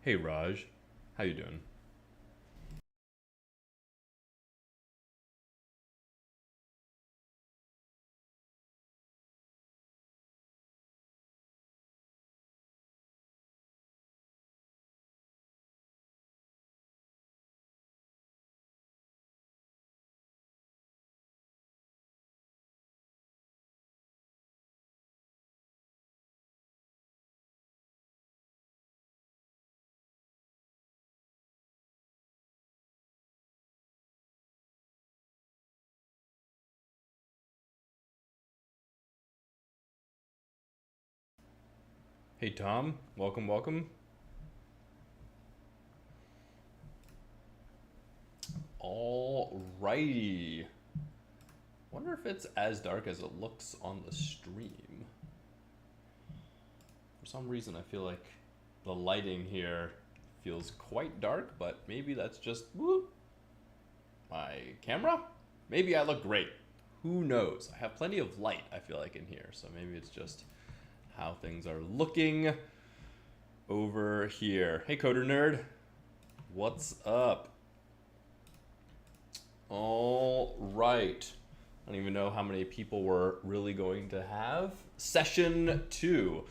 Hey Raj, how you doing? Hey Tom, welcome, welcome. Alrighty. Wonder if it's as dark as it looks on the stream. For some reason, I feel like the lighting here feels quite dark, but maybe that's just my camera? Maybe I look great. Who knows? I have plenty of light, I feel like, in here, so maybe it's just how things are looking over here. Hey Coder Nerd, what's up? All right. I don't even know how many people we're really going to have. Session 2.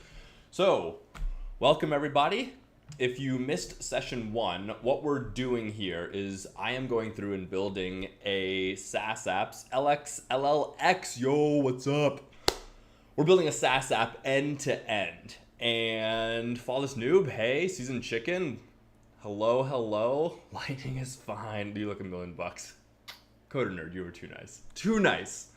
So, welcome everybody. If you missed session 1, what we're doing here is I am going through and building a SaaS apps, LXLLX. Yo, what's up? We're building a SaaS app end to end. And Flawless Noob, hey, Seasoned Chicken, hello, hello. Lighting is fine. You look $1 million. Coder Nerd, you were too nice. Too nice.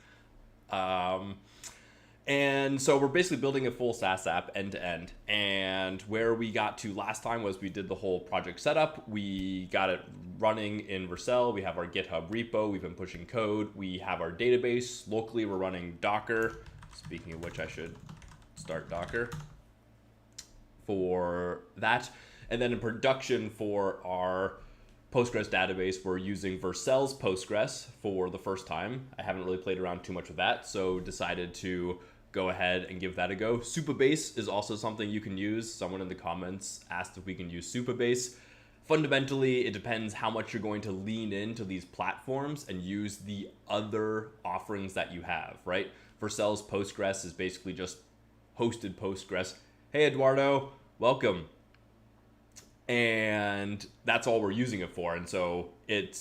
And so we're basically building a full SaaS app end to end. And where we got to last time was we did the whole project setup. We got it running in Vercel. We have our GitHub repo. We've been pushing code. We have our database. Locally, we're running Docker. Speaking of which, I should start Docker for that. And then in production for our Postgres database, we're using Vercel's Postgres for the first time. I haven't really played around too much with that, so decided to go ahead and give that a go. Supabase is also something you can use. Someone in the comments asked if we can use Supabase. Fundamentally, it depends how much you're going to lean into these platforms and use the other offerings that you have, right? Vercel's Postgres is basically just hosted Postgres. Hey, Eduardo, welcome. And that's all we're using it for. And so it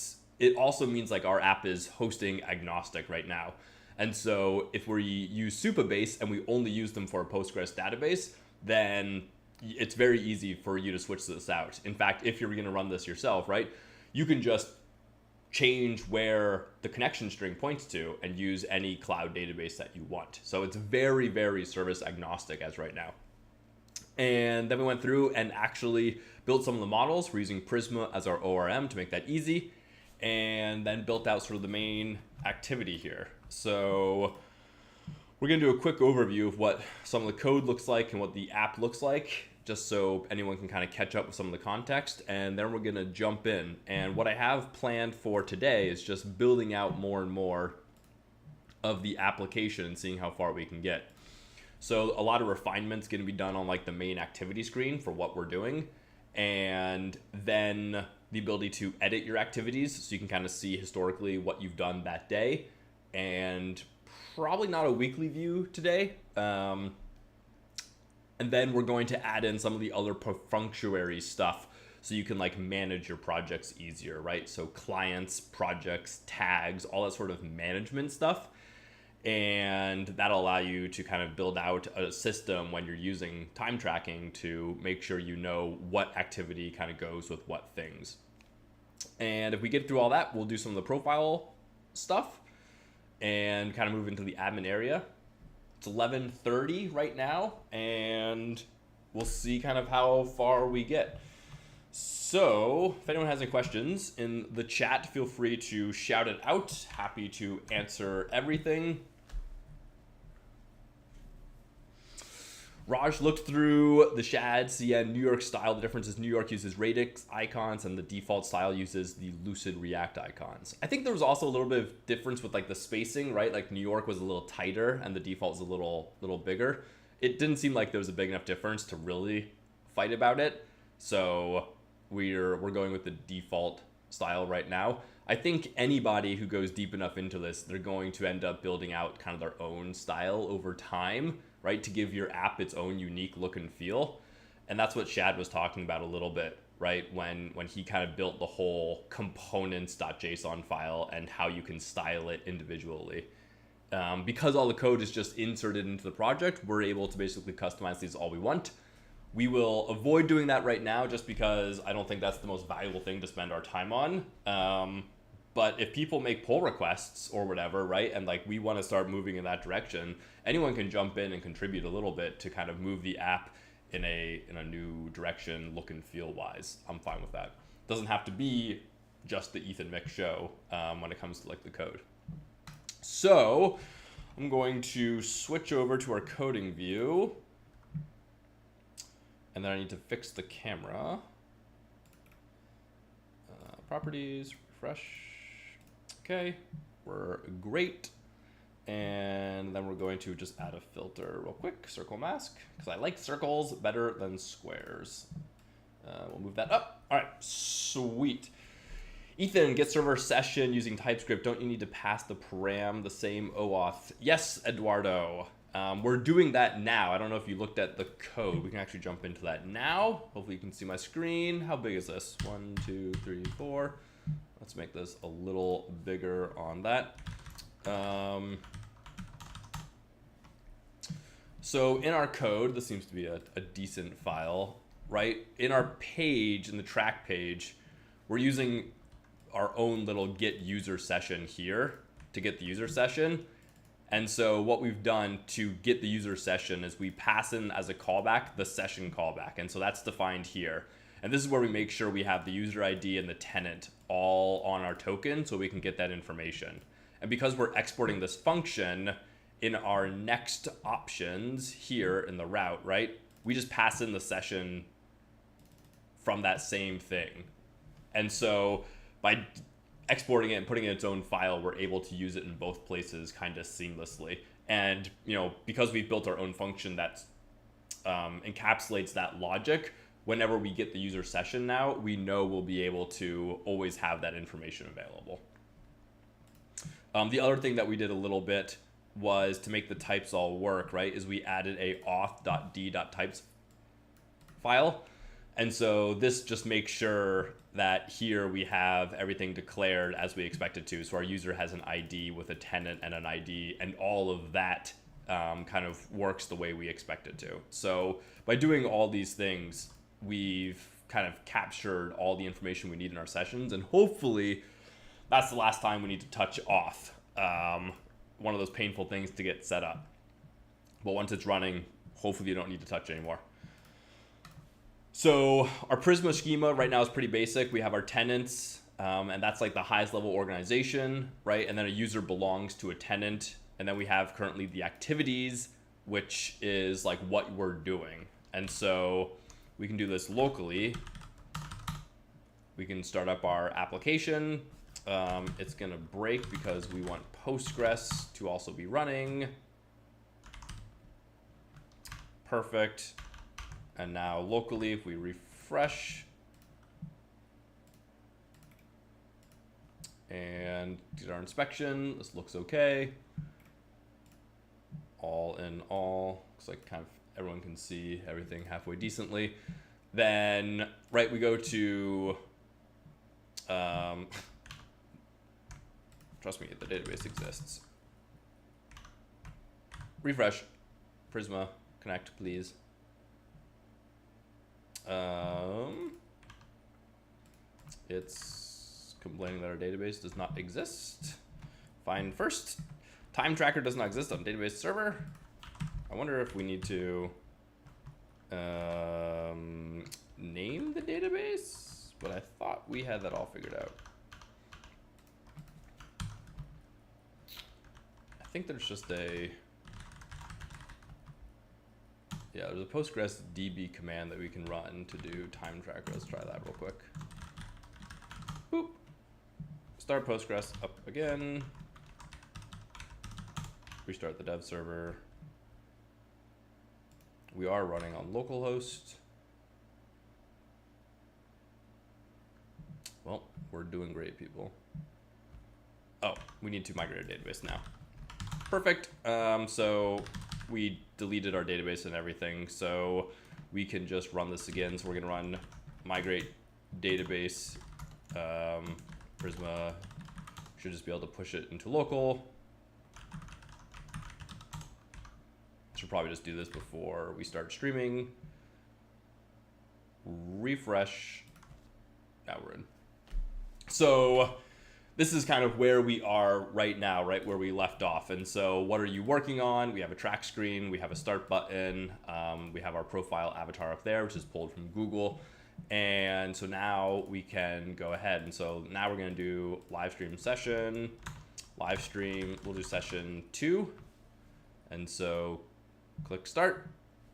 also means like our app is hosting agnostic right now. And so if we use Supabase and we only use them for a Postgres database, then it's very easy for you to switch this out. In fact, if you're going to run this yourself, right, you can just change where the connection string points to and use any cloud database that you want. So it's very, very service agnostic as right now. And then we went through and actually built some of the models. We're using Prisma as our ORM to make that easy. And then built out sort of the main activity here. So we're going to do a quick overview of what some of the code looks like and what the app looks like, just so anyone can kind of catch up with some of the context. And then we're going to jump in. And what I have planned for today is just building out more and more of the application and seeing how far we can get. So a lot of refinement's going to be done on like the main activity screen for what we're doing. And then the ability to edit your activities so you can kind of see historically what you've done that day. And probably not a weekly view today. And then we're going to add in some of the other functionary stuff so you can like manage your projects easier, right? So clients, projects, tags, all that sort of management stuff. And that'll allow you to kind of build out a system when you're using time tracking to make sure you know what activity kind of goes with what things. And if we get through all that, we'll do some of the profile stuff and kind of move into the admin area. It's 11:30 right now, and we'll see kind of how far we get. So if anyone has any questions in the chat, feel free to shout it out. Happy to answer everything. Raj looked through the shads, yeah, New York style. The difference is New York uses radix icons and the default style uses the lucid React icons. I think there was also a little bit of difference with like the spacing, right? Like New York was a little tighter and the default was a little bigger. It didn't seem like there was a big enough difference to really fight about it. So we're going with the default style right now. I think anybody who goes deep enough into this, they're going to end up building out kind of their own style over time, right? To give your app its own unique look and feel. And that's what Shad was talking about a little bit, right? When he kind of built the whole components.json file and how you can style it individually. Because all the code is just inserted into the project, we're able to basically customize these all we want. We will avoid doing that right now just because I don't think that's the most valuable thing to spend our time on. But if people make pull requests or whatever, right, and like we want to start moving in that direction, anyone can jump in and contribute a little bit to kind of move the app in a new direction, look and feel wise. I'm fine with that. Doesn't have to be just the Ethan Mick show when it comes to like the code. So I'm going to switch over to our coding view. And then I need to fix the camera. Properties, refresh. Okay, we're great. And then we're going to just add a filter real quick, circle mask, because I like circles better than squares. We'll move that up. All right, sweet. Ethan, get server session using TypeScript. Don't you need to pass the param the same OAuth? Yes, Eduardo. We're doing that now. I don't know if you looked at the code. We can actually jump into that now. Hopefully you can see my screen. How big is this? 1, 2, 3, 4. Let's make this a little bigger on that. So in our code, this seems to be a decent file, right? In our page, in the track page, we're using our own little get user session here to get the user session. And so what we've done to get the user session is we pass in as a callback the session callback. And so that's defined here. And this is where we make sure we have the user ID and the tenant all on our token so we can get that information. And because we're exporting this function in our next options here in the route, right? We just pass in the session from that same thing. And so by exporting it and putting it in its own file, we're able to use it in both places kind of seamlessly. And because we've built our own function that encapsulates that logic, whenever we get the user session now, we know we'll be able to always have that information available. The other thing that we did a little bit was to make the types all work, right, is we added a auth.d.types file. And so this just makes sure that here we have everything declared as we expect it to. So our user has an ID with a tenant and an ID, and all of that kind of works the way we expect it to. So by doing all these things, we've kind of captured all the information we need in our sessions, and hopefully that's the last time we need to touch auth. One of those painful things to get set up. But once it's running, hopefully you don't need to touch anymore. So our Prisma schema right now is pretty basic. We have our tenants, and that's like the highest level organization, right? And then a user belongs to a tenant. And then we have currently the activities, which is like what we're doing. And so we can do this locally. We can start up our application. It's gonna break because we want Postgres to also be running. Perfect. And now locally, if we refresh and get our inspection, this looks okay. All in all, looks like kind of everyone can see everything halfway decently. Then, right, we go to, trust me, the database exists. Refresh, Prisma, connect, please. It's complaining that our database does not exist. Find first. Time tracker does not exist on database server. I wonder if we need to name the database, but I thought we had that all figured out. I think there's just a, yeah, there's a Postgres DB command that we can run to do time tracker. Let's try that real quick. Boop. Start Postgres up again. Restart the dev server. We are running on localhost. Well, we're doing great, people. Oh, we need to migrate our database now. Perfect. So we deleted our database and everything, so we can just run this again. So we're gonna run migrate database. Prisma should just be able to push it into local. Should probably just do this before we start streaming. Refresh. Now we're in. So this is kind of where we are right now, right where we left off. And so what are you working on? We have a track screen, we have a start button, we have our profile avatar up there, which is pulled from Google. And so now we can go ahead. And so now we're gonna do live stream session, live stream, we'll do session 2. And so click start,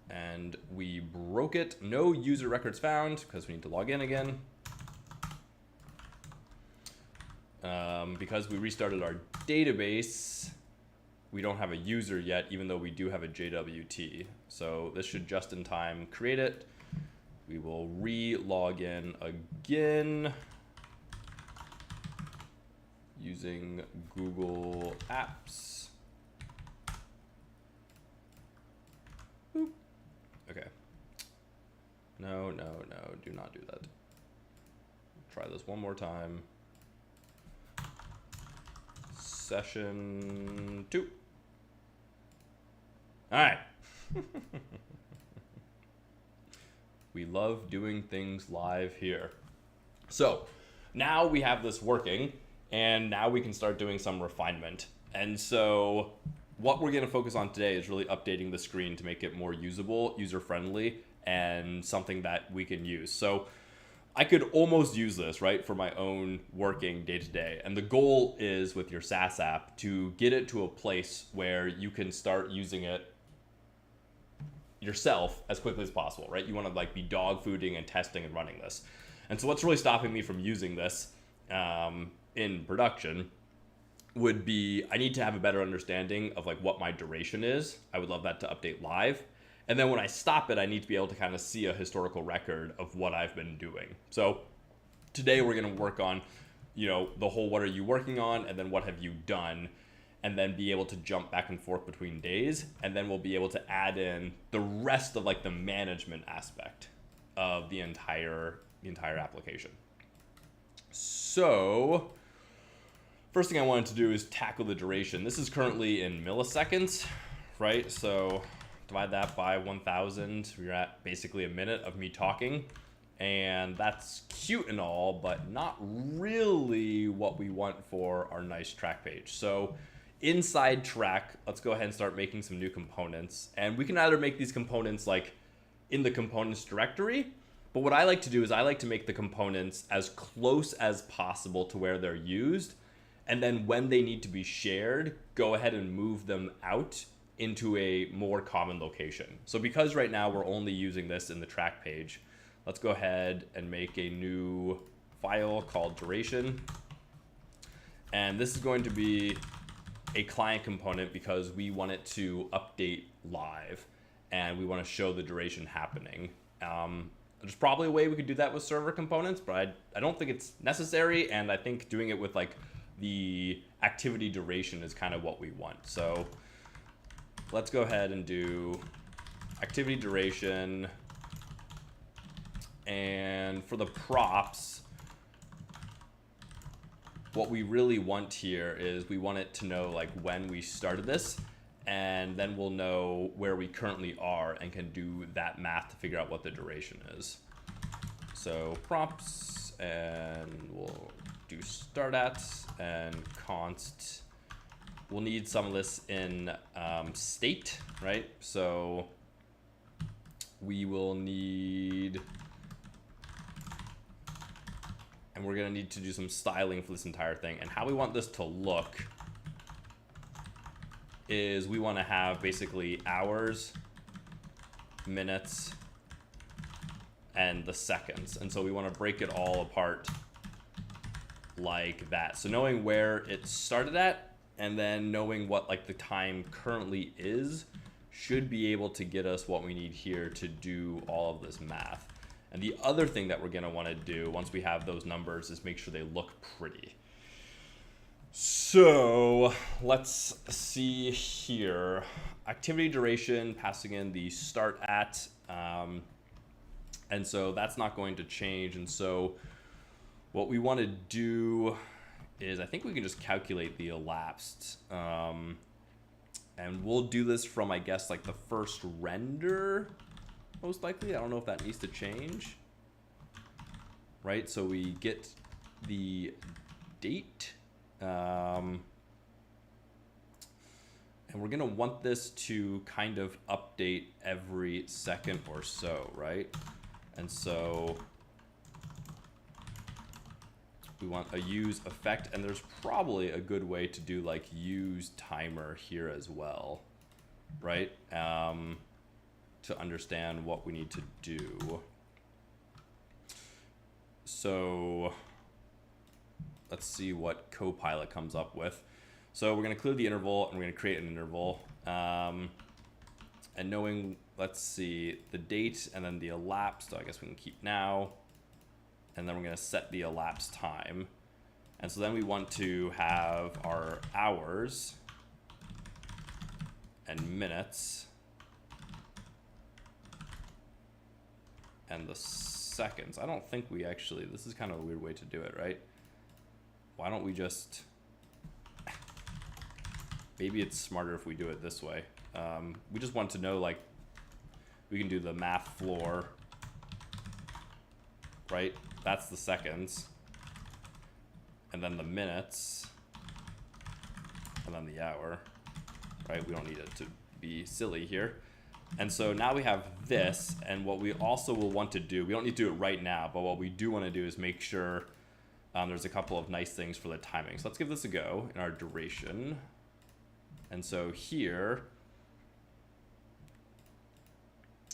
and we broke it. No user records found because we need to log in again. Because we restarted our database, we don't have a user yet, even though we do have a JWT. So this should just in time create it. We will re-log in again using Google Apps. Boop. Okay. No, do not do that. Try this one more time. Session 2. All right. We love doing things live here. So now we have this working, and now we can start doing some refinement. And so what we're going to focus on today is really updating the screen to make it more usable, user-friendly, and something that we can use. So I could almost use this, right, for my own working day-to-day. And the goal is with your SaaS app to get it to a place where you can start using it yourself as quickly as possible, right? You want to like be dog fooding and testing and running this. And so what's really stopping me from using this in production would be I need to have a better understanding of like what my duration is. I would love that to update live. And then when I stop it, I need to be able to kind of see a historical record of what I've been doing. So today we're going to work on, the whole what are you working on, and then what have you done, and then be able to jump back and forth between days. And then we'll be able to add in the rest of like the management aspect of the entire application. So first thing I wanted to do is tackle the duration. This is currently in milliseconds, right? So divide that by 1,000. We're at basically a minute of me talking. And that's cute and all, but not really what we want for our nice track page. So inside track, let's go ahead and start making some new components. And we can either make these components like in the components directory, but what I like to do is I like to make the components as close as possible to where they're used. And then when they need to be shared, go ahead and move them out into a more common location. So because right now we're only using this in the track page, let's go ahead and make a new file called duration. And this is going to be a client component because we want it to update live and we want to show the duration happening. There's probably a way we could do that with server components, but I don't think it's necessary. And I think doing it with like the activity duration is kind of what we want. So let's go ahead and do activity duration. And for the props, what we really want here is we want it to know like when we started this, and then we'll know where we currently are and can do that math to figure out what the duration is. So props, and we'll do start at and const. We'll need some of this in state, right? So we will need, and we're gonna need to do some styling for this entire thing. And how we want this to look is we wanna have basically hours, minutes, and the seconds. And so we wanna break it all apart like that. So knowing where it started at, and then knowing what like the time currently is should be able to get us what we need here to do all of this math. And the other thing that we're going to want to do once we have those numbers is make sure they look pretty. So let's see here. Activity duration, passing in the start at, and so that's not going to change. And so what we want to do is, I think we can just calculate the elapsed, and we'll do this from, I guess, like the first render, most likely. I don't know if that needs to change, right? So we get the date, and we're gonna want this to kind of update every second or so, right? And so we want a use effect, and there's probably a good way to do like use timer here as well, right? To understand what we need to do. So let's see what Copilot comes up with. So we're gonna clear the interval and we're gonna create an interval. And knowing, let's see, the date and then the elapsed, I guess we can keep now. And then we're gonna set the elapsed time. And so then we want to have our hours and minutes and the seconds. I don't think we actually, this is kind of a weird way to do it, right? Why don't we just, maybe it's smarter if we do it this way. We just want to know, like, we can do the math floor, right? That's the seconds. And then the minutes. And then the hour, right? We don't need it to be silly here. And so now we have this, and what we also will want to do, we don't need to do it right now, but what we do want to do is make sure there's a couple of nice things for the timing. So let's give this a go in our duration. And so here,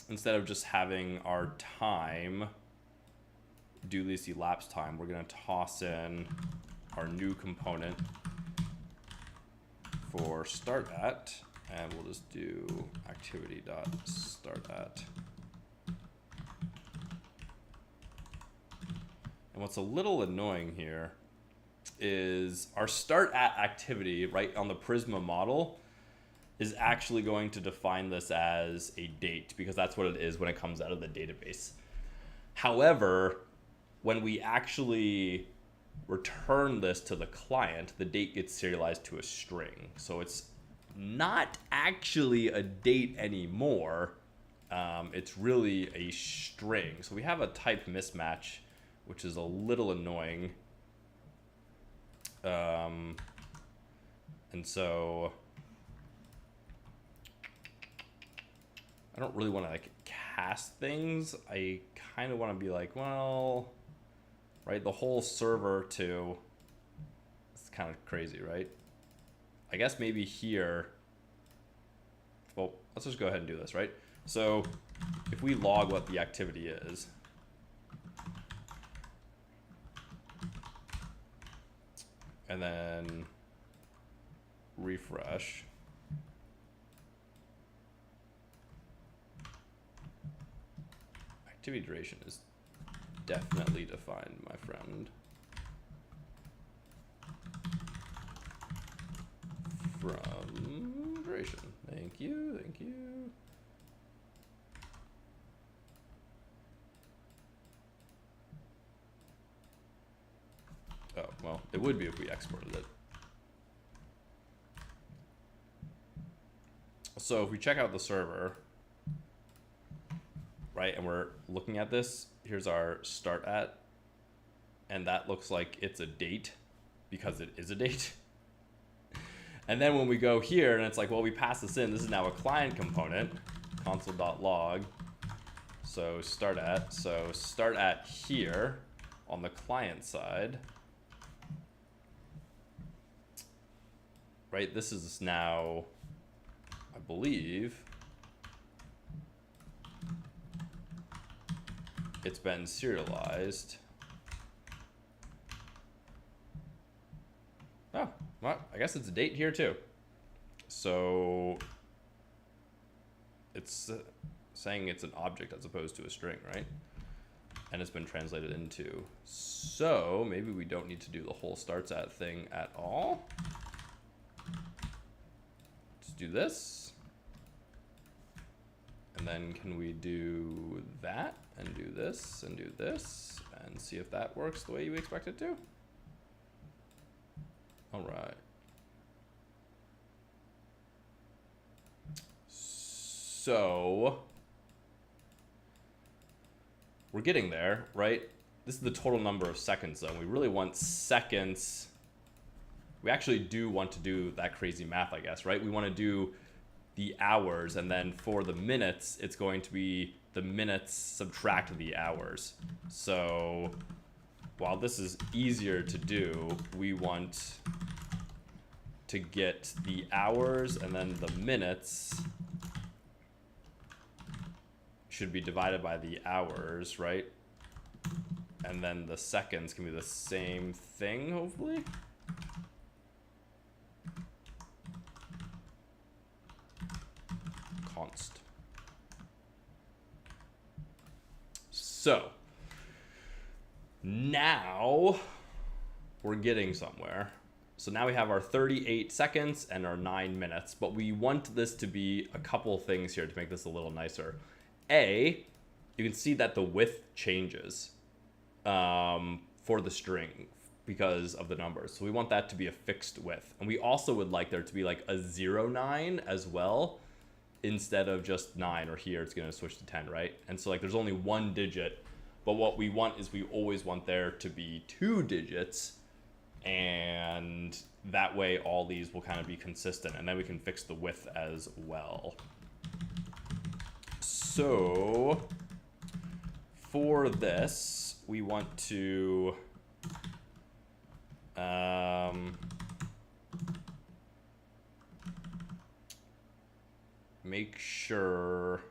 instead of just having our time do this elapsed time, we're going to toss in our new component for start at, and we'll just do activity.startAt. And what's a little annoying here is our start at activity, right, on the Prisma model is actually going to define this as a date, because that's what it is when it comes out of the database. However, when we actually return this to the client, the date gets serialized to a string. So it's not actually a date anymore. It's really a string. So we have a type mismatch, which is a little annoying. And so I don't really want to like cast things. I kind of want to be like, well, right, the whole server to, it's kind of crazy, right? I guess maybe here, well, let's just go ahead and do this, right? So if we log what the activity is, and then refresh, activity duration is definitely defined, my friend. From duration. Thank you, thank you. Oh, well, it would be if we exported it. So if we check out the server, right, and we're looking at this, here's our start at, and that looks like it's a date because it is a date. And then when we go here and it's like, well, we pass this in, this is now a client component, console.log. So start at here on the client side, right? This is now, I believe, it's been serialized. Oh, well, I guess it's a date here too. So it's saying it's an object as opposed to a string, right? and it's been translated into. So maybe we don't need to do the whole starts at thing at all. Let's do this. And then can we do that and do this and do this and see if that works the way you expect it to? All right. So we're getting there, right? This is the total number of seconds though. We really want seconds. We actually do want to do that crazy math, I guess, right? We want to do the hours, and then for the minutes, it's going to be the minutes subtract the hours. So while this is easier to do, we want to get the hours, and then the minutes should be divided by the hours, right? And then the seconds can be the same thing, hopefully. Const. So now we're getting somewhere. So now we have our 38 seconds and our 9 minutes, but we want this to be a couple things here to make this a little nicer. You can see that the width changes for the string because of the numbers. So we want that to be a fixed width. And we also would like there to be like a 0.9 as well, instead of just 9, or here it's going to switch to 10, right? And so like there's only one digit, but what we want is we always want there to be 2 digits, and that way all these will kind of be consistent, and then we can fix the width as well. So for this, we want to make sure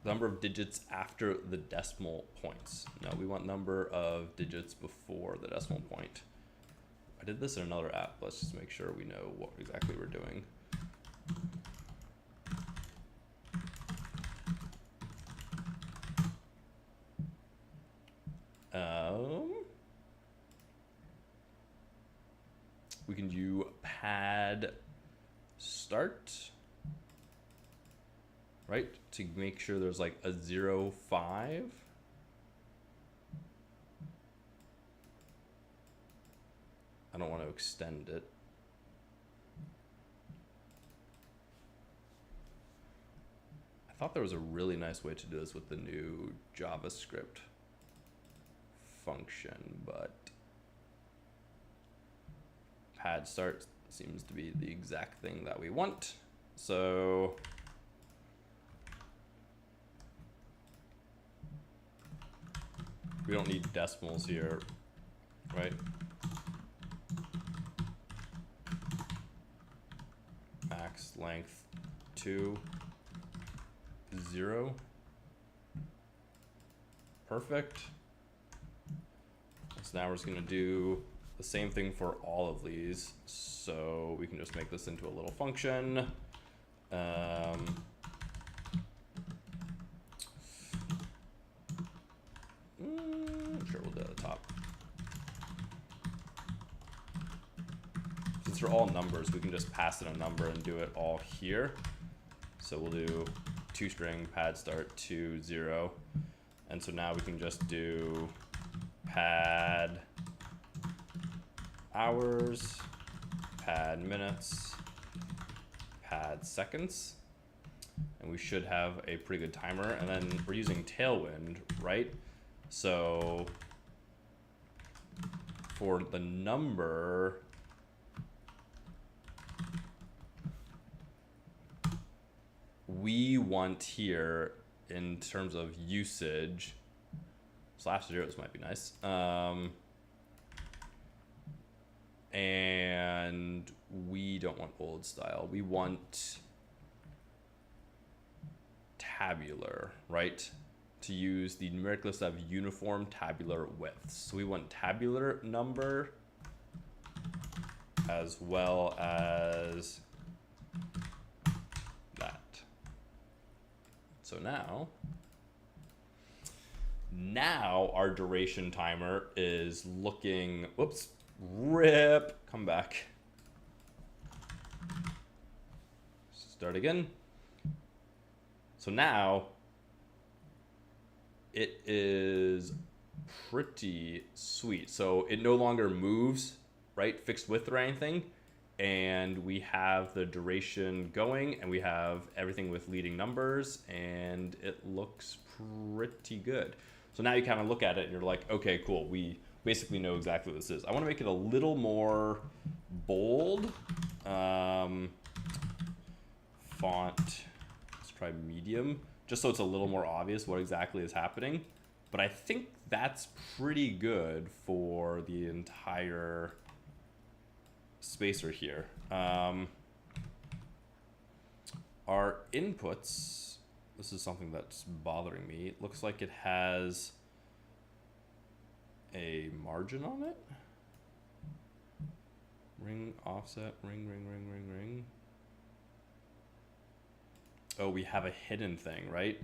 the number of digits after the decimal points. No, we want number of digits before the decimal point. I did this in another app. Let's just make sure we know what exactly we're doing. We can do pad start, right, to make sure there's like a 0.5. I don't want to extend it. I thought there was a really nice way to do this with the new JavaScript function, but pad start seems to be the exact thing that we want. So we don't need decimals here, right? Max length 2, 0. Perfect. So now we're just going to do the same thing for all of these. So we can just make this into a little function. Sure, we'll do it at the top. Since they're all numbers, we can just pass in a number and do it all here. So we'll do toString pad start to 0. And so now we can just do pad hours, pad minutes, pad seconds, and we should have a pretty good timer. And then we're using Tailwind, right? So for the number, we want here in terms of usage, /0s might be nice. And we don't want old style. We want tabular, right? To use the numeric list of uniform tabular widths. So we want tabular number as well as that. So now Now our duration timer is looking, whoops, rip, come back. Start again. So now it is pretty sweet. So it no longer moves, right, fixed width or anything. And we have the duration going, and we have everything with leading numbers, and it looks pretty good. So now you kind of look at it and you're like, okay, cool. We basically know exactly what this is. I want to make it a little more bold. Font, let's try medium, just so it's a little more obvious what exactly is happening. But I think that's pretty good for the entire spacer here. Our inputs, this is something that's bothering me. It looks like it has a margin on it. Ring, offset, ring, ring, ring, ring, ring. Oh, we have a hidden thing, right?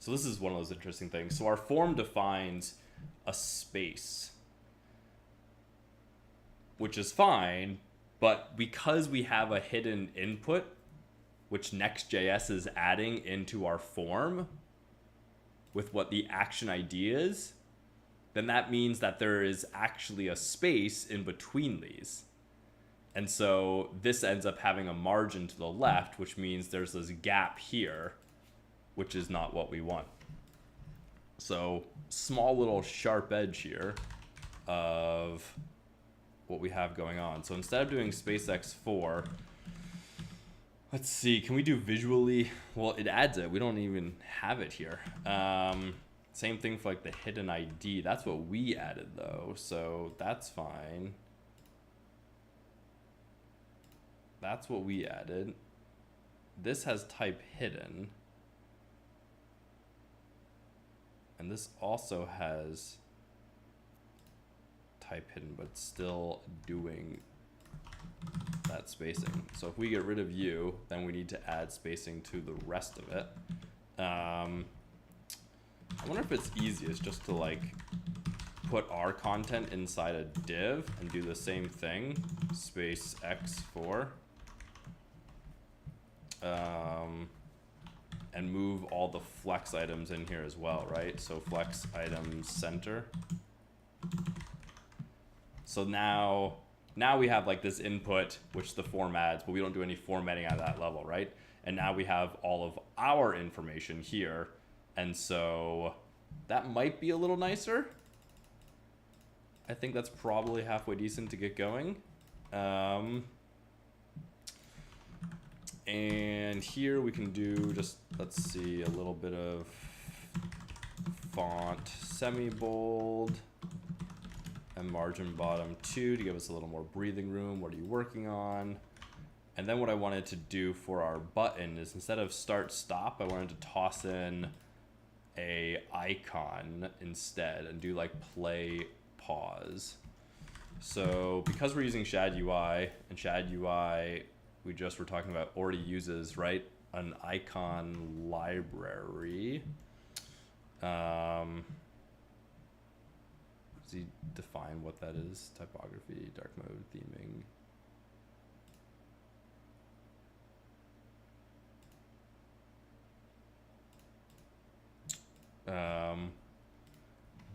So this is one of those interesting things. So our form defines a space, which is fine, but because we have a hidden input, which next.js is adding into our form with what the action ID is, then that means that there is actually a space in between these. And so this ends up having a margin to the left, which means there's this gap here, which is not what we want. So small little sharp edge here of what we have going on. So instead of doing space x4, let's see, can we do visually? Well, it adds it. We don't even have it here. Same thing for like the hidden ID. That's what we added though, so that's fine. That's what we added. This has type hidden. And this also has type hidden, but still doing that spacing. So if we get rid of you, then we need to add spacing to the rest of it. I wonder if it's easiest just to like put our content inside a div and do the same thing, space x4. And move all the flex items in here as well, right? So flex items center. So now we have like this input, which the form adds, but we don't do any formatting at that level, right? And now we have all of our information here. And so that might be a little nicer. I think that's probably halfway decent to get going. And here we can do just, let's see, a little bit of font semi-bold and margin bottom 2 to give us a little more breathing room. What are you working on? And then what I wanted to do for our button is instead of start stop, I wanted to toss in a icon instead and do like play pause. So because we're using Shad UI, and Shad UI we just were talking about already uses, right, an icon library. Does he define what that is? Typography, dark mode, theming.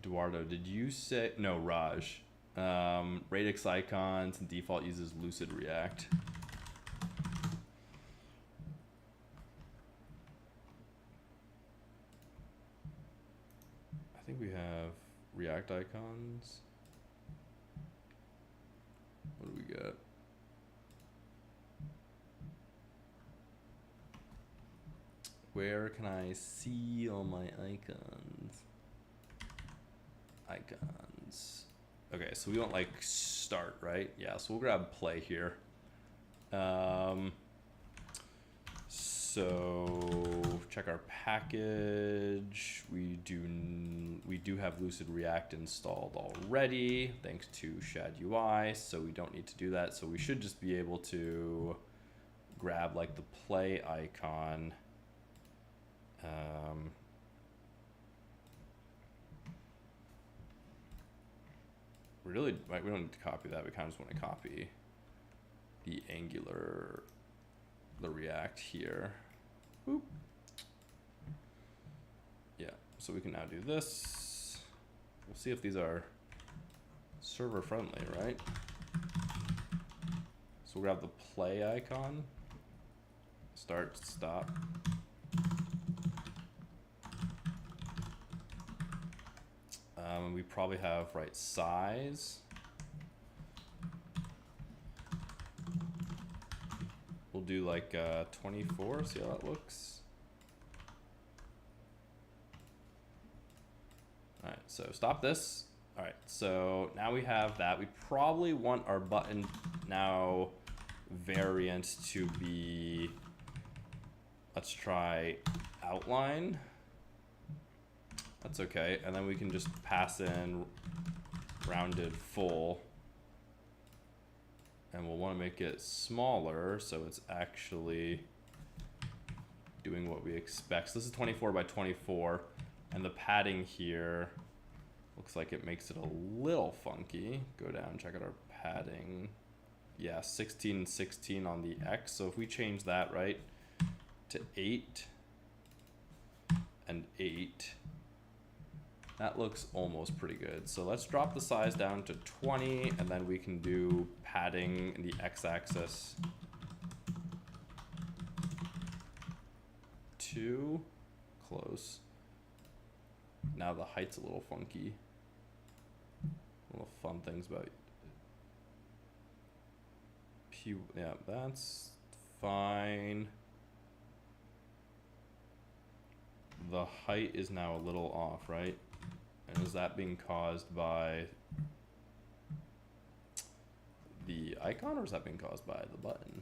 Eduardo, did you say, no, Raj. Radix icons and default uses Lucid React. I think we have React icons. What do we got? Where can I see all my icons? Icons. Okay, so we want like start, right? Yeah, so we'll grab play here. So check our package. We do have Lucid React installed already, thanks to Shad UI. So we don't need to do that. So we should just be able to grab like the play icon. really, we don't need to copy that. We kind of just want to copy the Angular, the React here. Boop. Yeah, so we can now do this. We'll see if these are server friendly, right? So we'll grab the play icon, start, stop. We probably have right size. We'll do like 24, see how that looks. All right, so stop this. All right, so now we have that. We probably want our button now variant to be, let's try outline. That's okay, and then we can just pass in rounded full. And we'll want to make it smaller so it's actually doing what we expect. So this is 24 by 24, and the padding here looks like it makes it a little funky. Go down, check out our padding. Yeah, 16 and 16 on the X. So if we change that, right, to 8 and 8, that looks almost pretty good. So let's drop the size down to 20, and then we can do padding in the x-axis to close. Now the height's a little funky. Little fun things about yeah, that's fine. The height is now a little off, right? And is that being caused by the icon, or is that being caused by the button?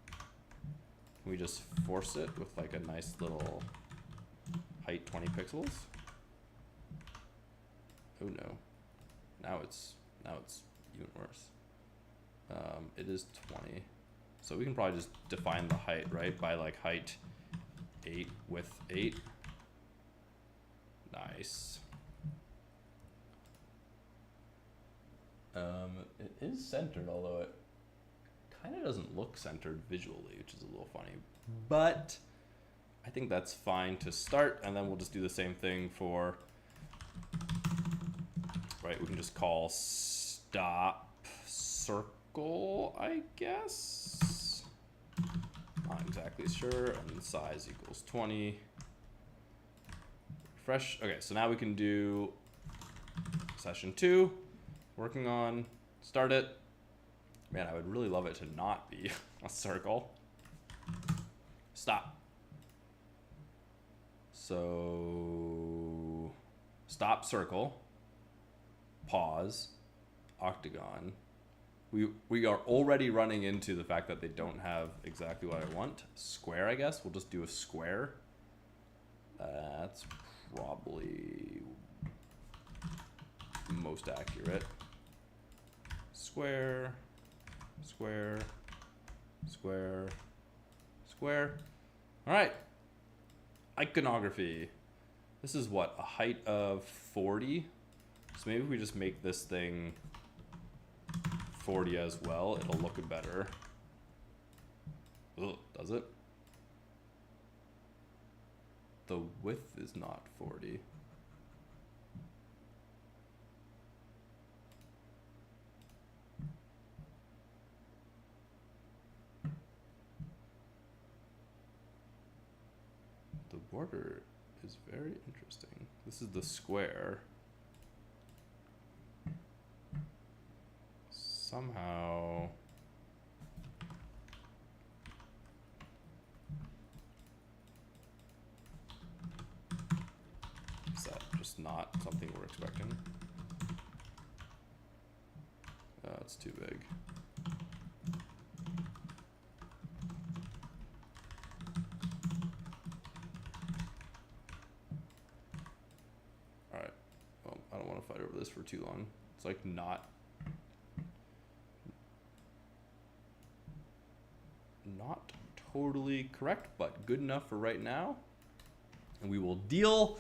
Can we just force it with like a nice little height 20 pixels? Oh no. Now it's even worse. It is 20. So we can probably just define the height, right? By like height 8 width 8. Nice. It is centered, although it kind of doesn't look centered visually, which is a little funny. But I think that's fine to start, and then we'll just do the same thing for, right, we can just call stop circle, I guess. Not exactly sure, and size equals 20. Fresh. Okay, so now we can do session 2. Working on, start it. Man, I would really love it to not be a circle. Stop. So stop circle, pause, octagon. We are already running into the fact that they don't have exactly what I want. Square, I guess. We'll just do a square. That's probably most accurate. Square, square, square, square. All right. Iconography. This is what, a height of 40? So maybe if we just make this thing 40 as well, it'll look better. Ugh, does it? The width is not 40. The border is very interesting. This is the square. Somehow is that just not something we're expecting? It's too big. All right. Well, I don't want to fight over this for too long. It's like not totally correct, but good enough for right now. And we will deal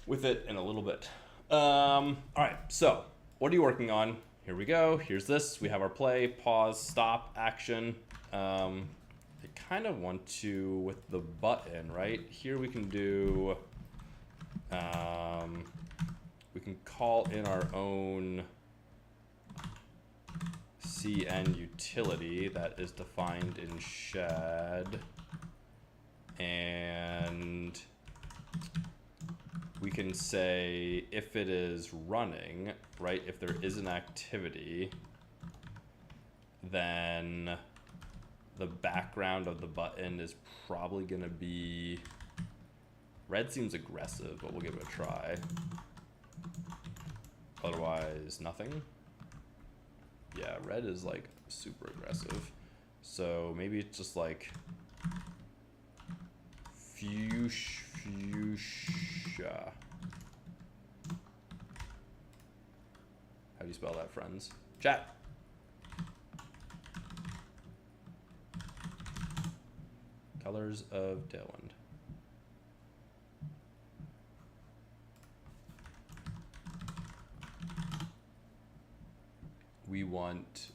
with it in a little bit. All right, so what are you working on? Here we go. Here's this. We have our play, pause, stop, action. I kind of want to, with the button, right? Here we can do, we can call in our own CN utility that is defined in shed. And we can say if it is running, right? If there is an activity, then the background of the button is probably gonna be, red seems aggressive, but we'll give it a try. Otherwise, nothing. Yeah, red is like super aggressive. So maybe it's just like fuchsia. How do you spell that, friends? Chat. Colors of Tailwind. We want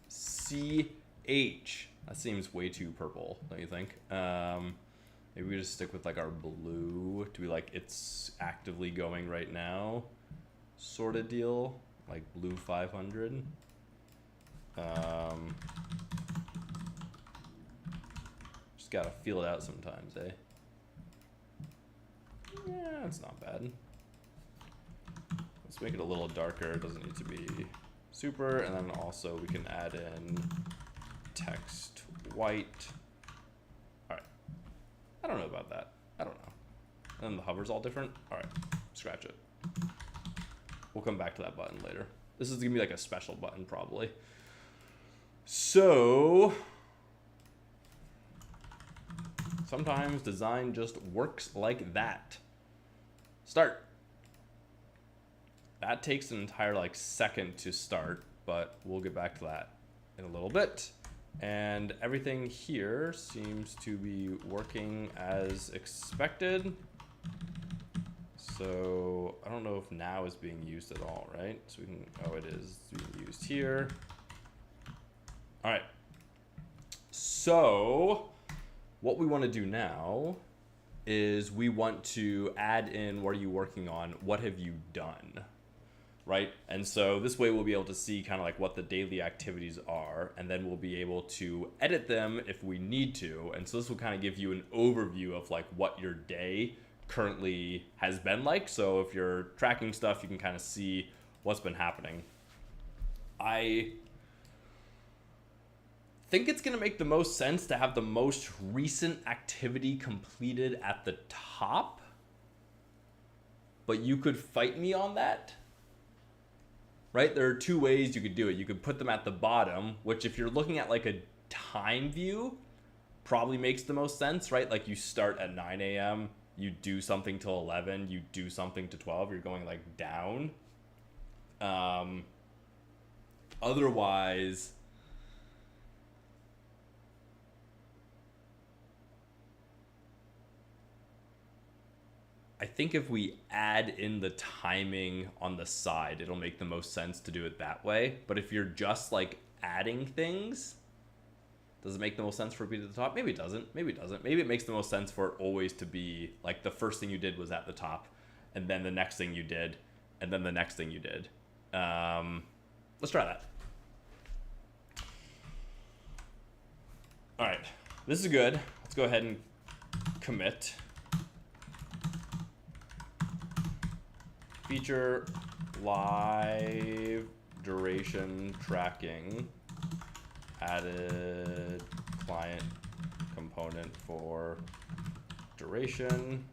CH. That seems way too purple, don't you think? Maybe we just stick with like our blue to be like it's actively going right now, sort of deal, like blue 500. Just gotta feel it out sometimes, eh? Yeah, it's not bad. Let's make it a little darker. It doesn't need to be super, and then also we can add in text white. All right. I don't know about that. I don't know. And then the hover's all different. All right, scratch it. We'll come back to that button later. This is gonna be like a special button probably. So sometimes design just works like that. Start. That takes an entire like second to start, but we'll get back to that in a little bit. And everything here seems to be working as expected. So I don't know if now is being used at all, right? So we can, oh, it is being used here. All right. So what we want to do now is we want to add in what are you working on? What have you done? Right? And so this way we'll be able to see kind of like what the daily activities are, and then we'll be able to edit them if we need to. And so this will kind of give you an overview of like what your day currently has been like. So if you're tracking stuff, you can kind of see what's been happening. I think it's going to make the most sense to have the most recent activity completed at the top, but you could fight me on that. Right? There are two ways you could do it. You could put them at the bottom, which if you're looking at like a time view, probably makes the most sense, right? Like you start at 9 a.m., you do something till 11, you do something to 12, you're going like down. Otherwise, I think if we add in the timing on the side, it'll make the most sense to do it that way. But if you're just like adding things, does it make the most sense for it to be at the top? Maybe it doesn't. Maybe it doesn't. Maybe it makes the most sense for it always to be like the first thing you did was at the top, and then the next thing you did, and then the next thing you did. Let's try that. All right, this is good. Let's go ahead and commit. Feature live duration tracking, added client component for duration,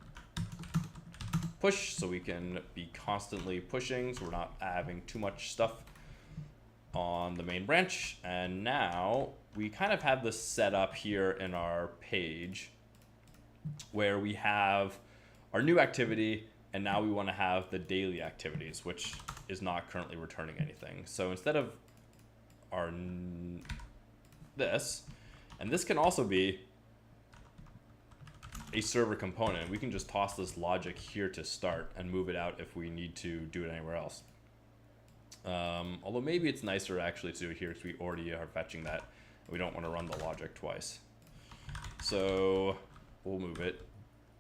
push, so we can be constantly pushing so we're not having too much stuff on the main branch. And now we kind of have this set up here in our page where we have our new activity, and now we want to have the daily activities, which is not currently returning anything. So instead of our this, and this can also be a server component, we can just toss this logic here to start and move it out if we need to do it anywhere else. Although maybe it's nicer actually to do it here because we already are fetching that. We don't want to run the logic twice. So we'll move it.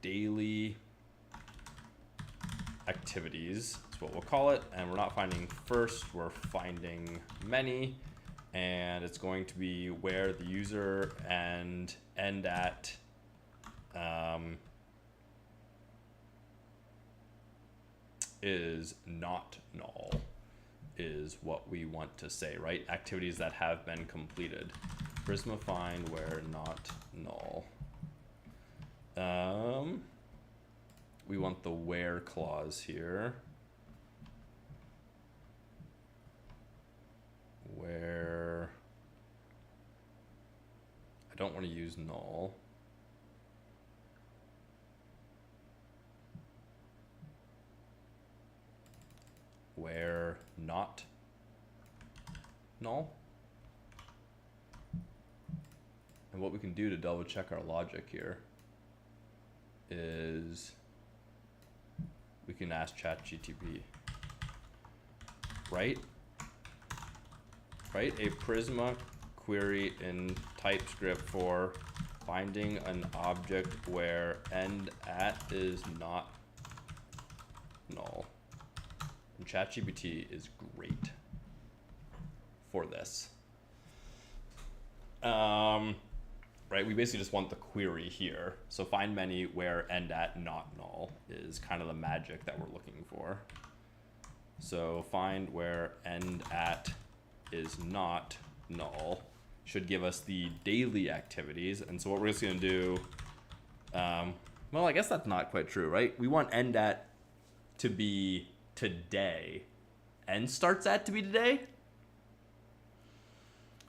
Daily activities is what we'll call it. And we're not finding first, we're finding many. And it's going to be where the user and end at is not null is what we want to say, right? Activities that have been completed. Prisma find where not null. We want the where clause here. Where I don't want to use null. Where not null. And what we can do to double check our logic here is we can ask ChatGPT, write a Prisma query in TypeScript for finding an object where end at is not null. And ChatGPT is great for this. Right, we basically just want the query here. So find many where end at not null is kind of the magic that we're looking for. So find where end at is not null should give us the daily activities. And so what we're just gonna do, well, I guess that's not quite true, right? We want end at to be today. End starts at to be today?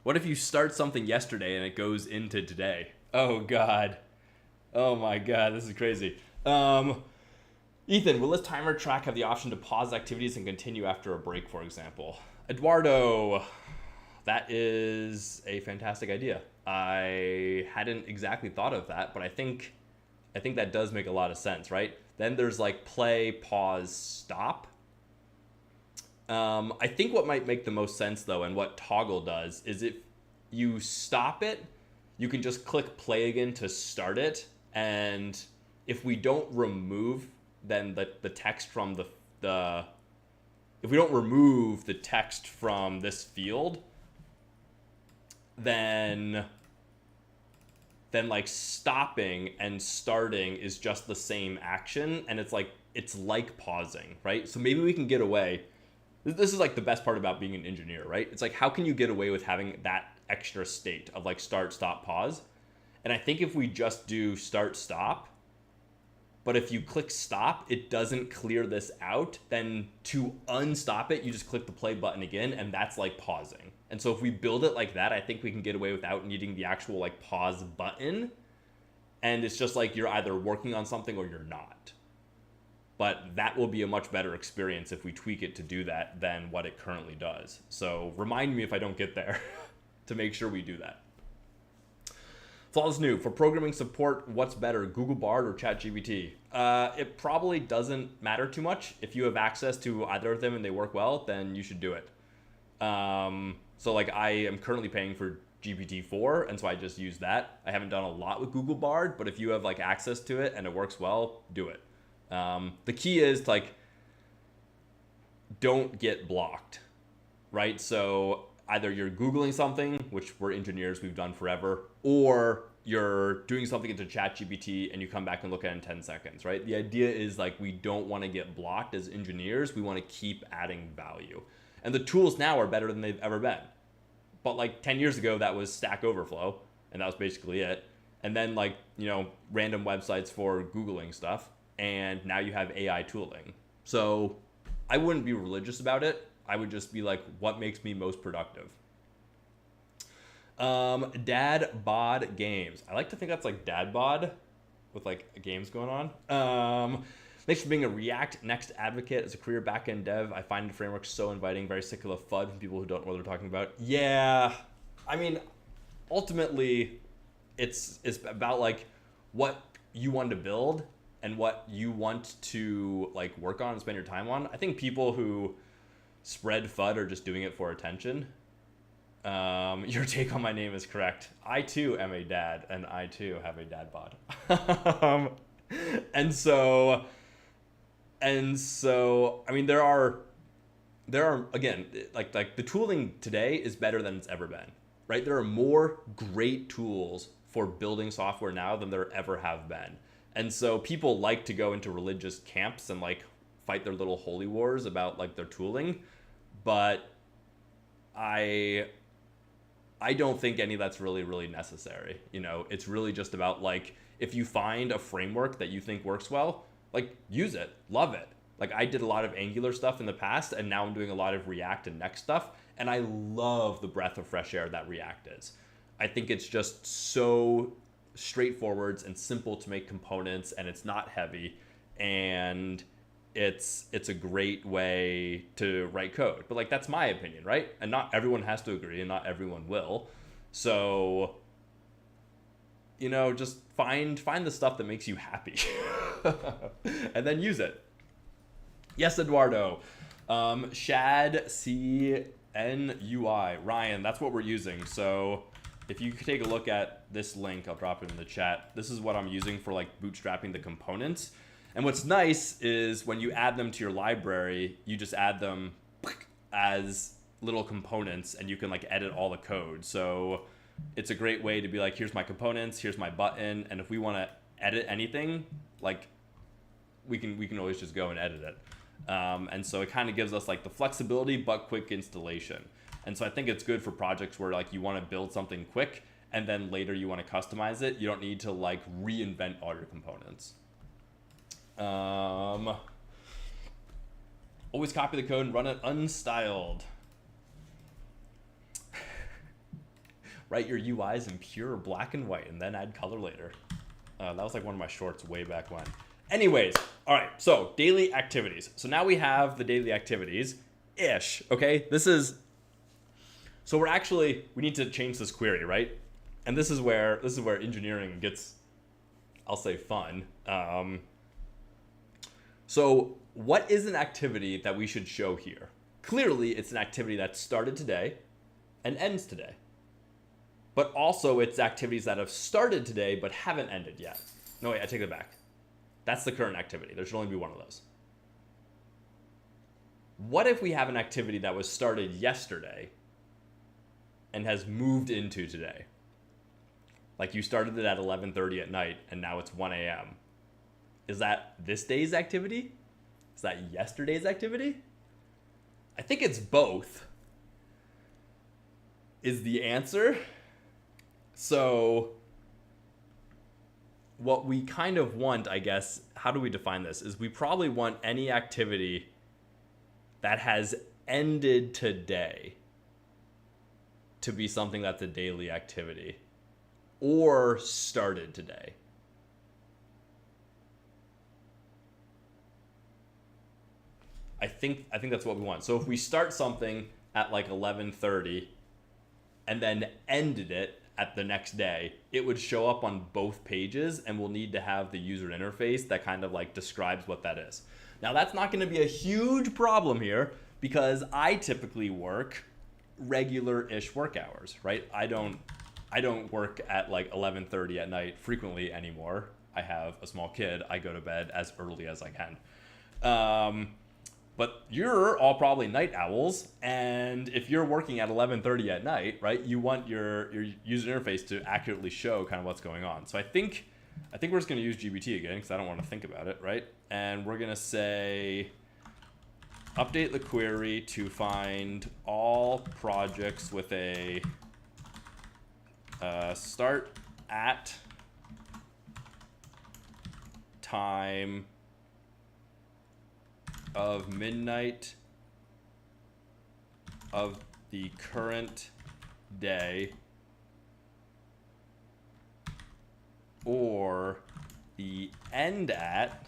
What if you start something yesterday and it goes into today? Oh God. Oh my God, this is crazy. Ethan, will this timer track have the option to pause activities and continue after a break, for example? Eduardo, that is a fantastic idea. I hadn't exactly thought of that, but I think that does make a lot of sense, right? Then there's like play, pause, stop. I think what might make the most sense though, and what Toggl does, is if you stop it, you can just click play again to start it. And if we don't remove then the text from if we don't remove the text from this field, then like stopping and starting is just the same action, and it's like pausing, right? So maybe we can get away. This is like the best part about being an engineer, right? It's like, how can you get away with having that extra state of like start, stop, pause? And I think if we just do start, stop, but if you click stop, it doesn't clear this out, then to unstop it, you just click the play button again, and that's like pausing. And so if we build it like that, I think we can get away without needing the actual like pause button. And it's just like you're either working on something or you're not. But that will be a much better experience if we tweak it to do that than what it currently does. So remind me if I don't get there to make sure we do that. Flawless new. For programming support, what's better, Google Bard or ChatGPT? It probably doesn't matter too much. If you have access to either of them and they work well, then you should do it. So like I am currently paying for GPT-4, and so I just use that. I haven't done a lot with Google Bard, but if you have like access to it and it works well, do it. The key is like, don't get blocked, right? So either you're Googling something, which we're engineers, we've done forever, or you're doing something into ChatGPT and you come back and look at it in 10 seconds, right? The idea is like, we don't want to get blocked as engineers. We want to keep adding value. And the tools now are better than they've ever been. But like 10 years ago, that was Stack Overflow, and that was basically it. And then like, you know, random websites for Googling stuff. And now you have AI tooling. So I wouldn't be religious about it. I would just be like, what makes me most productive? Dad bod games. I like to think that's like dad bod with like games going on. Thanks for being a React Next advocate. As a career backend dev, I find the framework so inviting, very sick of the FUD from people who don't know what they're talking about. Yeah, I mean, ultimately, it's about like what you want to build and what you want to like work on and spend your time on. I think people who spread FUD are just doing it for attention. Your take on my name is correct. I too am a dad, and I too have a dad bod. and so, I mean, there are again, like the tooling today is better than it's ever been, right? There are more great tools for building software now than there ever have been. And so people like to go into religious camps and like fight their little holy wars about like their tooling, but I don't think any of that's really necessary. You know, it's really just about like, if you find a framework that you think works well, like use it, love it. Like I did a lot of Angular stuff in the past, and now I'm doing a lot of React and Next stuff. And I love the breath of fresh air that React is. I think it's just so straightforward and simple to make components, and it's not heavy, and it's a great way to write code. But like, that's my opinion, right? And not everyone has to agree, and not everyone will. So, you know, just find the stuff that makes you happy and then use it. Yes, Eduardo. Shad CNUI. Ryan, that's what we're using. So if you could take a look at this link, I'll drop it in the chat. This is what I'm using for like bootstrapping the components. And what's nice is when you add them to your library, you just add them as little components, and you can like edit all the code. So it's a great way to be like, here's my components, here's my button, and if we want to edit anything, like we can always just go and edit it. And so it kind of gives us like the flexibility but quick installation. And so I think it's good for projects where like you want to build something quick and then later you want to customize it. You don't need to like reinvent all your components. Always copy the code and run it unstyled. Write your UIs in pure black and white and then add color later. That was like one of my shorts way back when. Anyways, all right, so daily activities. So now we have the daily activities-ish, okay? So we need to change this query, right? And this is where engineering gets, I'll say, fun. So what is an activity that we should show here? Clearly, it's an activity that started today and ends today. But also it's activities that have started today but haven't ended yet. No, wait, I take it back. That's the current activity. There should only be one of those. What if we have an activity that was started yesterday and has moved into today? Like you started it at 11:30 at night and now it's 1 a.m. Is that this day's activity? Is that yesterday's activity? I think it's both, is the answer. So what we kind of want, I guess, how do we define this? Is we probably want any activity that has ended today to be something that's a daily activity, or started today. I think that's what we want. So if we start something at like 11:30 and then ended it at the next day, it would show up on both pages, and we'll need to have the user interface that kind of like describes what that is. Now that's not going to be a huge problem here because I typically work regular-ish work hours, right? I don't work at like 11:30 at night frequently anymore. I have a small kid. I go to bed as early as I can. But you're all probably night owls, and if you're working at 11:30 at night, right, you want your user interface to accurately show kind of what's going on. So I think we're just going to use GBT again because I don't want to think about it, right? And we're going to say update the query to find all projects with a start at time of midnight of the current day, or the end at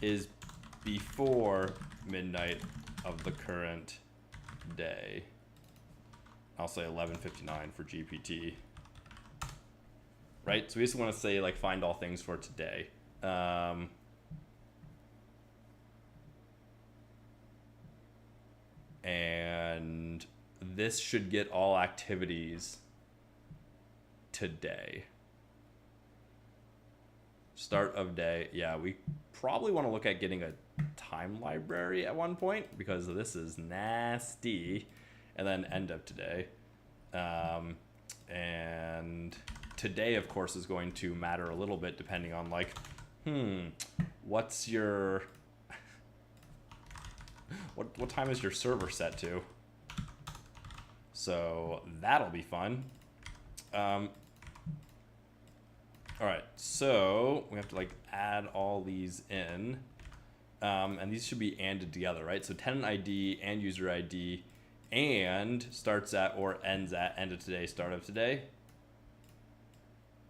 is before midnight of the current day. I'll say 11:59 for GPT. right? So we just want to say like find all things for today. And this should get all activities today. Start of day. Yeah, we probably want to look at getting a time library at one point because this is nasty. And then end of today. And today, of course, is going to matter a little bit depending on like, what's your... What time is your server set to? So that'll be fun. All right, so we have to like add all these in, and these should be ANDed together, right? So tenant ID and user ID, and starts at or ends at end of today, start of today.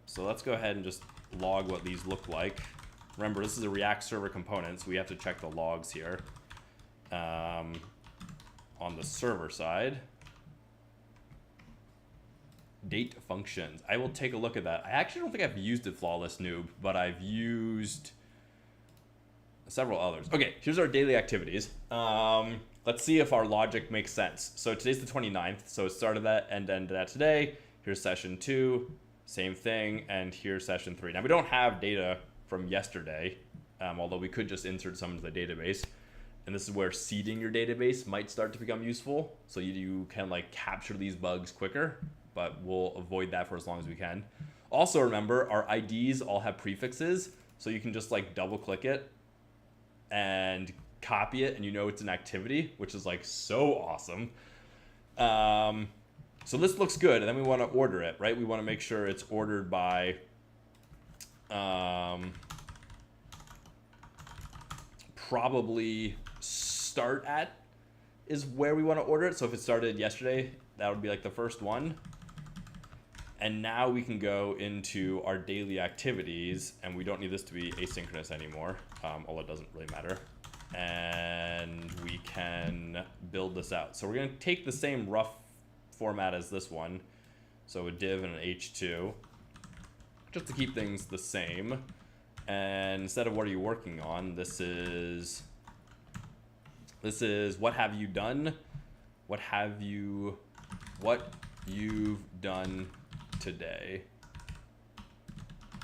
So let's go ahead and just log what these look like. Remember, this is a React server component, so we have to check the logs here. On the server side, date functions. I will take a look at that. I actually don't think I've used it, Flawless Noob, but I've used several others. Okay, here's our daily activities. Let's see if our logic makes sense. So today's the 29th, so it started that and ended that today. Here's session 2, same thing, and here's session 3. Now we don't have data from yesterday, although we could just insert some into the database. And this is where seeding your database might start to become useful. So you can like capture these bugs quicker, but we'll avoid that for as long as we can. Also remember, our IDs all have prefixes. So you can just like double click it and copy it and you know it's an activity, which is like so awesome. So this looks good. And then we want to order it, right? We want to make sure it's ordered by probably start at is where we want to order it. So if it started yesterday, that would be like the first one. And now we can go into our daily activities, and we don't need this to be asynchronous anymore, although it doesn't really matter. And we can build this out. So we're going to take the same rough format as this one. So a div and an h2, just to keep things the same. And instead of what are you working on, this is what have you done? What you've done today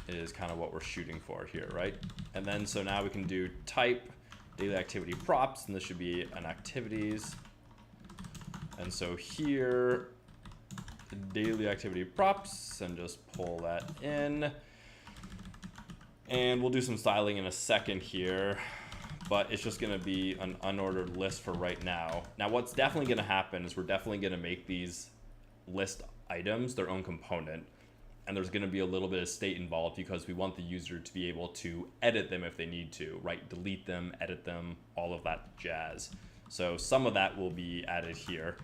is kind of what we're shooting for here, right? And then so now we can do type daily activity props, and this should be an activities. And so here, daily activity props, and just pull that in. And we'll do some styling in a second here, but it's just gonna be an unordered list for right now. Now what's definitely gonna happen is we're definitely gonna make these list items their own component, and there's gonna be a little bit of state involved because we want the user to be able to edit them if they need to, right? Delete them, edit them, all of that jazz. So some of that will be added here.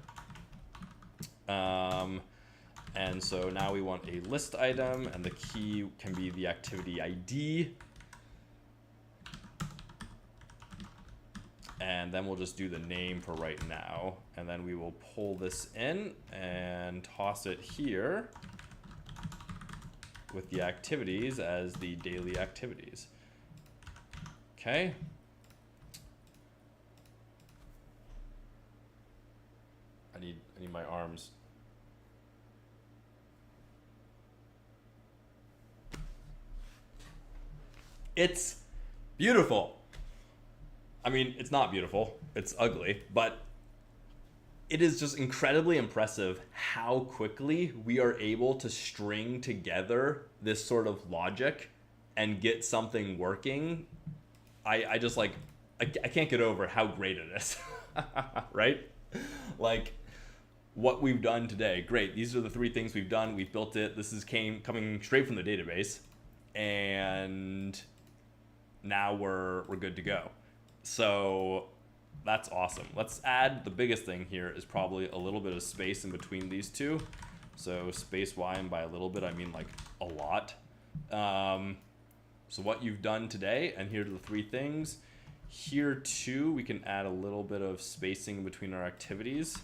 And so now we want a list item, and the key can be the activity ID. And then we'll just do the name for right now. And then we will pull this in and toss it here with the activities as the daily activities. Okay. I need my arms. It's beautiful. I mean, it's not beautiful. It's ugly, but it is just incredibly impressive how quickly we are able to string together this sort of logic and get something working. I just like, I can't get over how great it is, right? Like what we've done today. Great. These are the 3 things we've done. We've built it. This is coming straight from the database, and now we're good to go. So that's awesome. Let's add, the biggest thing here is probably a little bit of space in between these two. So space Y, and by a little bit I mean like a lot. So what you've done today, and here are the 3 things. Here too, we can add a little bit of spacing between our activities.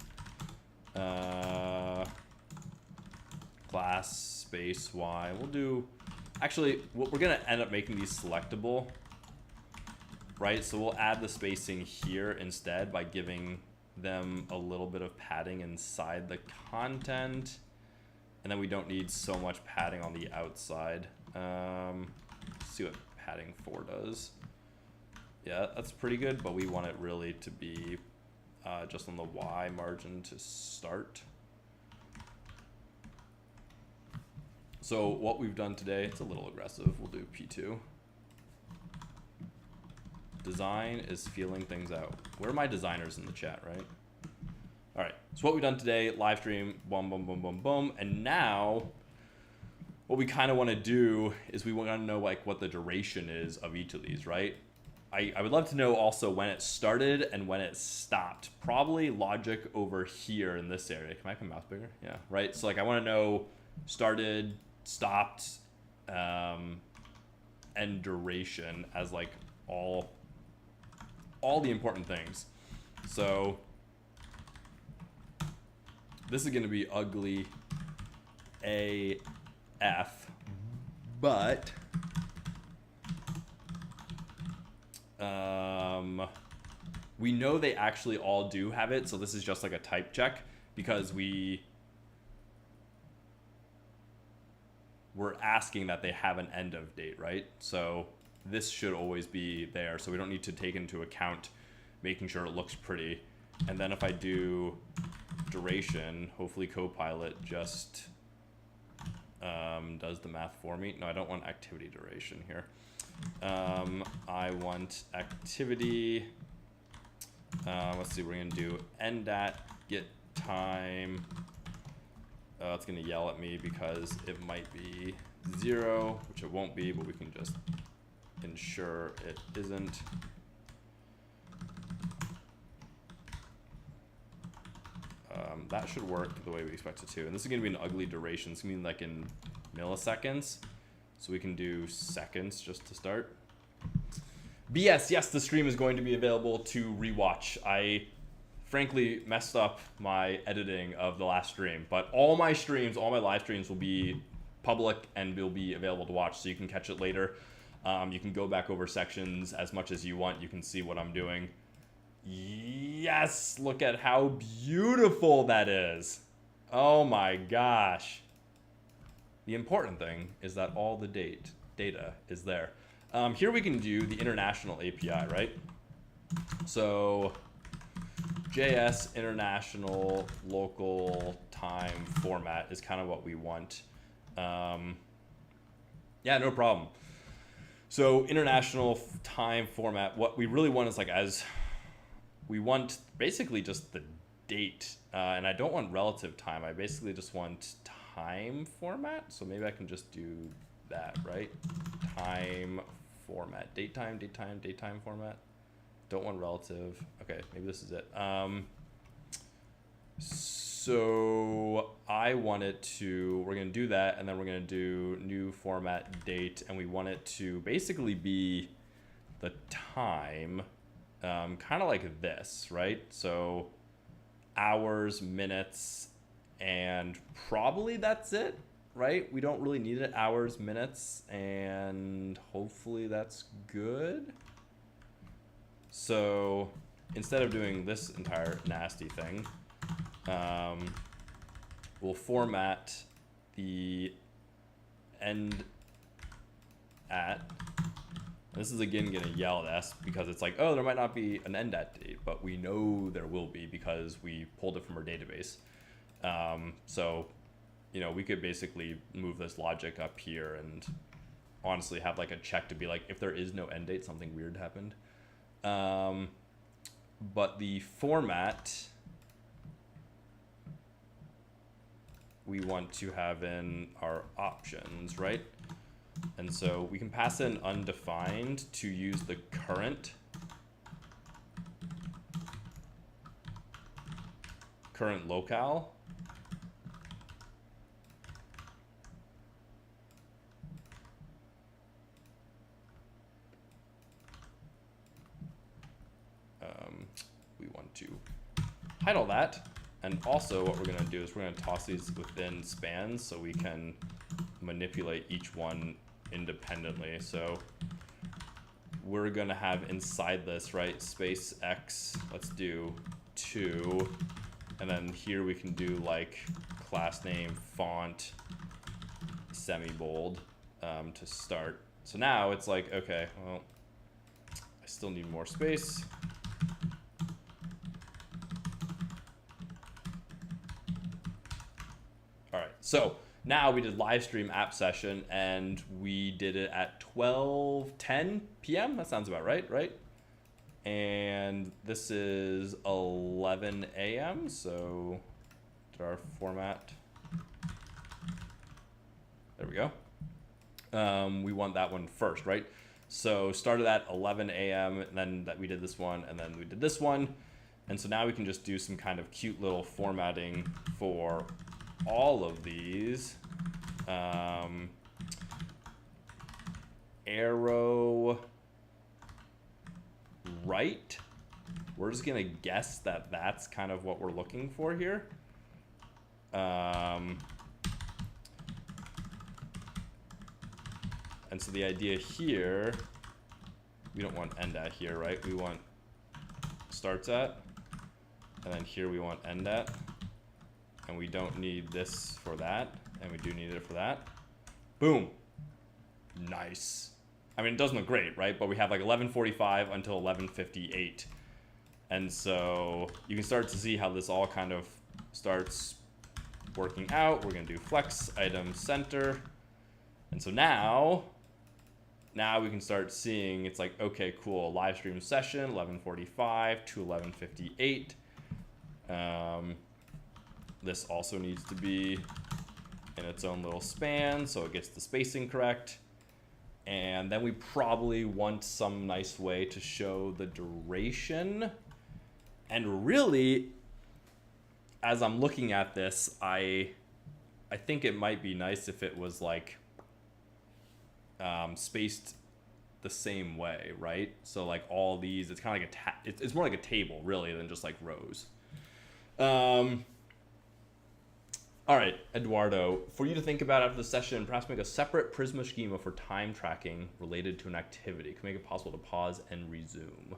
class space y. We'll do, actually, we're going to end up making these selectable, right? So we'll add the spacing here instead by giving them a little bit of padding inside the content. And then we don't need so much padding on the outside. Let's see what padding 4 does. Yeah, that's pretty good, but we want it really to be just on the Y margin to start. So what we've done today, it's a little aggressive. We'll do P2. Design is feeling things out. Where are my designers in the chat, right? All right, so what we've done today, live stream, boom, boom, boom, boom, boom. And now what we kind of want to do is we want to know like what the duration is of each of these, right? I would love to know also when it started and when it stopped. Probably logic over here in this area. Can I make my mouse bigger? Yeah, right. So like I want to know started, stopped, and duration as like all the important things. So this is going to be ugly AF, but we know they actually all do have it. So this is just like a type check because we're asking that they have an end of date, right? So this should always be there. So we don't need to take into account making sure it looks pretty. And then if I do duration, hopefully Copilot just does the math for me. No, I don't want activity duration here. I want activity. Let's see, we're gonna do end at get time. It's gonna yell at me because it might be 0, which it won't be, but we can just ensure it isn't. That should work the way we expect it to. And this is gonna be an ugly duration. It's gonna be like in milliseconds. So we can do seconds just to start. But yes, the stream is going to be available to rewatch. I frankly messed up my editing of the last stream, but all my streams, all my live streams will be public and will be available to watch, so you can catch it later. You can go back over sections as much as you want. You can see what I'm doing. Yes, look at how beautiful that is. Oh my gosh. The important thing is that all the data is there. Here we can do the international API, right? So JS international local time format is kind of what we want. Yeah, no problem. So international time format, what we really want is like we want basically just the date, and I don't want relative time. I basically just want time format. So maybe I can just do that, right? Time format, date time format. Don't want relative. Okay, maybe this is it. So I want it to, we're gonna do that, and then we're gonna do new format date, and we want it to basically be the time, kind of like this, right? So hours, minutes, and probably that's it, right? We don't really need it. Hours, minutes, and hopefully that's good. So instead of doing this entire nasty thing, we'll format the end at. This is again gonna yell at us because it's like, oh, there might not be an end at date, but we know there will be because we pulled it from our database. So, you know, we could basically move this logic up here and honestly have like a check to be like, if there is no end date, something weird happened. But the format we want to have in our options, right? And so we can pass in undefined to use the current locale. We want to hide all that. And also what we're going to do is we're going to toss these within spans so we can manipulate each one independently. So we're going to have inside this, right, space X, let's do 2. And then here we can do like class name, font, semi-bold to start. So now it's like, okay, well, I still need more space. All right, so now we did live stream app session and we did it at 12:10 p.m. That sounds about right, right? And this is 11 a.m. So did our format. There we go. We want that one first, right? So started at 11 a.m. and then that we did this one and then we did this one. And so now we can just do some kind of cute little formatting for all of these. Arrow right. We're just gonna guess that that's kind of what we're looking for here. And so the idea here, we don't want end at here, right? We want starts at, and then here we want end at. And we don't need this for that, and we do need it for that. Boom. Nice. I mean, it doesn't look great, right? But we have like 11:45 until 11:58. And so you can start to see how this all kind of starts working out. We're gonna do flex item center. And so now we can start seeing, it's like, okay, cool, live stream session, 11:45 to 11:58. This also needs to be in its own little span, so it gets the spacing correct. And then we probably want some nice way to show the duration. And really, as I'm looking at this, I think it might be nice if it was like spaced the same way, right? So like all these, it's kind of like it's more like a table really than just like rows. All right, Eduardo, for you to think about after the session, perhaps make a separate Prisma schema for time tracking related to an activity. Can make it possible to pause and resume.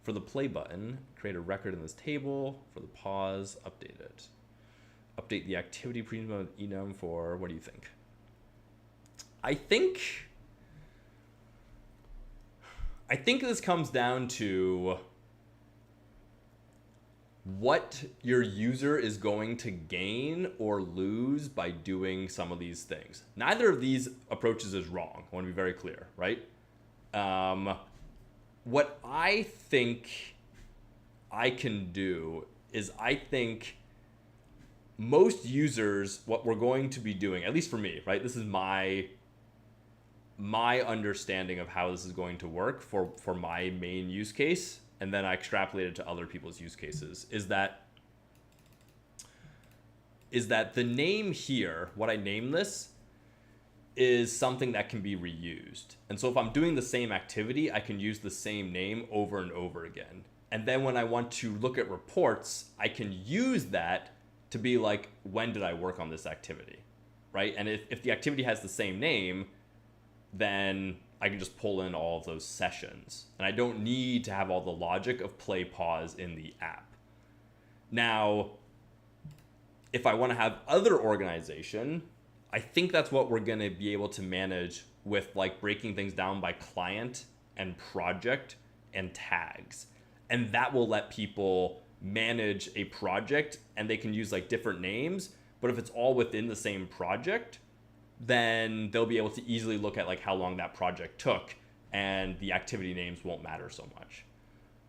For the play button, create a record in this table. For the pause, update it. Update the activity Prisma with enum for, what do you think? I think this comes down to what your user is going to gain or lose by doing some of these things. Neither of these approaches is wrong. I want to be very clear, right? What I think I can do is I think most users, what we're going to be doing, at least for me, right? This is my understanding of how this is going to work for my main use case. And then I extrapolate it to other people's use cases, is that the name here, what I name this, is something that can be reused. And so if I'm doing the same activity, I can use the same name over and over again. And then when I want to look at reports, I can use that to be like, when did I work on this activity, right? And if the activity has the same name, then I can just pull in all of those sessions. And I don't need to have all the logic of play pause in the app. Now, if I want to have other organization, I think that's what we're going to be able to manage with like breaking things down by client and project and tags. And that will let people manage a project and they can use like different names. But if it's all within the same project, then they'll be able to easily look at like how long that project took and the activity names won't matter so much.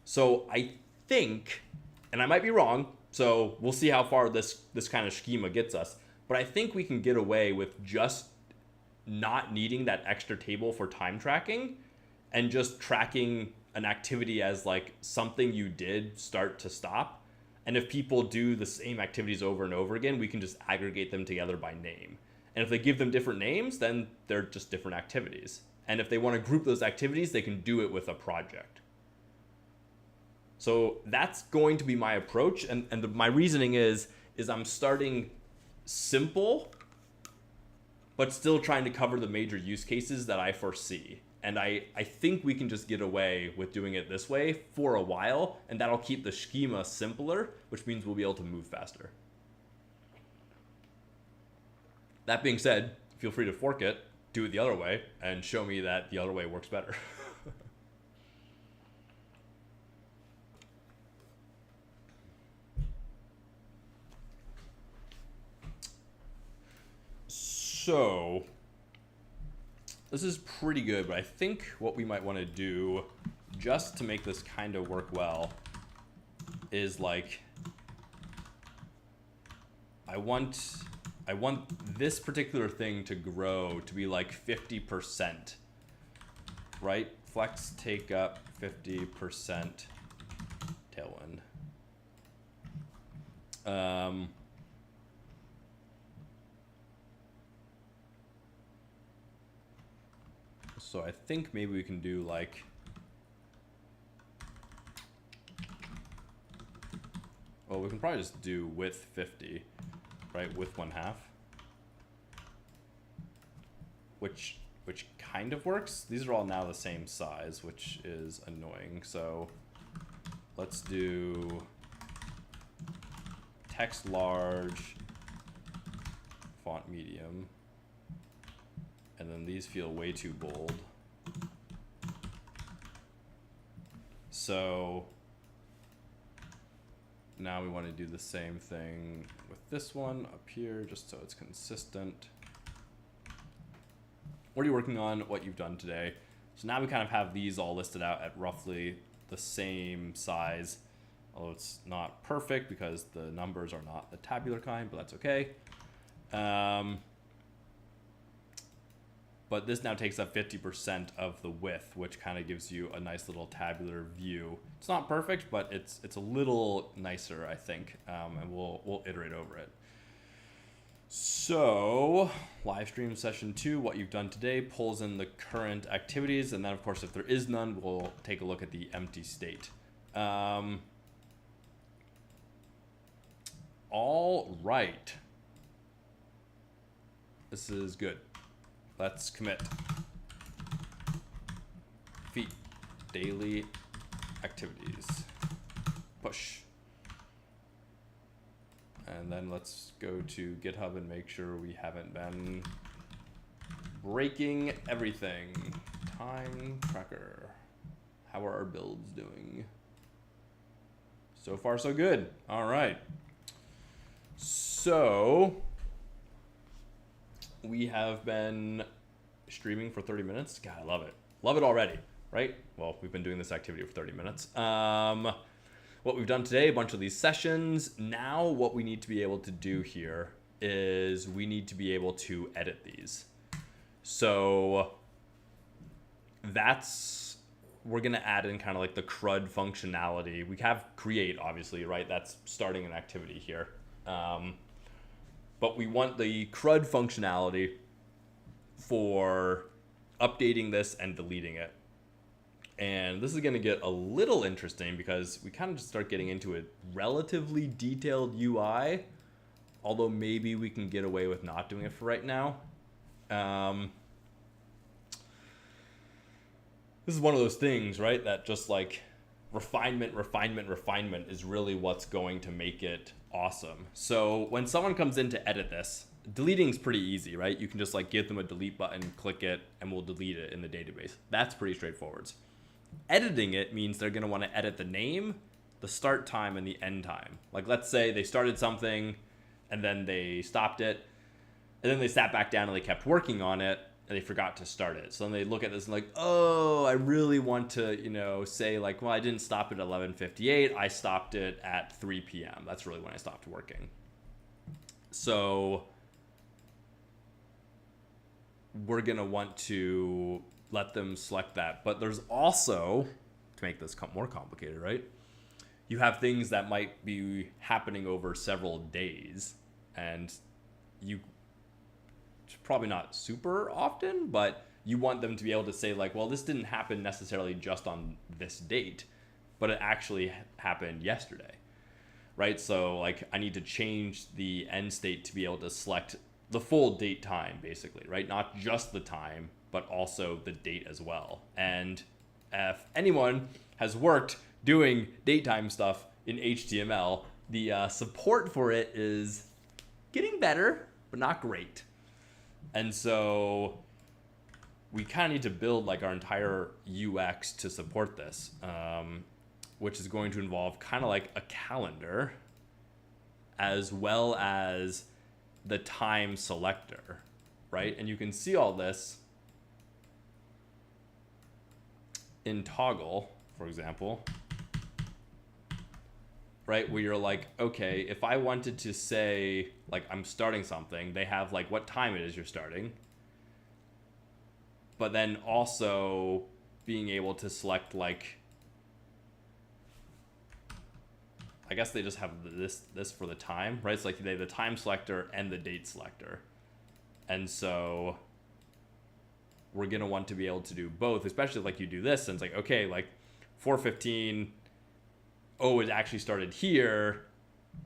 So I think, and I might be wrong, so we'll see how far this kind of schema gets us, but I think we can get away with just not needing that extra table for time tracking and just tracking an activity as like something you did start to stop. And if people do the same activities over and over again, we can just aggregate them together by name. And if they give them different names, then they're just different activities. And if they want to group those activities, they can do it with a project. So that's going to be my approach. And my reasoning is I'm starting simple, but still trying to cover the major use cases that I foresee. And I think we can just get away with doing it this way for a while, and that'll keep the schema simpler, which means we'll be able to move faster. That being said, feel free to fork it, do it the other way, and show me that the other way works better. So this is pretty good, but I think what we might want to do just to make this kind of work well is like, I want this particular thing to grow to be like 50%, right? Flex take up 50% tailwind. So I think maybe we can do like, well, we can probably just do width 50, right? Width 1/2, which kind of works. These are all now the same size, which is annoying. So let's do text large, font medium. And then these feel way too bold. So now we want to do the same thing with this one up here, just so it's consistent. What are you working on? What you've done today? So now we kind of have these all listed out at roughly the same size, although it's not perfect because the numbers are not the tabular kind, but that's okay. But this now takes up 50% of the width, which kind of gives you a nice little tabular view. It's not perfect, but it's a little nicer, I think, and we'll iterate over it. So live stream session 2, what you've done today, pulls in the current activities, and then of course if there is none, we'll take a look at the empty state. All right. This is good. Let's commit. Feet, daily activities, push. And then let's go to GitHub and make sure we haven't been breaking everything. Time tracker. How are our builds doing? So far, so good. All right. So we have been streaming for 30 minutes. God, I love it. Love it already, right? Well, we've been doing this activity for 30 minutes. What we've done today, a bunch of these sessions. Now what we need to be able to do here is we need to be able to edit these. So we're going to add in kind of like the CRUD functionality. We have create, obviously, right? That's starting an activity here. But we want the CRUD functionality for updating this and deleting it. And this is going to get a little interesting because we kind of just start getting into a relatively detailed UI, although maybe we can get away with not doing it for right now. This is one of those things, right, that just like refinement is really what's going to make it awesome. So when someone comes in to edit this, deleting is pretty easy, right? You can just like give them a delete button, click it, and we'll delete it in the database. That's pretty straightforward. Editing it means they're going to want to edit the name, the start time, and the end time. Like let's say they started something and then they stopped it, and then they sat back down and they kept working on it and they forgot to start it. So then they look at this and like, oh, I really want to, say like, well, I didn't stop at 11:58. I stopped it at 3 p.m. That's really when I stopped working. So we're going to want to let them select that. But there's also, to make this more complicated, right? You have things that might be happening over several days, and probably not super often, but you want them to be able to say like, well, this didn't happen necessarily just on this date. but it actually happened yesterday, right? So like I need to change the end state to be able to select the full date time, basically, right? Not just the time, but also the date as well. And if anyone has worked doing datetime stuff in HTML, the support for it is getting better, but not great. And so we kind of need to build like our entire UX to support this, which is going to involve kind of like a calendar as well as the time selector, right? And you can see all this in Toggl, for example, right? Where you're like, okay, if I wanted to say like I'm starting something, they have like what time it is you're starting, but then also being able to select like, I guess they just have this for the time, right? It's like they have the time selector and the date selector. And so we're gonna want to be able to do both, especially like you do this and it's like, okay, like 4:15, oh, it actually started here.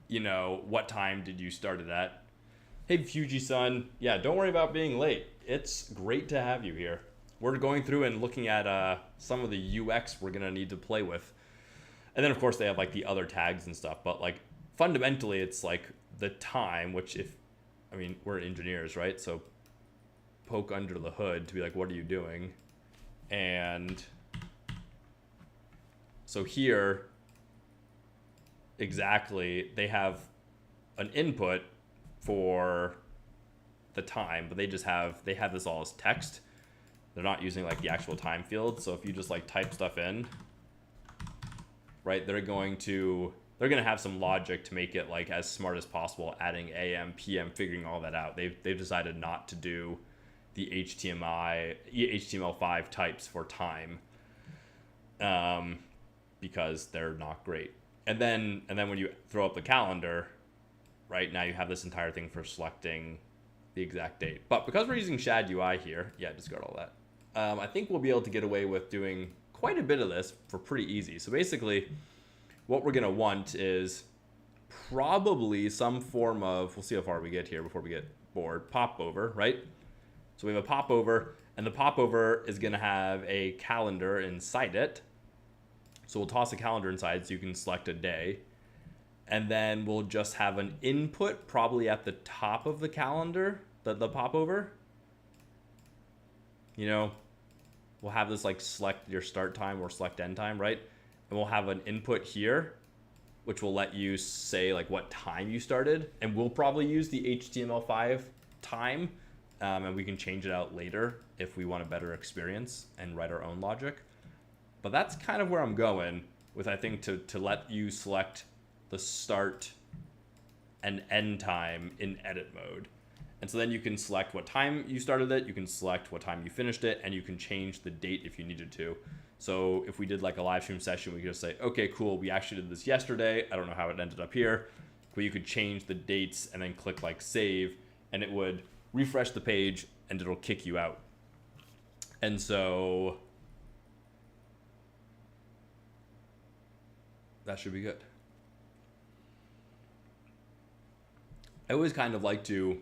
You know, what time did you start it at? Hey, Fuji-san, yeah, don't worry about being late. It's great to have you here. We're going through and looking at some of the UX we're gonna need to play with. And then of course they have like the other tags and stuff, but like fundamentally it's like the time, which I mean, we're engineers, right? So poke under the hood to be like, what are you doing? And so here, exactly, they have an input for the time, but they have this all as text. They're not using like the actual time field. So if you just like type stuff in, right, they're going to have some logic to make it like as smart as possible, adding AM, PM, figuring all that out. They've decided not to do the HTML5 types for time, because they're not great. And then when you throw up the calendar, right, now you have this entire thing for selecting the exact date. But because we're using Shad UI here, yeah, discard all that. I think we'll be able to get away with doing quite a bit of this for pretty easy. So basically, what we're gonna want is probably some form of, we'll see how far we get here before we get bored, popover, right? So we have a popover, and the popover is gonna have a calendar inside it. So we'll toss a calendar inside so you can select a day. And then we'll just have an input probably at the top of the calendar, the popover. You know, we'll have this like select your start time or select end time, right? And we'll have an input here, which will let you say like what time you started. And we'll probably use the HTML5 time, and we can change it out later if we want a better experience and write our own logic. But that's kind of where I'm going with, I think, to let you select the start and end time in edit mode. And so then you can select what time you started it, you can select what time you finished it, and you can change the date if you needed to. So if we did like a live stream session, we could just say, okay, cool, we actually did this yesterday. I don't know how it ended up here. But you could change the dates and then click like save, and it would refresh the page and it'll kick you out. And so that should be good. I always kind of like to,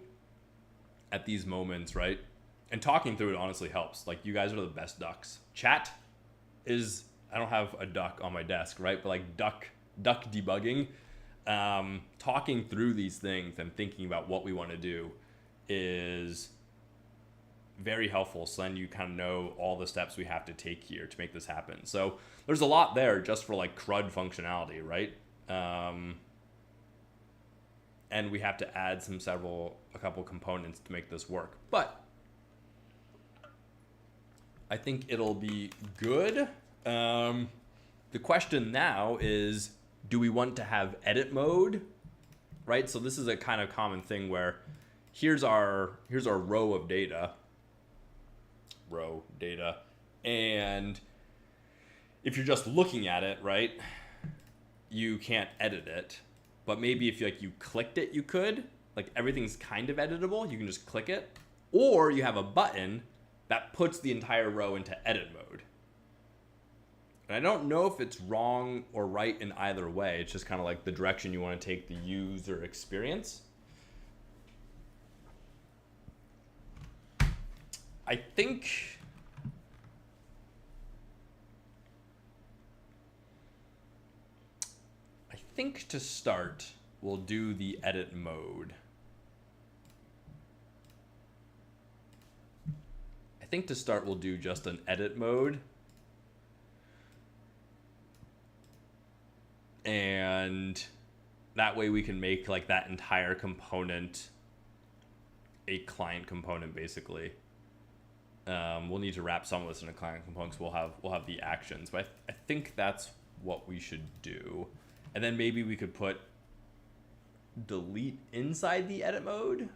at these moments, right? And talking through it honestly helps. Like, you guys are the best ducks. Chat is, I don't have a duck on my desk, right? But like duck debugging, talking through these things and thinking about what we want to do is very helpful. So then you kind of know all the steps we have to take here to make this happen. So there's a lot there just for like CRUD functionality, right? And we have to add a couple components to make this work. But I think it'll be good. The question now is, do we want to have edit mode, right? So this is a kind of common thing where here's our row data, and if you're just looking at it, right, you can't edit it. But maybe if you clicked it, you could. Like, everything's kind of editable. You can just click it. Or you have a button that puts the entire row into edit mode. And I don't know if it's wrong or right in either way. It's just kind of like the direction you want to take the user experience. I think to start, we'll do the edit mode. I think to start, we'll do just an edit mode. And that way we can make like that entire component a client component, basically. We'll need to wrap some of this in a client component, so we'll have the actions. But I think that's what we should do. And then maybe we could put delete inside the edit mode.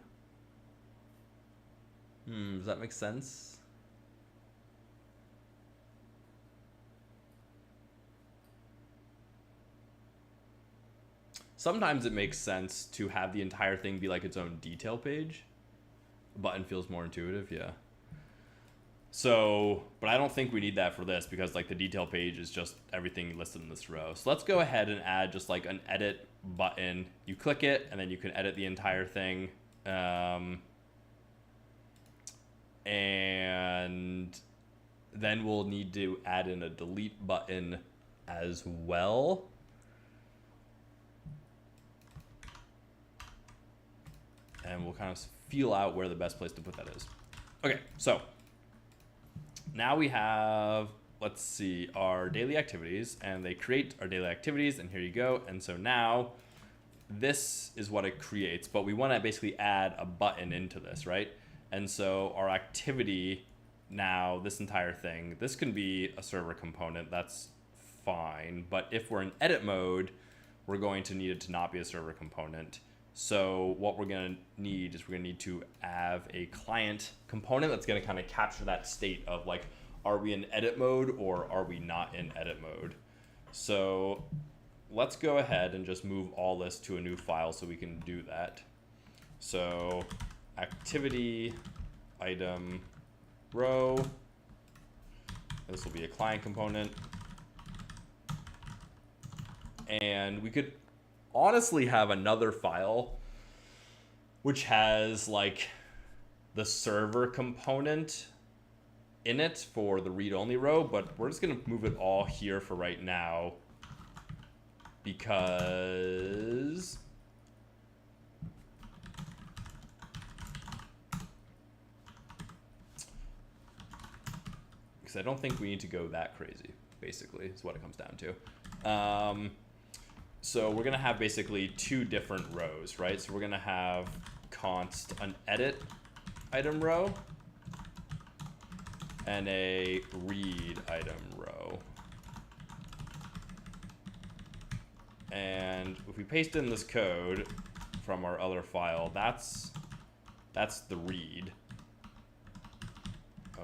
Does that make sense? Sometimes it makes sense to have the entire thing be like its own detail page. A button feels more intuitive, yeah. So, but I don't think we need that for this because like the detail page is just everything listed in this row. So let's go ahead and add just like an edit button. You click it and then you can edit the entire thing. And then we'll need to add in a delete button as well. And we'll kind of feel out where the best place to put that is. Okay, so now we have, let's see, our daily activities, and they create our daily activities, and here you go. And so now this is what it creates, but we want to basically add a button into this, right? And so our activity now, this entire thing, this can be a server component, that's fine. But if we're in edit mode, we're going to need it to not be a server component. So what we're going to need is we're going to need to have a client component that's going to kind of capture that state of like, are we in edit mode or are we not in edit mode? So let's go ahead and just move all this to a new file so we can do that. So activity item row. This will be a client component. And we could honestly have another file which has like the server component in it for the read-only row, but we're just going to move it all here for right now because I don't think we need to go that crazy, basically, is what it comes down to. So we're going to have basically two different rows, right? So we're going to have const an edit item row and a read item row. And if we paste in this code from our other file, that's the read.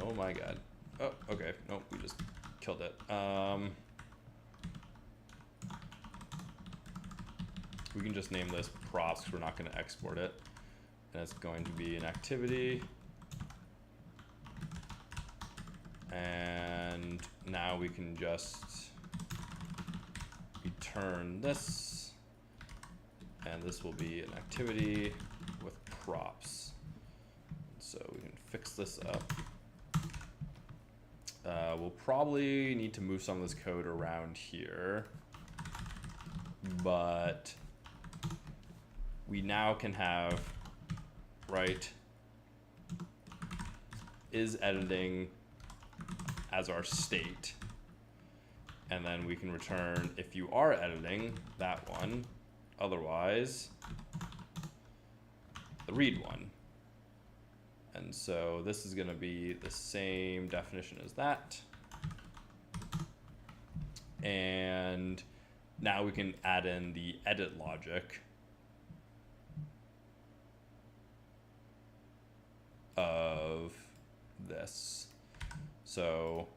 Oh my god. Oh, okay. Nope, we just killed it. We can just name this props because we're not going to export it. And it's going to be an activity. And now we can just return this. And this will be an activity with props. So we can fix this up. We'll probably need to move some of this code around here. But we now can have, right, is editing as our state. And then we can return if you are editing that one, otherwise the read one. And so this is going to be the same definition as that. And now we can add in the edit logic of this. So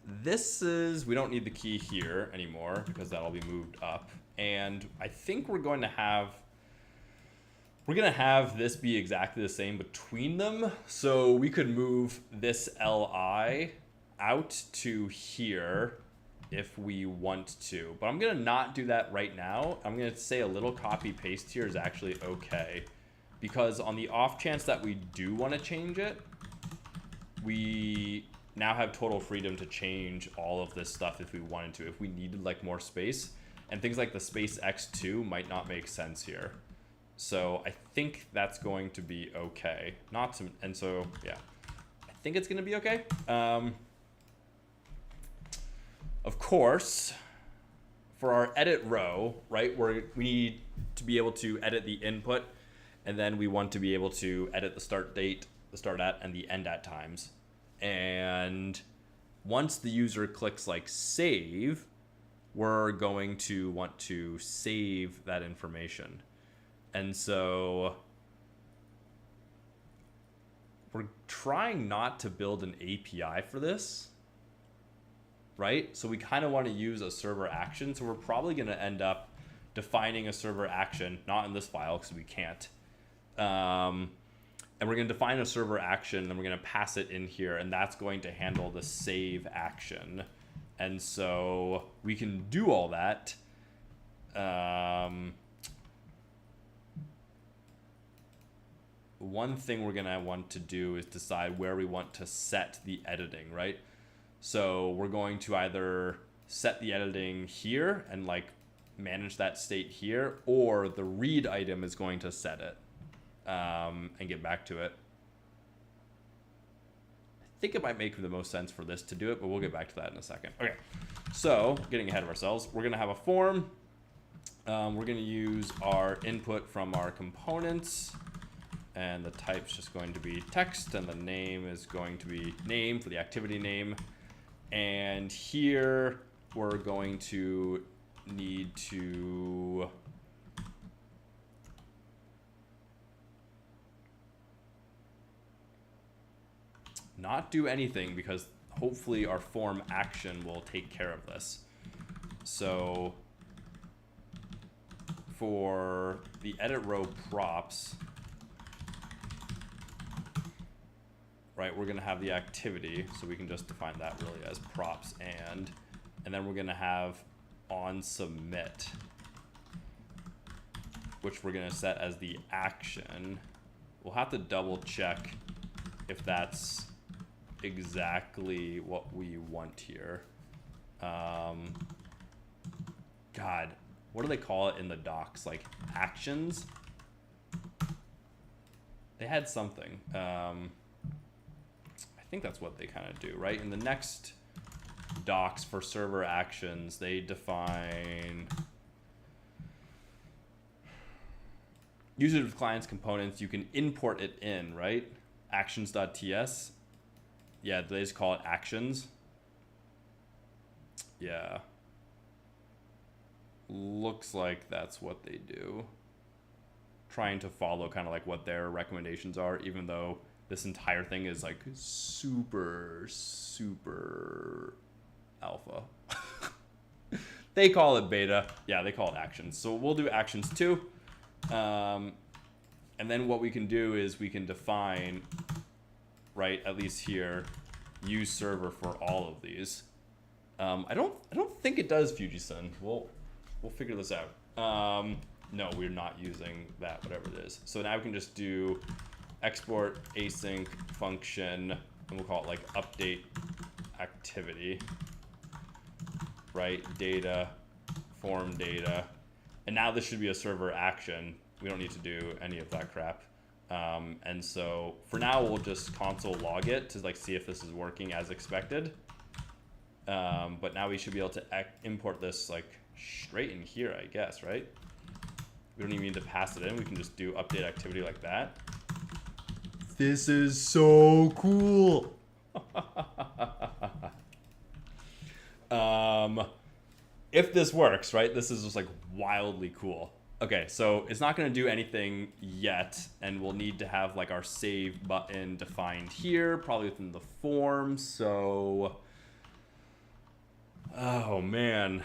this is, we don't need the key here anymore because that'll be moved up. And I think we're going to have this be exactly the same between them. So we could move this li out to here if we want to, but I'm gonna not do that right now. I'm gonna say a little copy paste here is actually okay, because on the off chance that we do want to change it, we now have total freedom to change all of this stuff if we wanted to, if we needed like more space, and things like the space x2 might not make sense here. So I think that's going to be okay. Not to, and so yeah, I think it's going to be okay. Of course, for our edit row, right, we need to be able to edit the input, and then we want to be able to edit the start date, the start at, and the end at times. And once the user clicks like save, we're going to want to save that information. And so we're trying not to build an API for this, right? So we kind of want to use a server action. So we're probably going to end up defining a server action, not in this file because we can't. And we're going to define a server action, and we're going to pass it in here, and that's going to handle the save action. And so we can do all that. One thing we're going to want to do is decide where we want to set the editing, right? So we're going to either set the editing here and like manage that state here, or the read item is going to set it and get back to it. I think it might make the most sense for this to do it, but we'll get back to that in a second. Okay, so getting ahead of ourselves, we're going to have a form. We're going to use our input from our components, and the type's just going to be text, and the name is going to be name for the activity name. And here we're going to need to not do anything, because hopefully our form action will take care of this. So for the edit row props, right, we're going to have the activity, so we can just define that really as props, and then we're going to have on submit, which we're going to set as the action. We'll have to double check if that's exactly what we want here. God, what do they call it in the docs? Like actions? They had something. I think that's what they kind of do, right? In the next docs for server actions, they define use it with clients components. You can import it in, right? Actions.ts. Yeah, they just call it actions. Yeah. Looks like that's what they do. Trying to follow kind of like what their recommendations are, even though this entire thing is like super, super alpha. They call it beta. Yeah, they call it actions. So we'll do actions too. And then what we can do is we can define, right, at least here, use server for all of these. I don't think it does, Fujisun. We'll figure this out. No, we're not using that, whatever it is. So now we can just do export async function, and we'll call it like update activity, right? Data, form data. And now this should be a server action. We don't need to do any of that crap. And so for now, we'll just console log it to like see if this is working as expected. But now we should be able to import this like straight in here, I guess, right? We don't even need to pass it in. We can just do update activity like that. This is so cool. If this works, right? This is just like wildly cool. Okay, so it's not going to do anything yet, and we'll need to have like our save button defined here, probably within the form. So, oh man.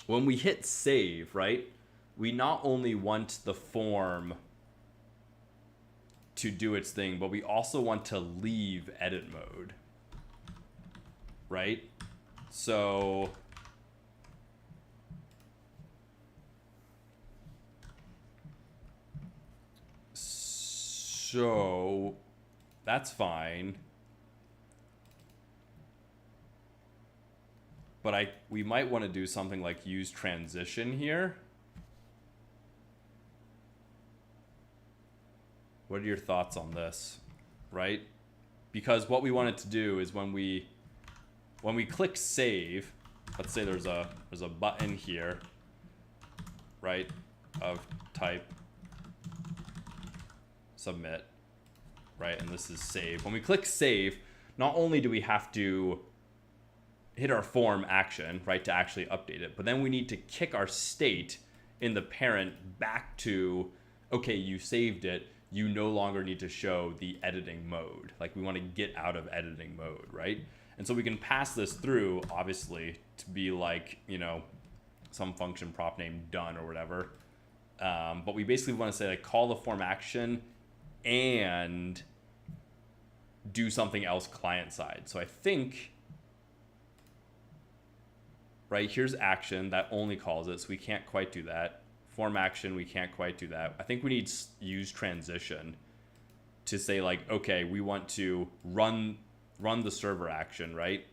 When we hit save, right, we not only want the form to do its thing, but we also want to leave edit mode, right? So that's fine. But we might want to do something like use transition here. What are your thoughts on this, right? Because what we want it to do is when we click save, let's say there's a button here, right, of type submit, right, and this is save. When we click save, not only do we have to hit our form action, right, to actually update it, but then we need to kick our state in the parent back to, okay, you saved it, you no longer need to show the editing mode. Like, we want to get out of editing mode, right? And so we can pass this through, obviously, to be like, you know, some function prop name done or whatever. But we basically want to say, like, call the form action and do something else client side. So I think, right, here's action that only calls it, so we can't quite do that. Form action, we can't quite do that. I think we need use transition to say, like, okay, we want to run the server action, right,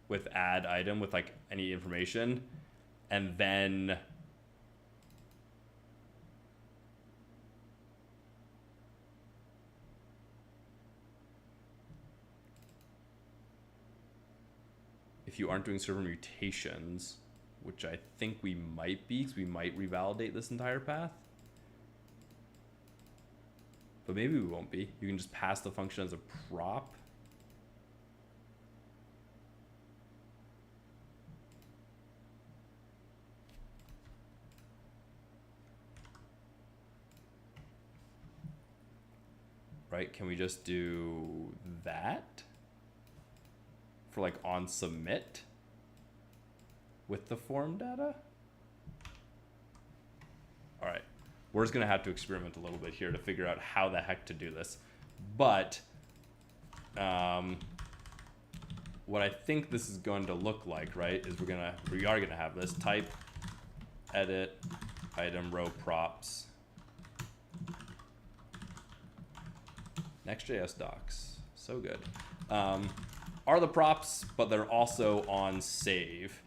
with add item with like any information, and then if you aren't doing server mutations, which I think we might be, because we might revalidate this entire path. But maybe we won't be. You can just pass the function as a prop. Right, can we just do that for like on submit with the form data? All right, we're just gonna have to experiment a little bit here to figure out how the heck to do this. But what I think this is going to look like, right, is we are gonna have this type edit item row props next.js docs, so good, are the props, but they're also on save,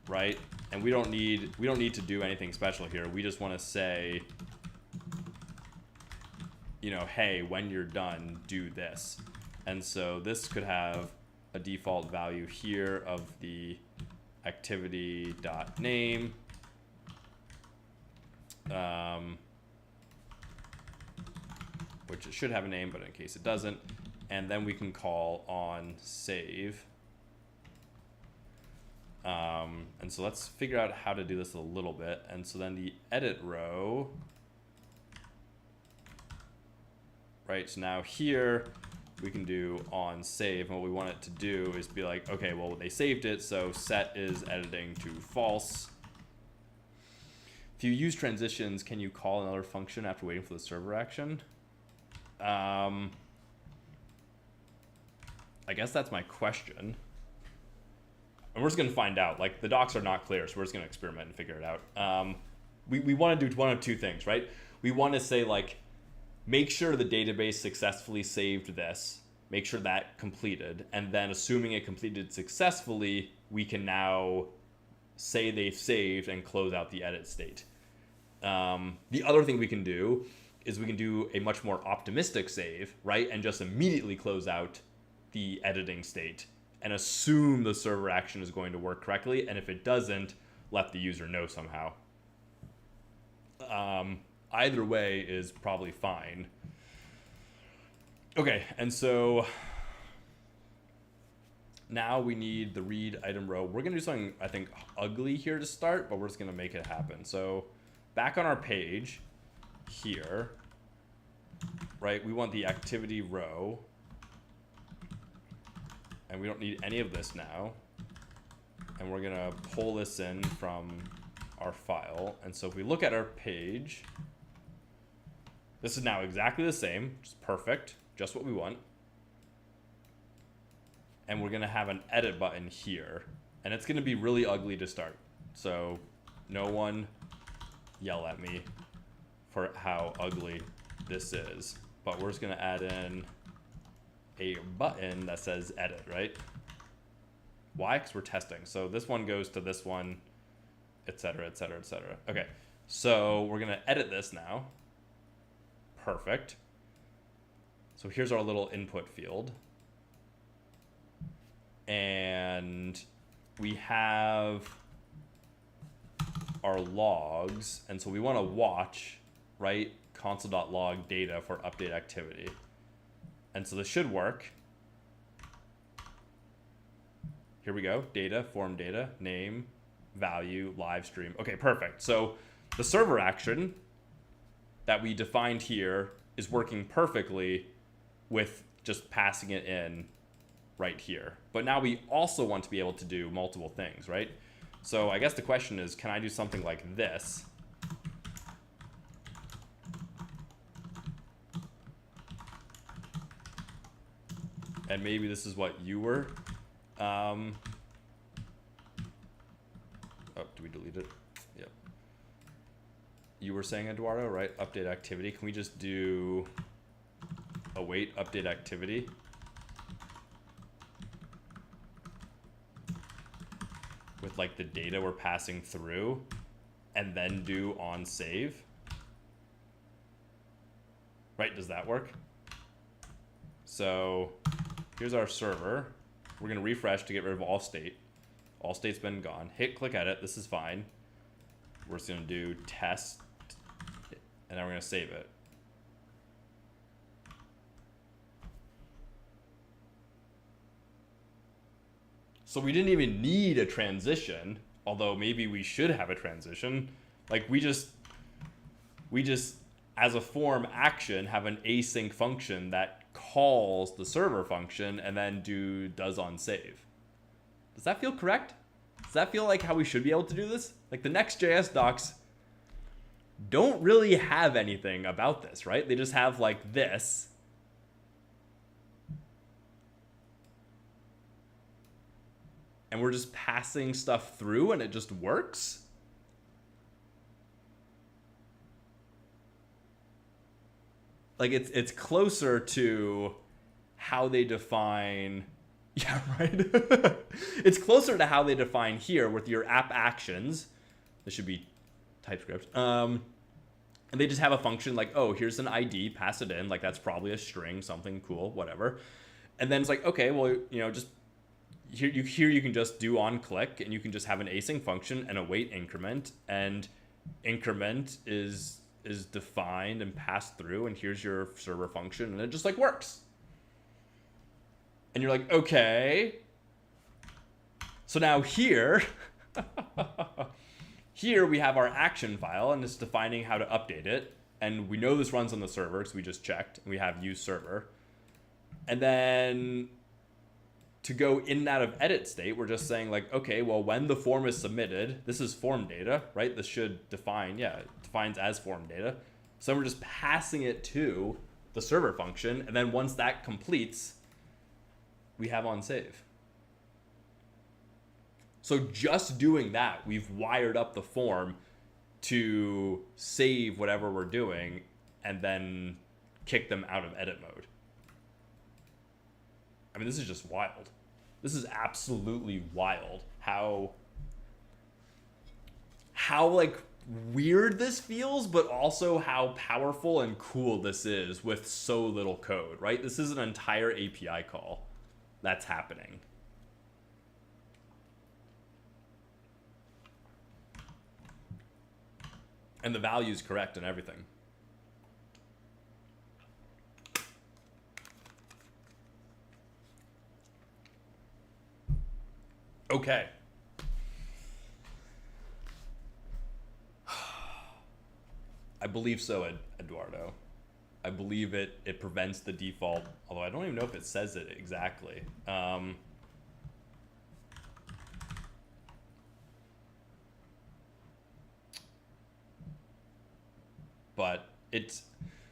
right? And we don't need to do anything special here. We just want to say, you know, hey, when you're done, do this. And so this could have a default value here of the activity.name, which it should have a name, but in case it doesn't. And then we can call on save. And so let's figure out how to do this a little bit. And so then the edit row, right? So now here we can do on save. And what we want it to do is be like, okay, well, they saved it, so set is editing to false. If you use transitions, can you call another function after waiting for the server action? I guess that's my question. And we're just going to find out. Like, the docs are not clear, so we're just going to experiment and figure it out. We want to do one of two things, right? We want to say, like, make sure the database successfully saved this, make sure that completed, and then assuming it completed successfully, we can now say they've saved and close out the edit state. The other thing we can do is we can do a much more optimistic save, right? And just immediately close out the editing state and assume the server action is going to work correctly. And if it doesn't, let the user know somehow. Either way is probably fine. Okay, and so now we need the read item row. We're gonna do something, I think, ugly here to start, but we're just gonna make it happen. So back on our page here, right, we want the activity row, and we don't need any of this now. And we're gonna pull this in from our file. And so if we look at our page, This is now exactly the same, just perfect, just what we want. And we're gonna have an edit button here. And it's gonna be really ugly to start. So no one yell at me for how ugly this is. But we're just gonna add in a button that says edit, right? Why? Because we're testing. So this one goes to this one, etc., etc., etc. Okay, so we're gonna edit this now. Perfect. So here's our little input field. And we have our logs. And so we want to watch, right, console.log data for update activity. And so this should work. Here we go. Data, form data, name, value, live stream. Okay, perfect. So the server action that we defined here is working perfectly with just passing it in right here. But now we also want to be able to do multiple things, right? So I guess the question is, can I do something like this? And maybe this is what you were. Oh, do we delete it? Yep. You were saying, Eduardo, right? Update activity. Can we just do await update activity? With like the data we're passing through, and then do on save. Right, does that work? So here's our server. We're gonna refresh to get rid of all state. All state's been gone. Hit click edit, this is fine. We're just gonna do test, and then we're gonna save it. So we didn't even need a transition, although maybe we should have a transition. Like we just, as a form action, have an async function that calls the server function and then does on save. Does that feel correct? Does that feel like how we should be able to do this? Like the next.js docs don't really have anything about this, right? They just have like this. And we're just passing stuff through and it just works? Like it's closer to how they define, yeah, right? It's closer to how they define here with your app actions. This should be TypeScript. And they just have a function like, oh, here's an ID, pass it in. Like that's probably a string, something cool, whatever. And then it's like, okay, well, you know, just here you can just do on click, and you can just have an async function and await increment, and increment is defined and passed through, and here's your server function, and it just like works. And you're like, okay. So now here, here we have our action file, and it's defining how to update it. And we know this runs on the server because we just checked, and we have use server. And then to go in and out of edit state, we're just saying like, okay, well, when the form is submitted, this is form data, right? This should define, yeah, it defines as form data. So we're just passing it to the server function. And then once that completes, we have on save. So just doing that, we've wired up the form to save whatever we're doing and then kick them out of edit mode. I mean, this is just wild. This is absolutely wild how like weird this feels, but also how powerful and cool this is with so little code, right? This is an entire API call that's happening. And the value is correct and everything. Okay. I believe so, Eduardo. I believe it prevents the default, although I don't even know if it says it exactly. But it's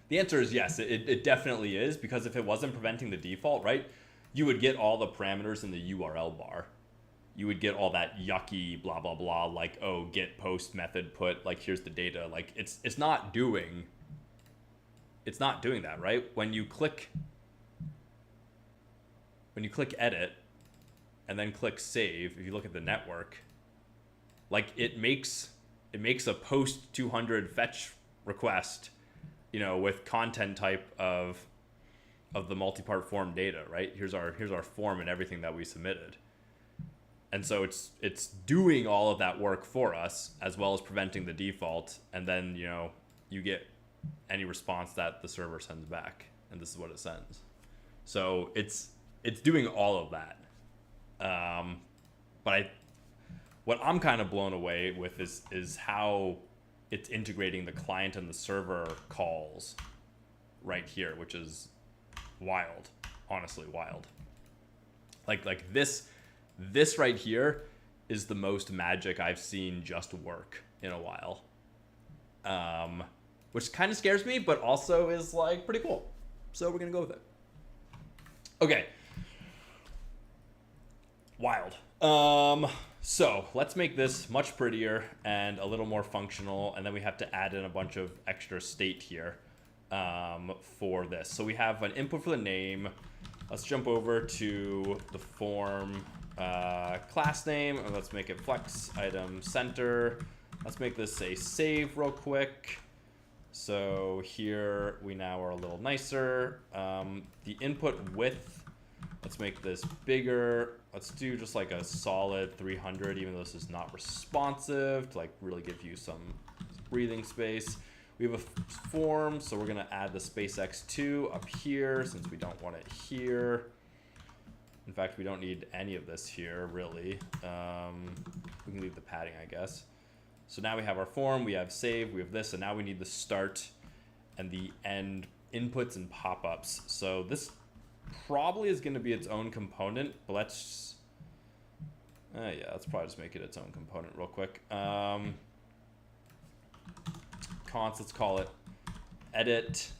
The answer is yes, it definitely is, because if it wasn't preventing the default, right, you would get all the parameters in the URL bar. You would get all that yucky blah, blah, blah, like, oh, get post method put, like, here's the data. Like, it's not doing that, right? When you click edit and then click save, if you look at the network, like, it makes a post 200 fetch request, you know, with content type of the multi-part form data, right? Here's our form and everything that we submitted. And so it's doing all of that work for us, as well as preventing the default, and then, you know, you get any response that the server sends back, and this is what it sends. So it's doing all of that. But what I'm kind of blown away with is how it's integrating the client and the server calls right here, which is wild, honestly wild. Like this right here is the most magic I've seen just work in a while. Which kind of scares me, but also is like pretty cool. So we're gonna go with it. Okay. Wild. So let's make this much prettier and a little more functional, and then we have to add in a bunch of extra state here for this. So we have an input for the name. Let's jump over to the form class name, and let's make it flex item center. Let's make this say save real quick. So here we now are a little nicer. The input width, let's make this bigger. Let's do just like a solid 300, even though this is not responsive, to like really give you some breathing space. We have a form, so we're gonna add the SpaceX2 up here since we don't want it here. In fact, we don't need any of this here, really. We can leave the padding, I guess. So now we have our form, we have save, we have this, and now we need the start and the end inputs and pop-ups. So this probably is going to be its own component, but let's let's probably just make it its own component real quick. Const, let's call it edit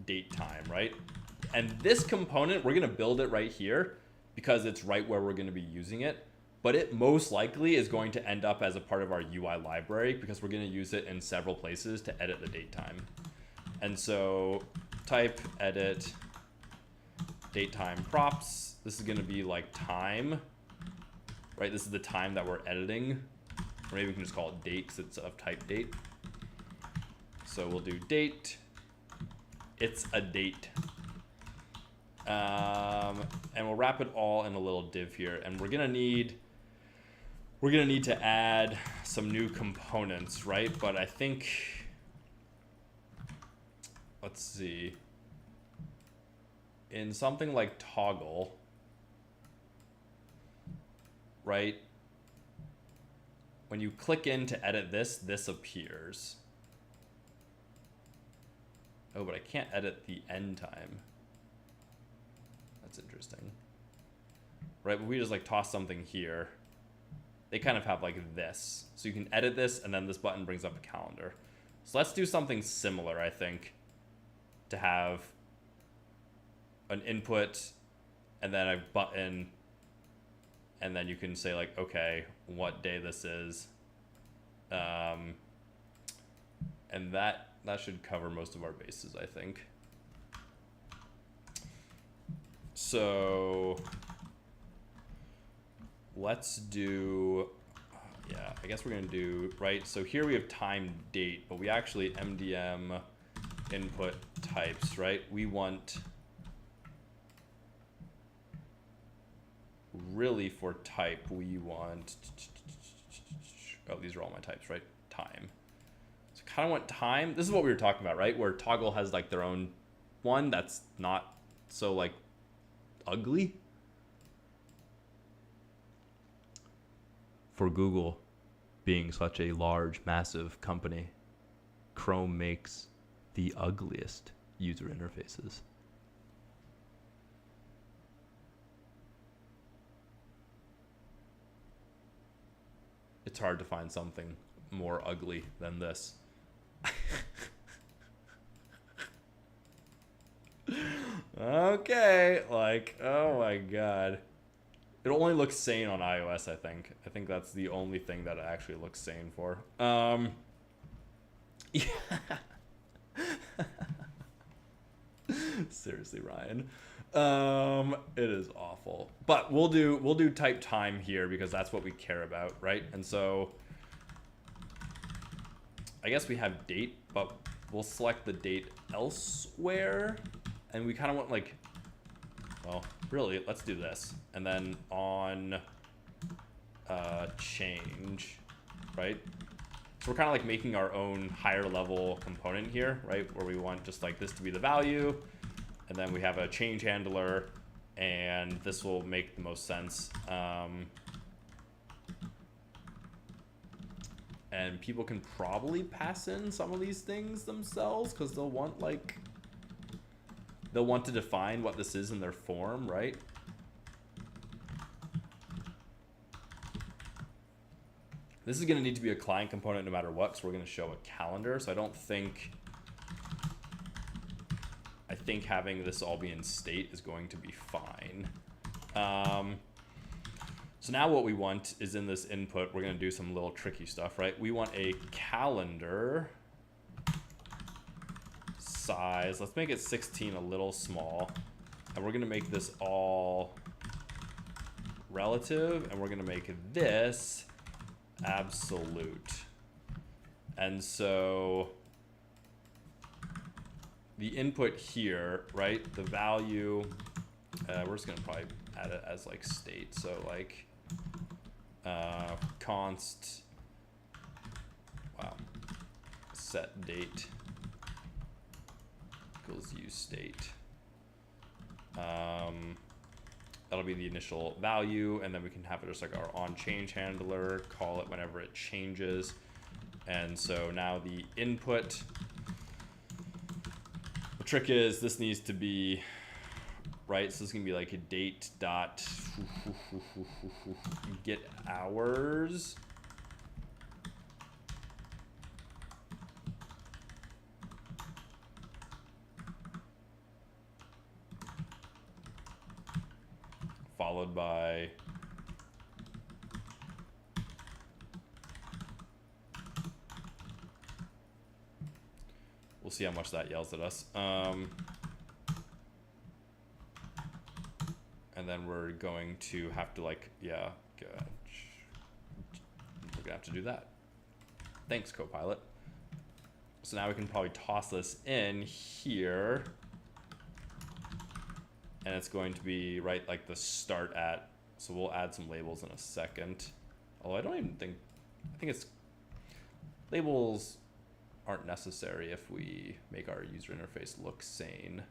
date time, right? And this component, we're going to build it right here because it's right where we're going to be using it. But it most likely is going to end up as a part of our UI library because we're going to use it in several places to edit the date time. And so type edit datetime props. This is going to be like time, right? This is the time that we're editing. Or maybe we can just call it date because it's of type date. So we'll do date. It's a date. And we'll wrap it all in a little div here. And we're going to need to add some new components, right? But I think, let's see. In something like Toggl, right? When you click in to edit this, this appears. Oh, but I can't edit the end time. That's interesting. Right, but we just like toss something here. They kind of have like this. So you can edit this, and then this button brings up a calendar. So let's do something similar, I think, to have an input and then a button, and then you can say like, okay, what day this is. And that should cover most of our bases, I think. So let's do, yeah, I guess we're gonna do, right? So here we have time date, but we actually MDM input types, right? We want, really for type, we want, oh, these are all my types, right? Time. So kind of want time. This is what we were talking about, right? Where Toggl has like their own one that's not so like ugly. For Google being such a large, massive company, Chrome makes the ugliest user interfaces. It's hard to find something more ugly than this. Okay, like, oh my god. It only looks sane on iOS, I think. I think that's the only thing that it actually looks sane for. Yeah. Seriously, Ryan. It is awful. But we'll do type time here because that's what we care about, right? And so I guess we have date, but we'll select the date elsewhere. And we kind of want like, well, really, let's do this. And then on change, right? So we're kind of like making our own higher level component here, right? Where we want just like this to be the value. And then we have a change handler, and this will make the most sense. And people can probably pass in some of these things themselves because they'll want like, they'll want to define what this is in their form, right? This is going to need to be a client component no matter what, so we're going to show a calendar. So I think having this all be in state is going to be fine. So now what we want is in this input, we're going to do some little tricky stuff, right? We want a calendar size. Let's make it 16, a little small. And we're going to make this all relative, and we're going to make this absolute. And so the input here, right? The value, we're just going to probably add it as like state. So like const, wow, set date equals use state. That'll be the initial value, and then we can have it just like our on change handler, call it whenever it changes. And so now the input, the trick is this needs to be, right? So this is gonna be like a date dot get hours. Followed by we'll see how much that yells at us. And then we're going to have to like, yeah, we're gonna have to do that. Thanks, Copilot. So now we can probably toss this in here. And it's going to be, right, like the start at, so we'll add some labels in a second. Although I think it's, labels aren't necessary if we make our user interface look sane.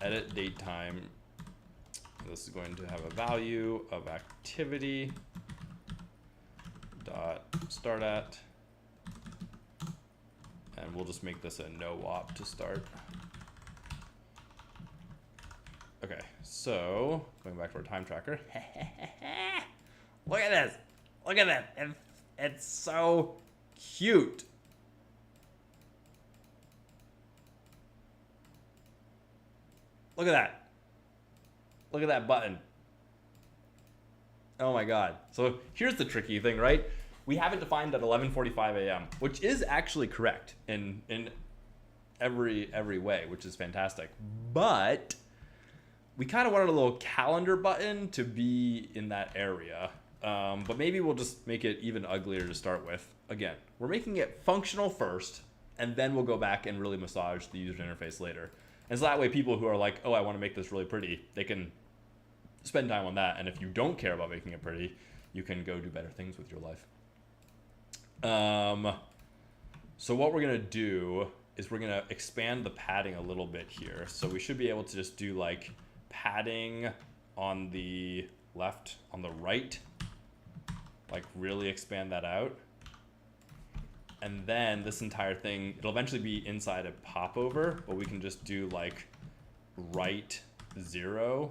Edit date time. This is going to have a value of activity dot start at. And we'll just make this a no op to start. Okay, so going back to our time tracker. Look at this. Look at that. It's so cute. Look at that. Look at that button. Oh my God. So here's the tricky thing, right? We have it defined at 11:45 a.m., which is actually correct in every way, which is fantastic. But we kind of wanted a little calendar button to be in that area. But maybe we'll just make it even uglier to start with. Again, we're making it functional first, and then we'll go back and really massage the user interface later. And so that way people who are like, oh, I want to make this really pretty, they can spend time on that. And if you don't care about making it pretty, you can go do better things with your life. So what we're going to do is we're going to expand the padding a little bit here. So we should be able to just do like padding on the left, on the right, like really expand that out. And then this entire thing, it'll eventually be inside a popover, but we can just do like right 0.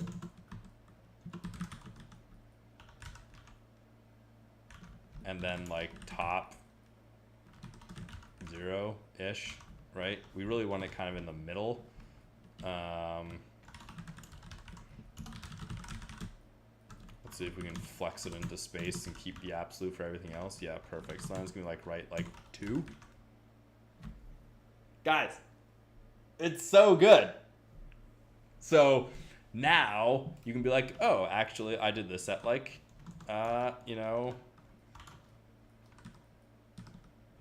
And then like top 0-ish. right? We really want it kind of in the middle. Let's see if we can flex it into space and keep the absolute for everything else. Yeah, perfect. So then it's gonna be like right like 2. Guys, it's so good. So now you can be like, oh, actually I did this at like, you know,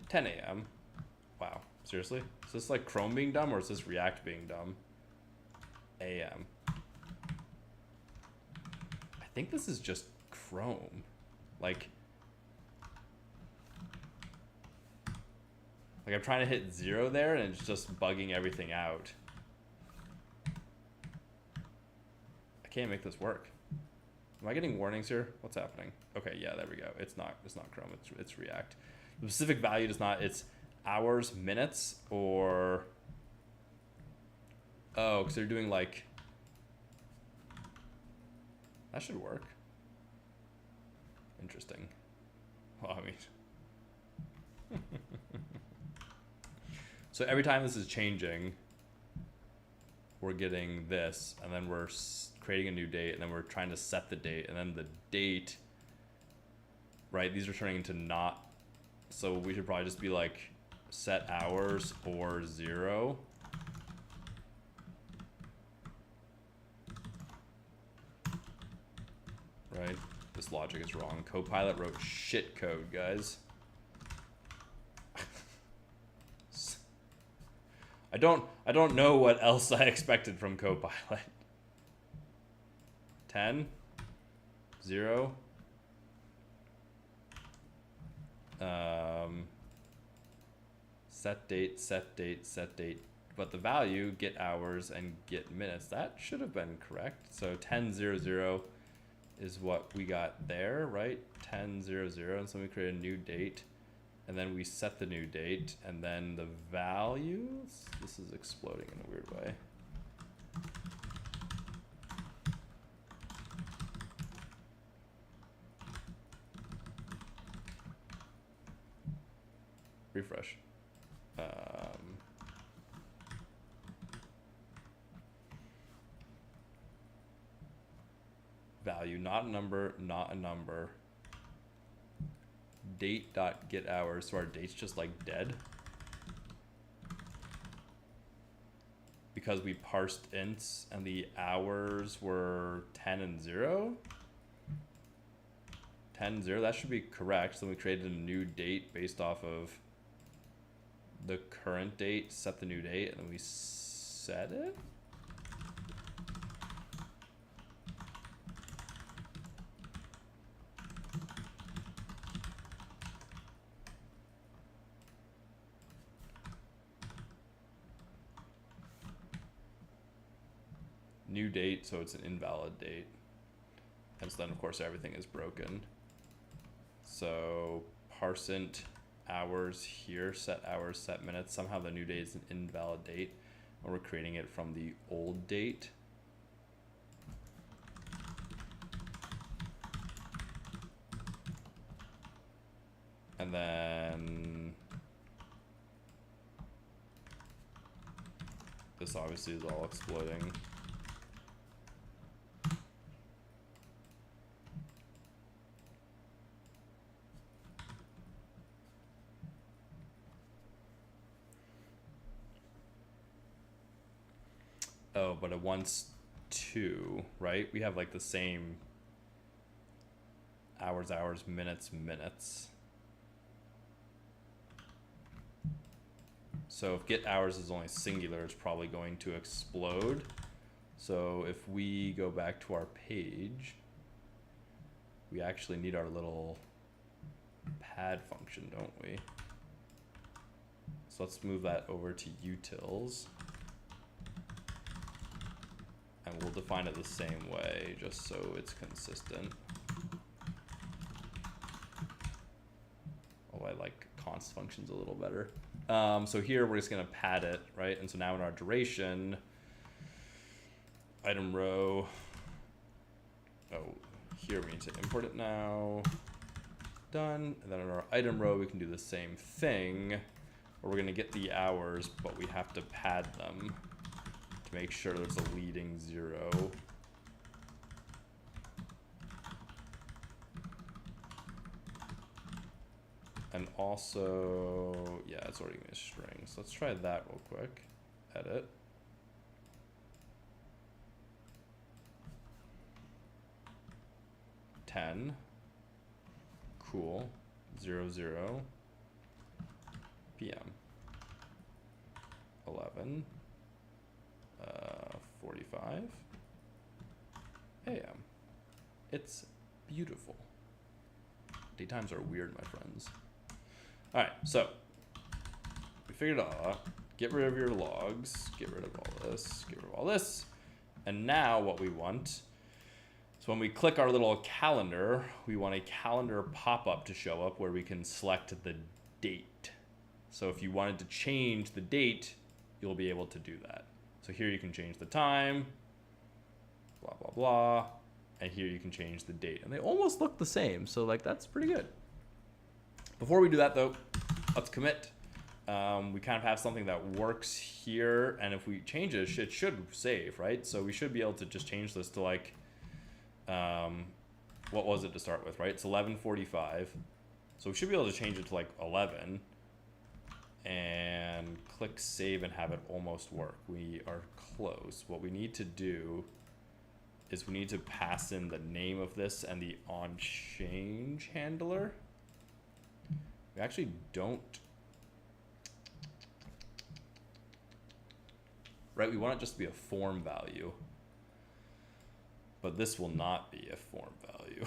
10 a.m. Wow, seriously? Is this like Chrome being dumb or is this React being dumb? AM. I think this is just Chrome. Like I'm trying to hit 0 there and it's just bugging everything out. I can't make this work. Am I getting warnings here? What's happening? Okay, yeah, there we go. It's not Chrome, it's React. The specific value does not, it's hours, minutes, or, oh, because they're doing like, that should work. Interesting. Well, I mean, so every time this is changing, we're getting this, and then we're creating a new date, and then we're trying to set the date, and then the date, right? These are turning into not, so we should probably just be like set hours or 0. Right? This logic is wrong. Copilot wrote shit code, guys. I don't know what else I expected from Copilot. 10, 0. Set date, set date, set date. But the value, get hours and get minutes, that should have been correct. So 10:00 is what we got there, right? 10:00, and so we create a new date, and then we set the new date, and then the values. This is exploding in a weird way. Refresh. Value, not a number, not a number. Date dot get hours, so our date's just like dead. Because we parsed ints and the hours were 10 and 0. 10, 0, that should be correct. So we created a new date based off of the current date, set the new date, and then we set it. New date, so it's an invalid date. And so then of course everything is broken. So parse int hours here, set hours, set minutes. Somehow the new date is an invalid date, and we're creating it from the old date. And then this obviously is all exploding. Oh, but it wants 2, right? We have like the same hours, hours, minutes, minutes. So if get hours is only singular, it's probably going to explode. So if we go back to our page, we actually need our little pad function, don't we? So let's move that over to utils. And we'll define it the same way, just so it's consistent. Oh, I like const functions a little better. So here we're just gonna pad it, right? And so now in our duration, item row, oh, here we need to import it now. Done. And then in our item row, we can do the same thing. or we're going to get the hours, but we have to pad them to make sure there's a leading 0. And also, yeah, it's already going to be a string. So let's try that real quick. Edit. $10. Cool. 00 p.m. 11. 45 a.m. It's beautiful. Daytimes are weird, my friends. All right, so we figured it all out. Get rid of your logs, get rid of all this, get rid of all this. And now what we want is when we click our little calendar, we want a calendar pop-up to show up where we can select the date. So if you wanted to change the date, you'll be able to do that. So here you can change the time, blah, blah, blah. And here you can change the date. And they almost look the same. So like, that's pretty good. Before we do that though, let's commit. We kind of have something that works here. And if we change it, it should save, right? So we should be able to just change this to like, what was it to start with, right? It's 11:45. So we should be able to change it to like 11 and click save and have it almost work. We are close. What we need to do is we need to pass in the name of this and the onChange handler. We actually don't. Right, we want it just to be a form value. But this will not be a form value.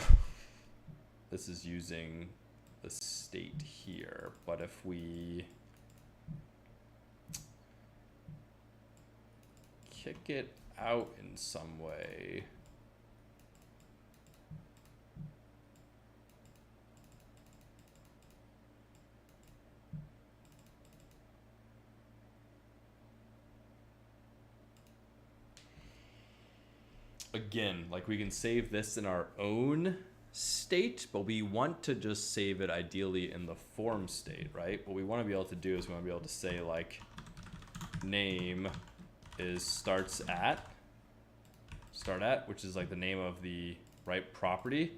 This is using the state here. But if we kick it out in some way, again, like we can save this in our own state, but we want to just save it ideally in the form state, right? What we want to be able to do is we want to be able to say like name is start at, which is like the name of the right property,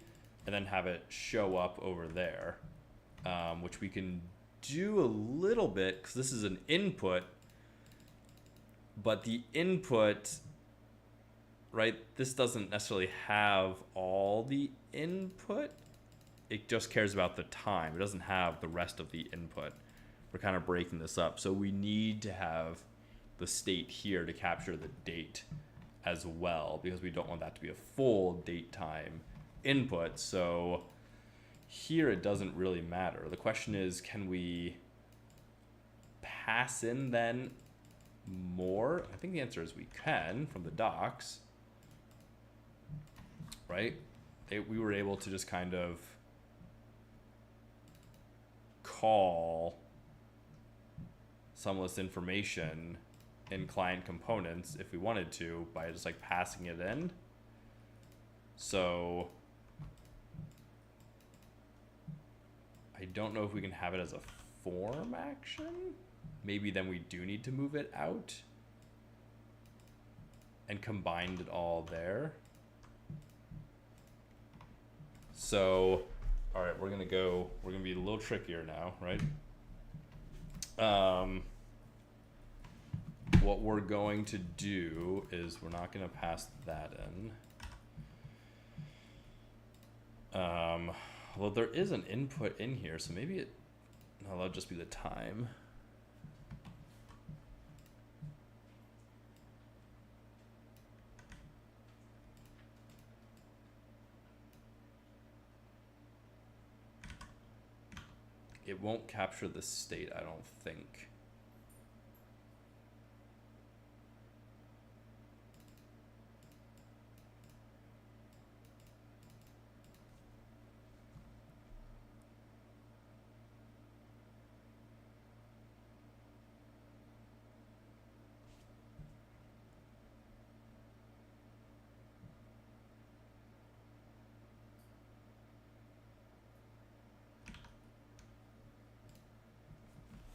and then have it show up over there, which we can do a little bit because this is an input, but the input, right, this doesn't necessarily have all the input. It just cares about the time. It doesn't have the rest of the input. We're kind of breaking this up. So we need to have the state here to capture the date as well, because we don't want that to be a full date time input. So here it doesn't really matter. The question is, can we pass in then more? I think the answer is we can from the docs. Right? We were able to just kind of call some of this information in client components if we wanted to by just like passing it in. So I don't know if we can have it as a form action. Maybe then we do need to move it out and combine it all there. So, all right, we're gonna be a little trickier now, right? What we're going to do is we're not gonna pass that in. Well, there is an input in here, so maybe that'll just be the time. It won't capture the state, I don't think.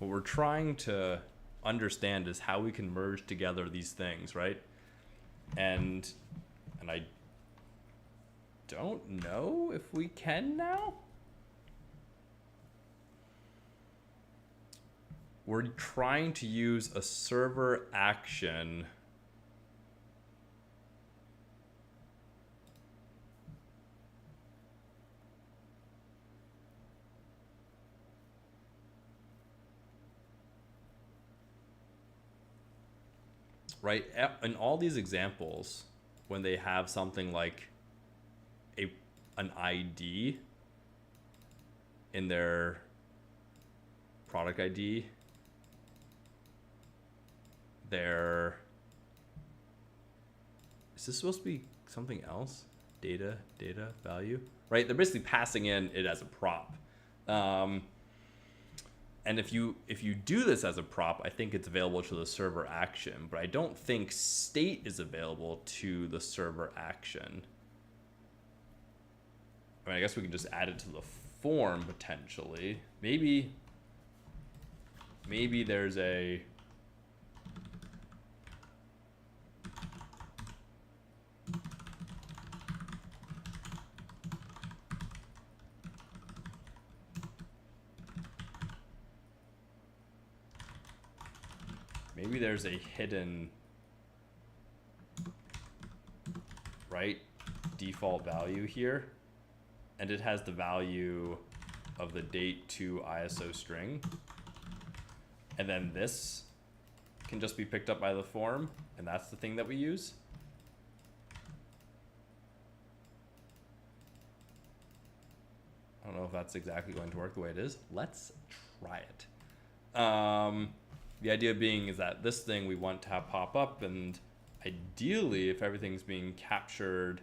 what we're trying to understand is how we can merge together these things, right? And I don't know if we can now. We're trying to use a server action right? In all these examples, when they have something like an ID in their product ID, is this supposed to be something else? Data, value, right? They're basically passing in it as a prop. And if you do this as a prop, I think it's available to the server action, but I don't think state is available to the server action. I mean, I guess we can just add it to the form potentially. Maybe there's a hidden, right, default value here, and it has the value of the date to ISO string, and then this can just be picked up by the form, and that's the thing that we use. I don't know if that's exactly going to work the way it is. Let's try it. The idea being is that this thing we want to have pop up, and ideally, if everything's being captured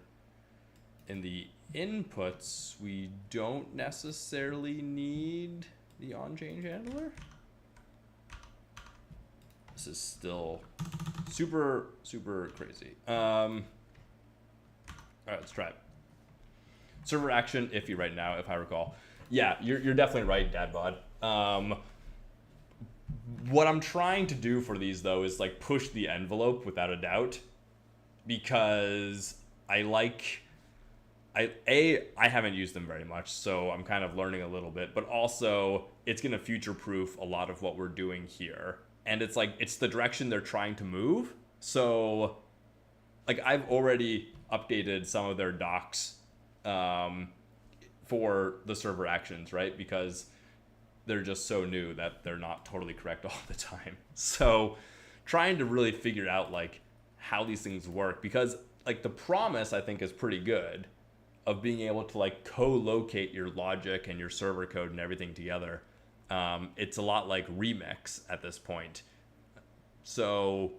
in the inputs, we don't necessarily need the on-change handler. This is still super, super crazy. All right, let's try it. Server action iffy right now, if I recall. Yeah, you're definitely right, Dadbod. What I'm trying to do for these though is like push the envelope without a doubt, because I haven't used them very much, so I'm kind of learning a little bit, but also it's going to future proof a lot of what we're doing here. And it's like, it's the direction they're trying to move. So like I've already updated some of their docs for the server actions, right? Because they're just so new that they're not totally correct all the time. So trying to really figure out like how these things work, because like the promise I think is pretty good of being able to like co-locate your logic and your server code and everything together. It's a lot like Remix at this point. So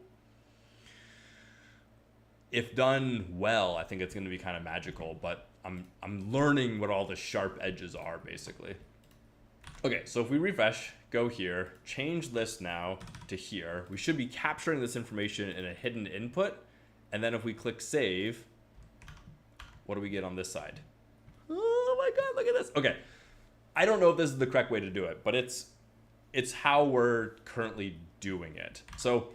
if done well, I think it's going to be kind of magical, but I'm learning what all the sharp edges are basically. Okay, so if we refresh, go here, change list now to here, we should be capturing this information in a hidden input. And then if we click save, what do we get on this side? Oh my God, look at this. Okay, I don't know if this is the correct way to do it, but it's how we're currently doing it. So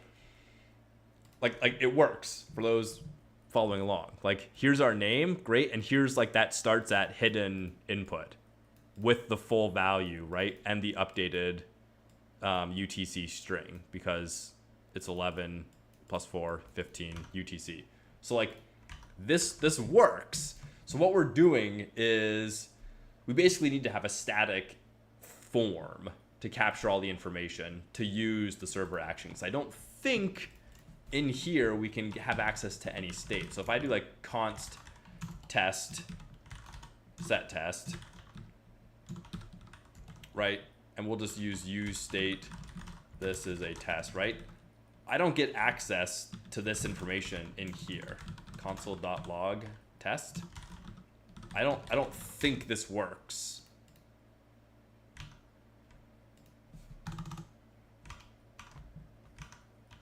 like it works for those following along. Like here's our name, great, and here's like that starts at hidden input with the full value, right? And the updated UTC string, because it's 11 plus 4, 15 UTC. So like this works. So what we're doing is we basically need to have a static form to capture all the information to use the server actions. I don't think in here we can have access to any state. So if I do like const test set test, right? And we'll just use state. This is a test, right? I don't get access to this information in here. Console.log test. I don't think this works.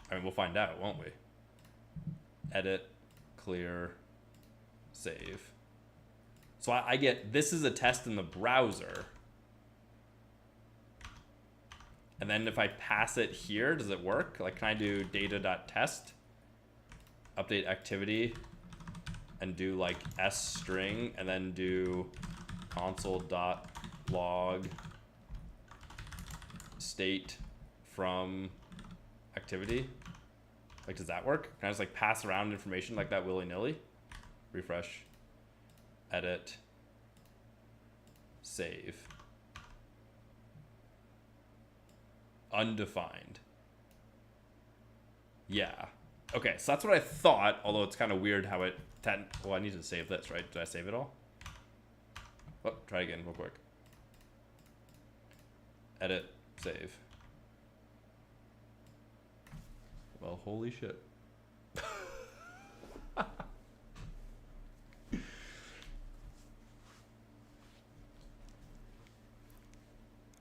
I mean, we'll find out, won't we? Edit, clear, save. So I get, this is a test in the browser. And then if I pass it here, does it work? Like, can I do data.test, update activity, and do like s string, and then do console.log state from activity? Like, does that work? Can I just like pass around information like that willy-nilly? Refresh, edit, save. Undefined. Yeah. Okay, so that's what I thought, although it's kind of weird how it... Well, I need to save this, right? Did I save it all? Oh, try again real quick. Edit, save. Well, holy shit.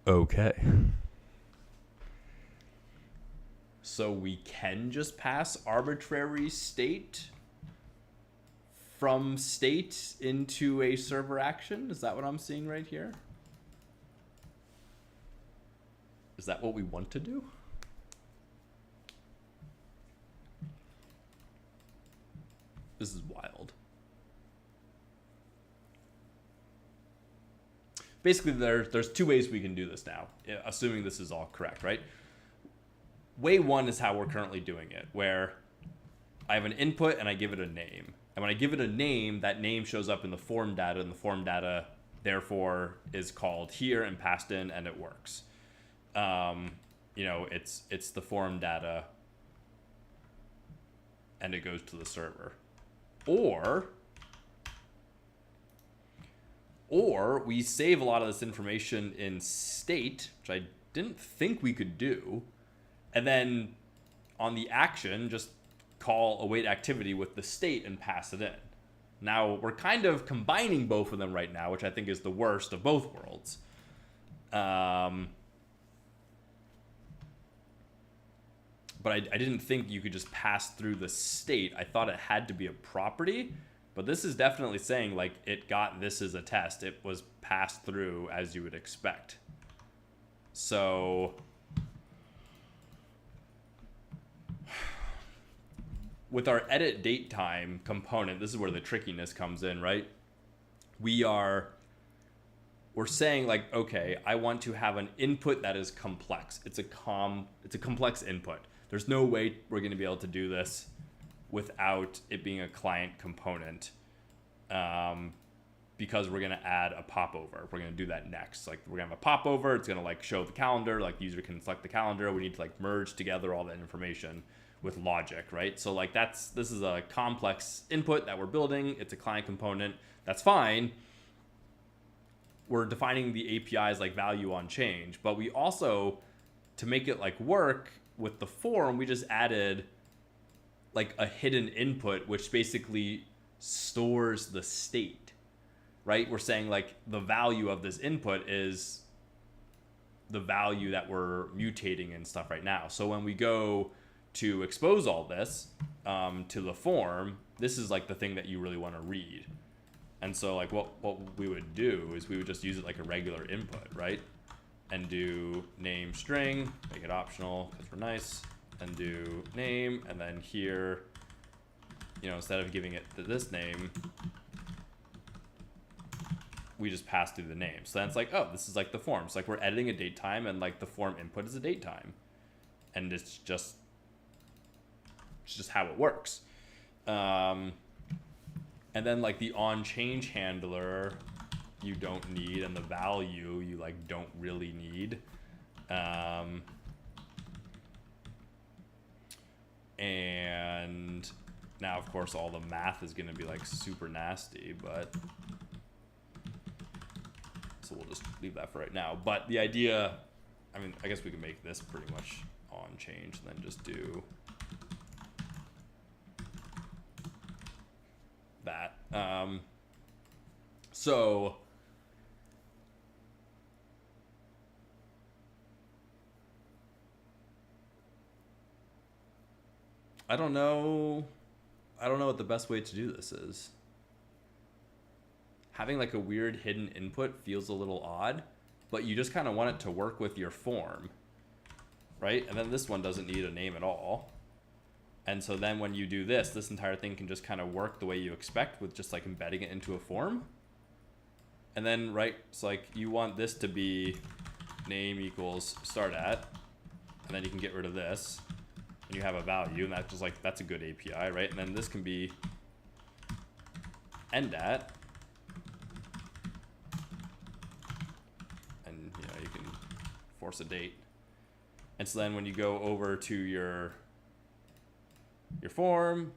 Okay. So we can just pass arbitrary state from state into a server action? Is that what I'm seeing right here? Is that what we want to do? This is wild. Basically, there's two ways we can do this now, assuming this is all correct, right? Way one is how we're currently doing it, where I have an input and I give it a name. And when I give it a name, that name shows up in the form data, and the form data, therefore, is called here and passed in, and it works. You know, it's the form data, and it goes to the server. Or we save a lot of this information in state, which I didn't think we could do, and then on the action, just call await activity with the state and pass it in. Now, we're kind of combining both of them right now, which I think is the worst of both worlds. But I didn't think you could just pass through the state. I thought it had to be a property, but this is definitely saying like it got this as a test. It was passed through as you would expect. So with our edit date time component, this is where the trickiness comes in, right? We're saying like, okay, I want to have an input that is complex. It's a complex input. There's no way we're going to be able to do this without it being a client component, because we're going to add a popover. We're going to do that next. Like, we're going to have a popover. It's going to like show the calendar. Like, the user can select the calendar. We need to like merge together all that information with logic, right? So like this is a complex input that we're building. It's a client component. That's fine. We're defining the API's like value on change, but we also, to make it like work with the form, we just added like a hidden input, which basically stores the state, right? We're saying like the value of this input is the value that we're mutating and stuff right now. So when we go to expose all this to the form, this is like the thing that you really want to read. And so like what we would do is we would just use it like a regular input, right? And do name string, make it optional because we're nice, and do name, and then here, you know, instead of giving it this name, we just pass through the name. So then it's like, oh, this is like the form. So like we're editing a date time, and like the form input is a date time, and it's just how it works. And then like the on change handler, you don't need, and the value you like don't really need. And now of course all the math is going to be like super nasty, but so we'll just leave that for right now. But the idea, I mean, I guess we can make this pretty much on change and then just do that. So I don't know what the best way to do this is. Having like a weird hidden input feels a little odd, but you just kind of want it to work with your form. right? And then this one doesn't need a name at all. And so then when you do this, this entire thing can just kind of work the way you expect with just like embedding it into a form. And then, right, it's like you want this to be name equals start at, and then you can get rid of this, and you have a value, and that's just like, that's a good API, right? And then this can be end at, and you know, you can force a date. And so then when you go over to your form,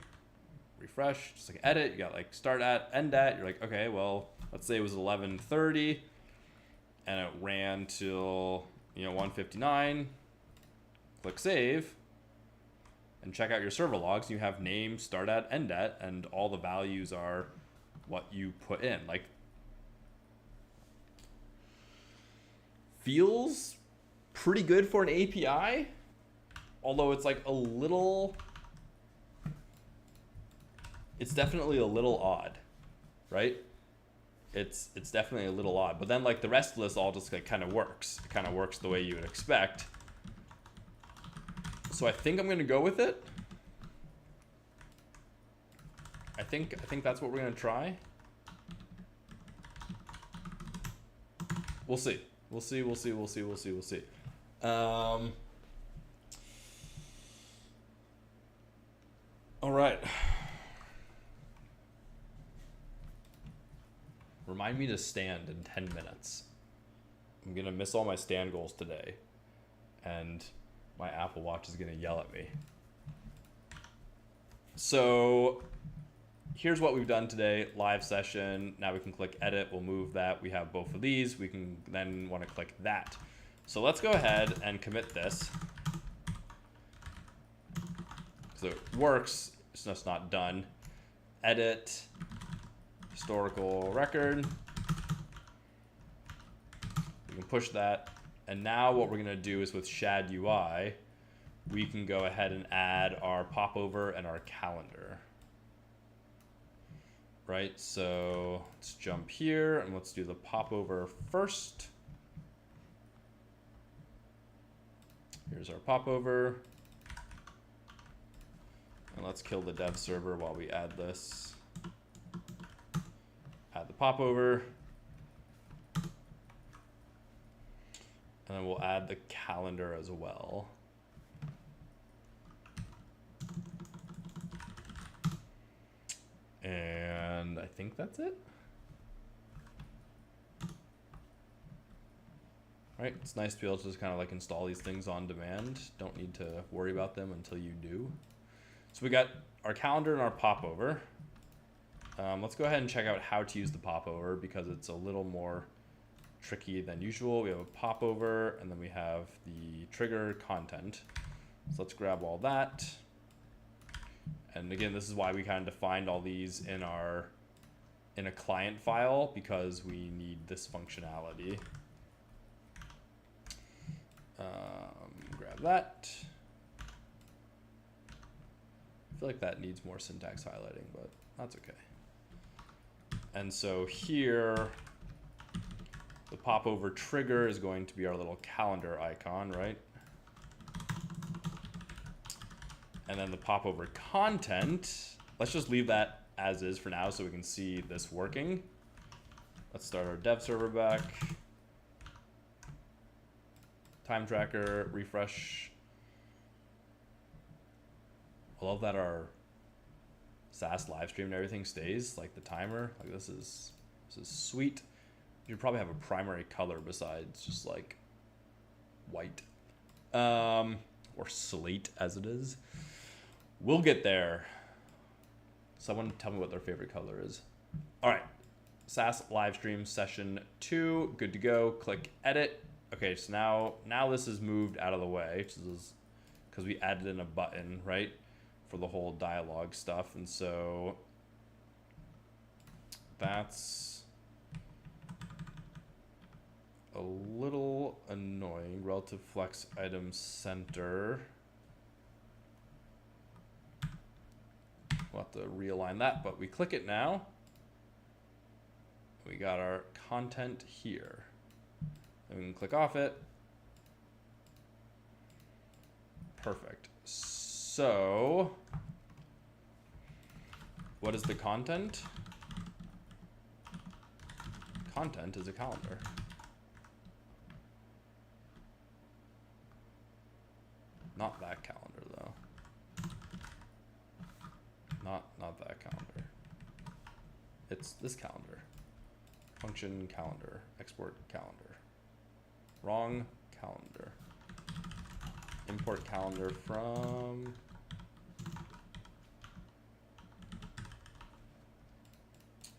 refresh, just like edit, you got like start at, end at, you're like, okay, well, let's say it was 11:30 and it ran till, you know, 1:59. Click save and check out your server logs. You have name, start at, end at, and all the values are what you put in. Like, feels pretty good for an API, although it's like a little, it's definitely a little odd, right? It's definitely a little odd, but then like the rest of this all just like kind of works. It kind of works the way you would expect. So I think I'm gonna go with it. I think that's what we're gonna try. We'll see. We'll see. All right. Remind me to stand in 10 minutes. I'm gonna miss all my stand goals today, and my Apple Watch is gonna yell at me. So here's what we've done today. Live session. Now we can click edit. We'll move that. We have both of these. We can then want to click that. So let's go ahead and commit this. So it works. It's just not done. Edit. Historical record. We can push that. And now what we're going to do is with Shad UI, we can go ahead and add our popover and our calendar. Right, so let's jump here and let's do the popover first. Here's our popover. And let's kill the dev server while we add this. Add the popover. And then we'll add the calendar as well. And I think that's it. Right, it's nice to be able to just kind of like install these things on demand. Don't need to worry about them until you do. So we got our calendar and our popover. Let's go ahead and check out how to use the popover because it's a little more tricky than usual. We have a popover and then we have the trigger content. So let's grab all that. And again, this is why we kind of defined all these in a client file because we need this functionality. Grab that. I feel like that needs more syntax highlighting, but that's okay. And so here, the popover trigger is going to be our little calendar icon, right? And then the popover content, let's just leave that as is for now so we can see this working. Let's start our dev server back. Time tracker, refresh. I love that our SaaS live stream and everything stays, like the timer. Like this is sweet. You should probably have a primary color besides just like white. Or slate as it is. We'll get there. Someone tell me what their favorite color is. All right, SaaS live stream session 2, good to go. Click edit. Okay, so now this is moved out of the way because we added in a button, right, for the whole dialogue stuff, and so that's a little annoying. Relative flex item center. We'll have to realign that, but we click it now. We got our content here. And we can click off it. Perfect. So what is the content? Content is a calendar. Not that calendar though. Not that calendar. It's this calendar. Function calendar. Export calendar. Wrong calendar. Import calendar from.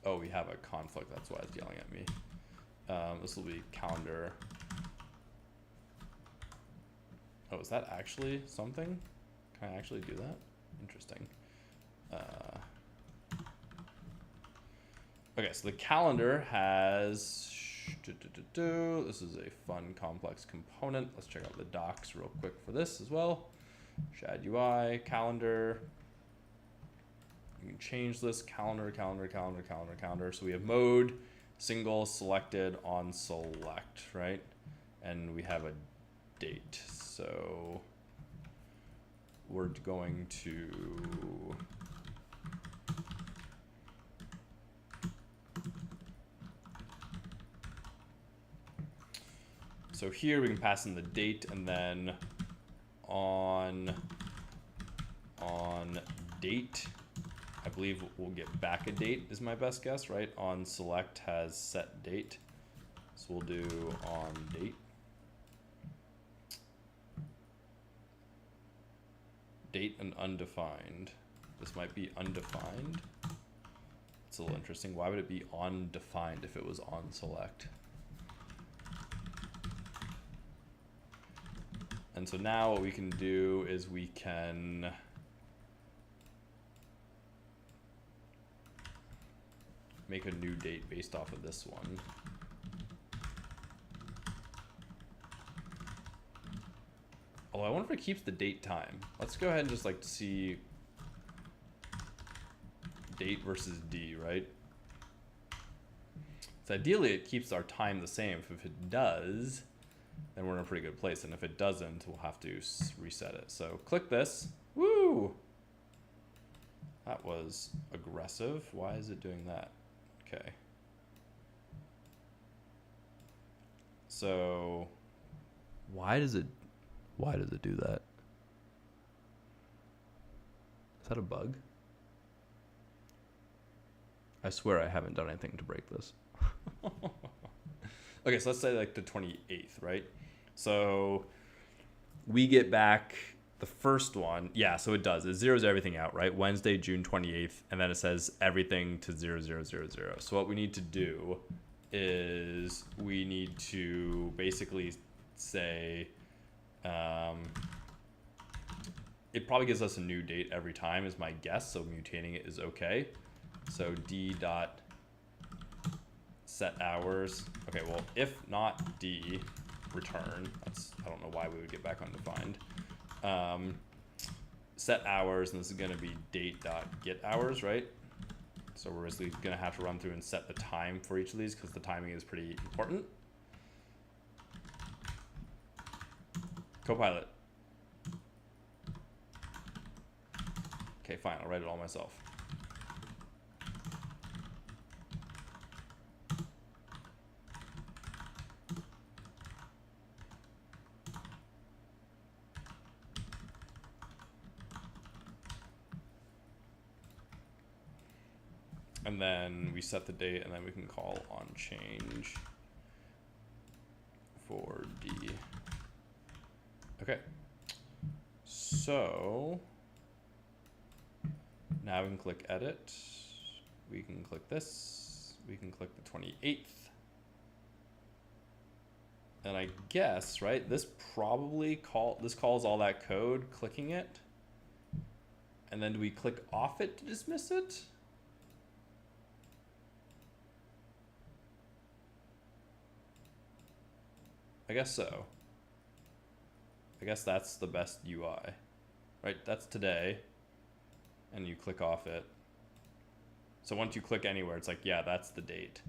Oh, we have a conflict. That's why it's yelling at me. This will be calendar. Oh, is that actually something? Can I actually do that? Interesting. Okay, so the calendar has. This is a fun, complex component. Let's check out the docs real quick for this as well. Shad UI, calendar. You can change this calendar. So we have mode, single, selected, on select, right? And we have a date. So we're going to so here we can pass in the date, and then on date, I believe we'll get back a date is my best guess, right? On select has set date. So we'll do on date. Date and undefined. This might be undefined. It's a little interesting. Why would it be on defined if it was on select? And so now what we can do is we can make a new date based off of this one. Although I wonder if it keeps the date time. Let's go ahead and just like see date versus D, right? So ideally it keeps our time the same. If it does, then we're in a pretty good place. And if it doesn't, we'll have to reset it. So click this. Woo! That was aggressive. Why is it doing that? Okay. So why does it do that? Is that a bug? I swear I haven't done anything to break this. Okay, so let's say like the 28th, right? So we get back the first one. Yeah, so it does. It zeroes everything out, right? Wednesday, June 28th, and then it says everything to 0000. So what we need to do is we need to basically say, it probably gives us a new date every time is my guess, so mutating it is okay. So d dot set hours. Okay, well, if not D, return. That's, I don't know why we would get back undefined. Set hours, and this is going to be date dot get hours, right? So we're basically going to have to run through and set the time for each of these because the timing is pretty important. Copilot. Okay, fine. I'll write it all myself. And then we set the date, and then we can call on change for D. Okay. So now we can click edit. We can click this. We can click the 28th. And I guess, right, this probably calls all that code, clicking it. And then do we click off it to dismiss it? I guess so. I guess that's the best UI, right? That's today, and you click off it. So once you click anywhere, it's like, yeah, that's the date.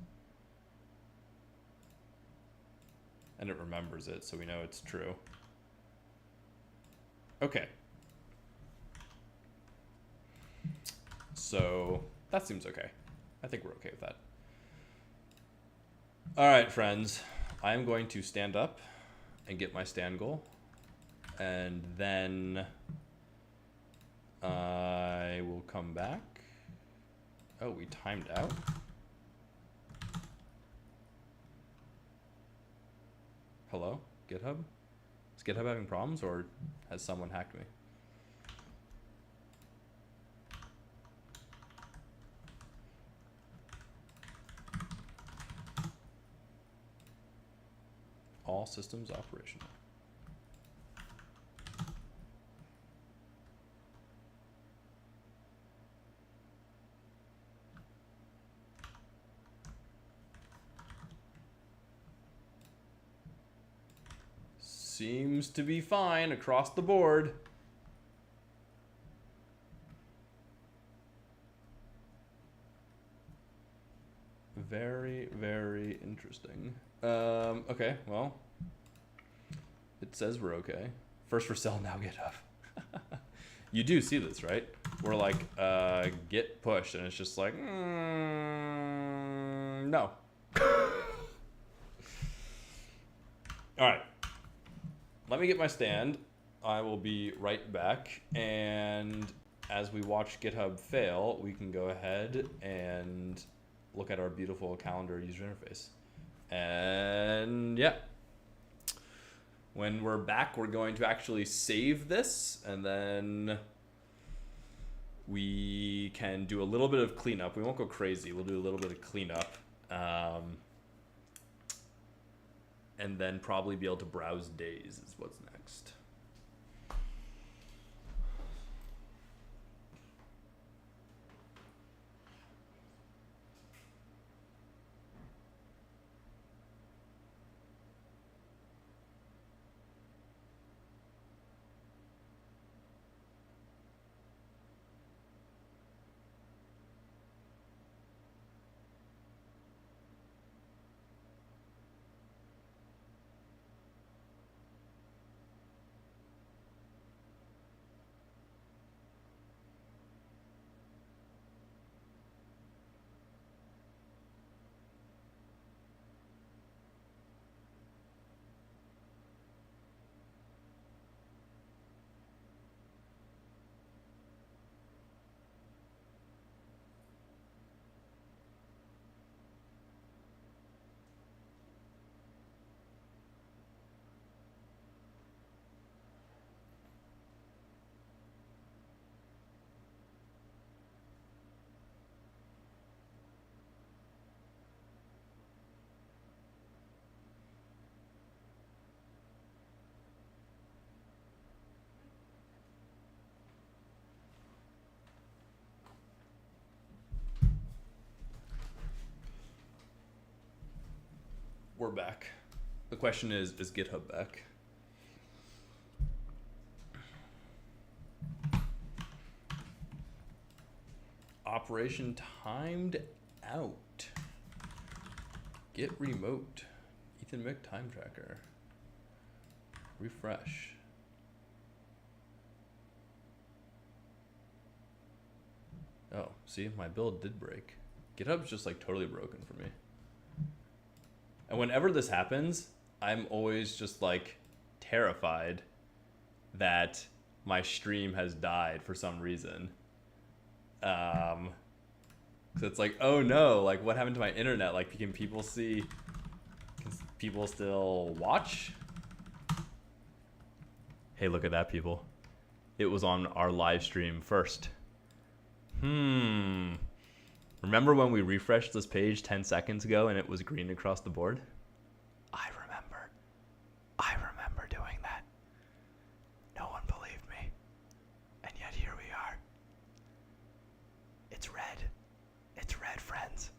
And it remembers it, so we know it's true. Okay. So that seems okay. I think we're okay with that. All right, friends. I am going to stand up and get my stand goal. And then I will come back. Oh, we timed out. Hello, GitHub? Is GitHub having problems, or has someone hacked me? All systems operational. Seems to be fine across the board. Very, very interesting. Okay, well, it says we're okay. First for sale, now GitHub. You do see this, right? We're like, git push, and it's just like, no. All right. Let me get my stand. I will be right back. And as we watch GitHub fail, we can go ahead and look at our beautiful calendar user interface. And yeah, when we're back, we're going to actually save this, and then we can do a little bit of cleanup. We won't go crazy. We'll do a little bit of cleanup. And then probably be able to browse days is what's next. We're back. The question is GitHub back? Operation timed out. Git remote. Ethan Mick time tracker. Refresh. Oh, see, my build did break. GitHub's just like totally broken for me. And whenever this happens, I'm always just like terrified that my stream has died for some reason. So it's like, oh no, like what happened to my internet? Like, can people see? Can people still watch? Hey, look at that, people. It was on our live stream first. Remember when we refreshed this page 10 seconds ago and it was green across the board? I remember doing that. No one believed me. And yet here we are. It's red. It's red, friends.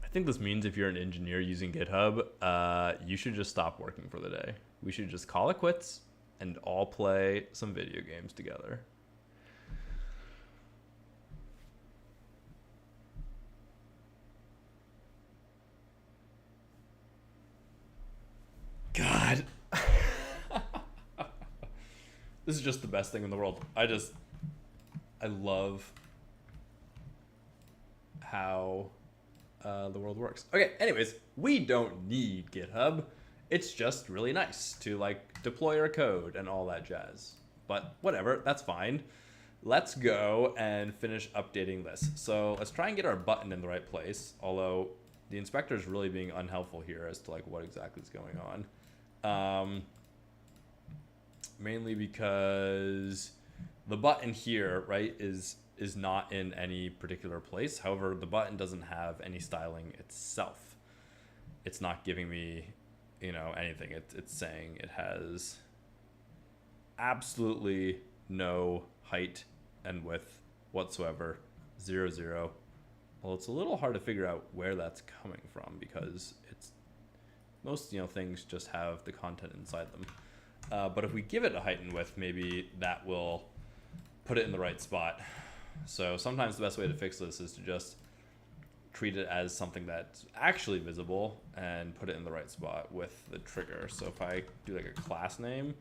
I think this means if you're an engineer using GitHub, you should just stop working for the day. We should just call it quits and all play some video games together. This is just the best thing in the world. I love how the world works. Okay, anyways, we don't need GitHub. It's just really nice to like deploy our code and all that jazz. But whatever, that's fine. Let's go and finish updating this. So let's try and get our button in the right place. Although the inspector is really being unhelpful here as to like what exactly is going on. Mainly because the button here, right, is not in any particular place. However, the button doesn't have any styling itself. It's not giving me, you know, anything. It's saying it has absolutely no height and width whatsoever. 0, 0. Well, it's a little hard to figure out where that's coming from because it's most, you know, things just have the content inside them. But if we give it a height and width, maybe that will put it in the right spot. So sometimes the best way to fix this is to just treat it as something that's actually visible and put it in the right spot with the trigger. So if I do like a class name,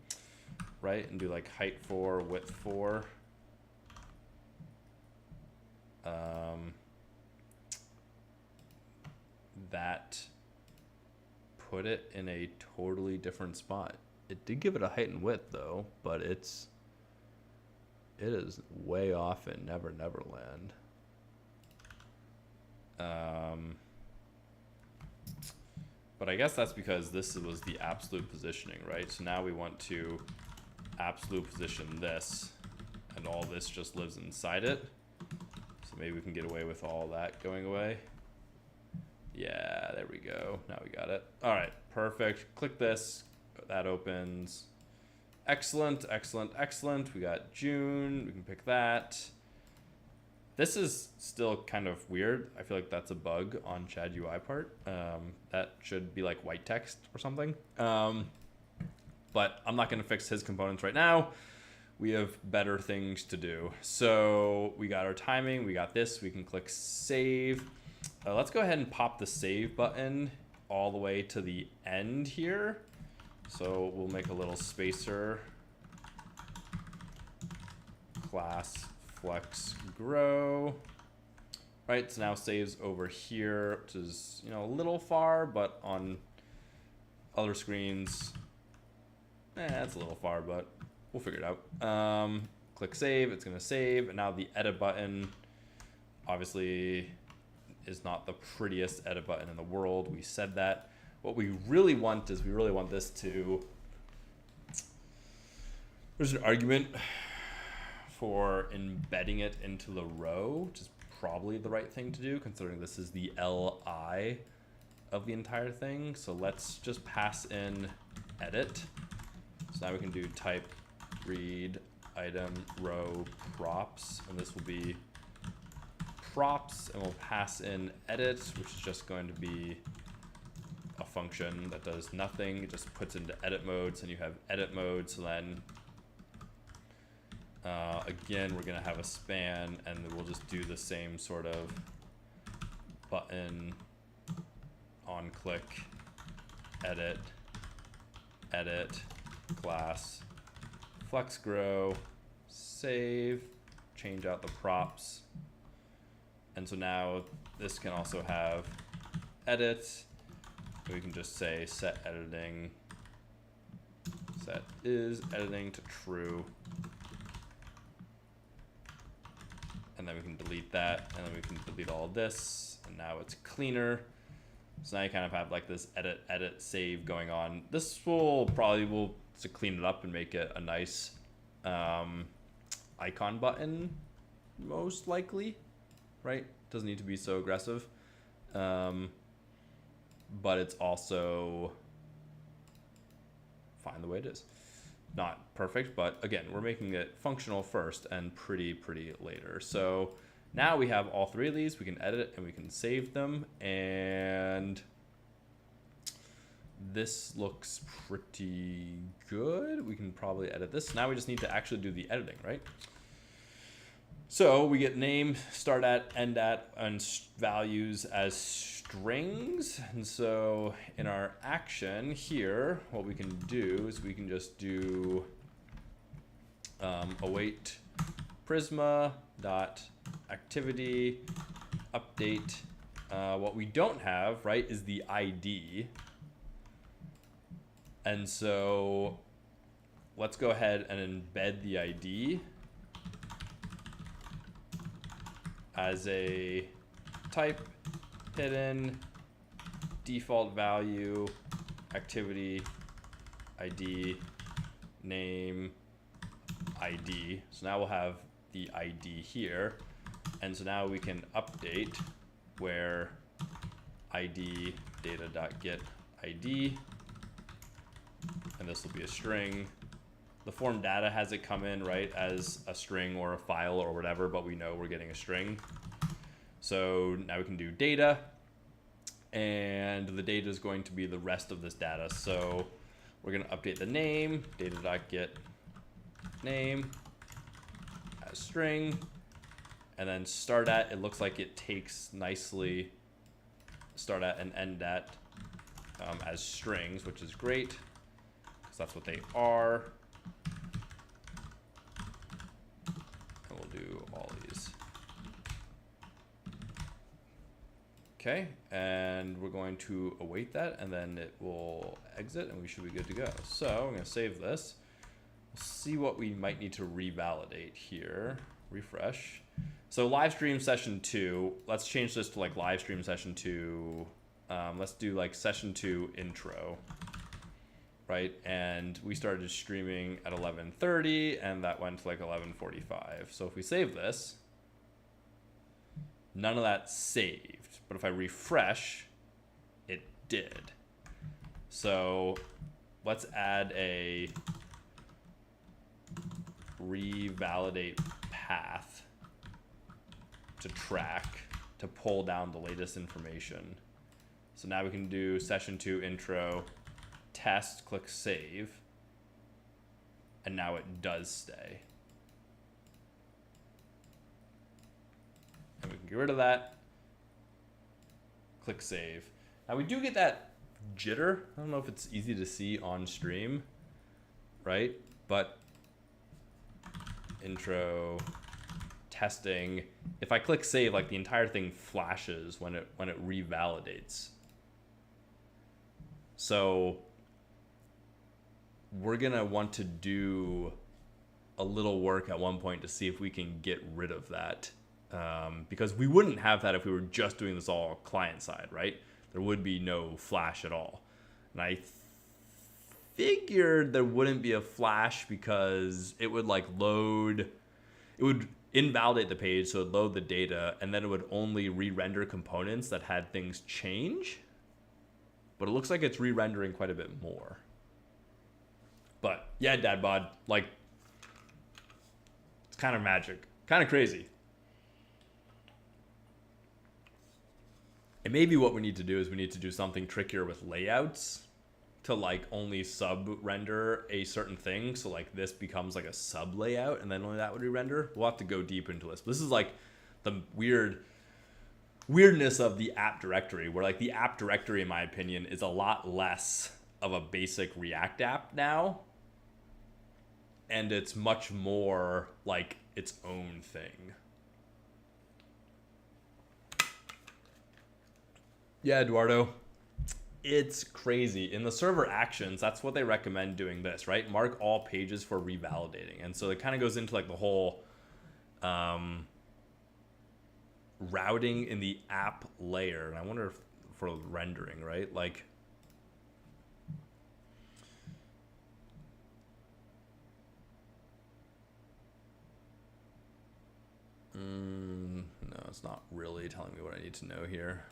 right, and do like height 4, width 4, that put it in a totally different spot. It did give it a height and width though, but it is way off in Never Never Land. But I guess that's because this was the absolute positioning, right? So now we want to absolute position this, and all this just lives inside it. So maybe we can get away with all that going away. Yeah, there we go. Now we got it. All right, perfect. Click this. That opens. Excellent, excellent, excellent. We got June. We can pick that. This is still kind of weird. I feel like that's a bug on Chad UI part. That should be like white text or something. But I'm not going to fix his components right now. We have better things to do. So we got our timing. We got this. We can click save. Let's go ahead and pop the save button all the way to the end here. So we'll make a little spacer. Class flex grow. Right, so now saves over here, which is, you know, a little far, but on other screens, it's a little far, but we'll figure it out. Click save, it's gonna save, and now the edit button obviously is not the prettiest edit button in the world. We said that. What we really want is we really want this to, there's an argument for embedding it into the row, which is probably the right thing to do considering this is the LI of the entire thing. So let's just pass in edit. So now we can do type read item row props, and this will be props, and we'll pass in edit, which is just going to be a function that does nothing. It just puts into edit mode, so you have edit mode. So then again, we're gonna have a span, and we'll just do the same sort of button on click, edit, edit, class, flex grow, save, change out the props. And so now this can also have edit. We can just say set editing, set is editing to true. And then we can delete that, and then we can delete all of this, and now it's cleaner. So now you kind of have like this edit, edit, save going on. This will probably to clean it up and make it a nice icon button, most likely, right? Doesn't need to be so aggressive. But it's also fine the way it is. Not perfect, but again, we're making it functional first and pretty later. So now we have all three of these. We can edit and we can save them, and this looks pretty good. We can probably edit this. Now we just need to actually do the editing, right? So we get name, start at, end at, and values as strings. And so in our action here, what we can do is we can just do await Prisma dot activity update. What we don't have, right, is the ID. And so let's go ahead and embed the ID as a type hidden default value activity ID name ID. So now we'll have the ID here. And so now we can update where ID data.get ID, and this will be a string. The form data has it come in, right, as a string or a file or whatever, but we know we're getting a string. So now we can do data, and the data is going to be the rest of this data. So we're going to update the name, data.get name as string, and then start at, it looks like it takes nicely start at and end at as strings, which is great because that's what they are. And we'll do all these. Okay, and we're going to await that, and then it will exit, and we should be good to go. So I'm going to save this. We'll see what we might need to revalidate here. Refresh. So live stream session 2, let's change this to like live stream session 2. Let's do like session 2 intro, right? And we started streaming at 11:30 and that went to like 11:45. So if we save this, none of that saved. But if I refresh, it did. So let's add a revalidate path to track to pull down the latest information. So now we can do session 2 intro, test, click save, and now it does stay. And we can get rid of that, click save. Now we do get that jitter. I don't know if it's easy to see on stream, right? But intro, testing, if I click save, like the entire thing flashes when it revalidates. So we're gonna want to do a little work at one point to see if we can get rid of that, because we wouldn't have that if we were just doing this all client side, right? There would be no flash at all. And I figured there wouldn't be a flash because it would like load, it would invalidate the page, so it would load the data, and then it would only re-render components that had things change. But it looks like it's re-rendering quite a bit more. But yeah, dad bod, like, it's kind of magic, kind of crazy. And maybe what we need to do is we need to do something trickier with layouts to like only sub render a certain thing. So like this becomes like a sub layout and then only that would re-render. We'll have to go deep into this. This is like the weirdness of the app directory, where like the app directory, in my opinion, is a lot less of a basic React app now. And it's much more like its own thing. Yeah, Eduardo, it's crazy. In the server actions, that's what they recommend doing this, right? Mark all pages for revalidating. And so it kind of goes into like the whole routing in the app layer. And I wonder if for rendering, right? Like, no, it's not really telling me what I need to know here.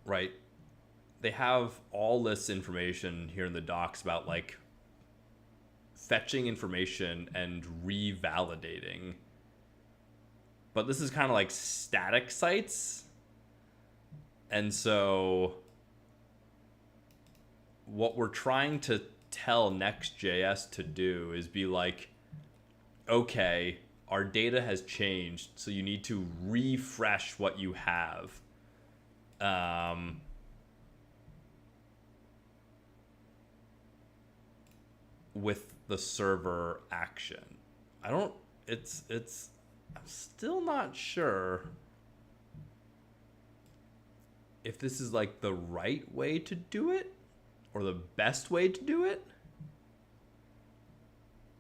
Right, they have all this information here in the docs about like fetching information and revalidating, but this is kind of like static sites. And so what we're trying to tell next.js to do is be like, okay, our data has changed, so you need to refresh what you have. with the server action. I'm still not sure if this is like the right way to do it or the best way to do it.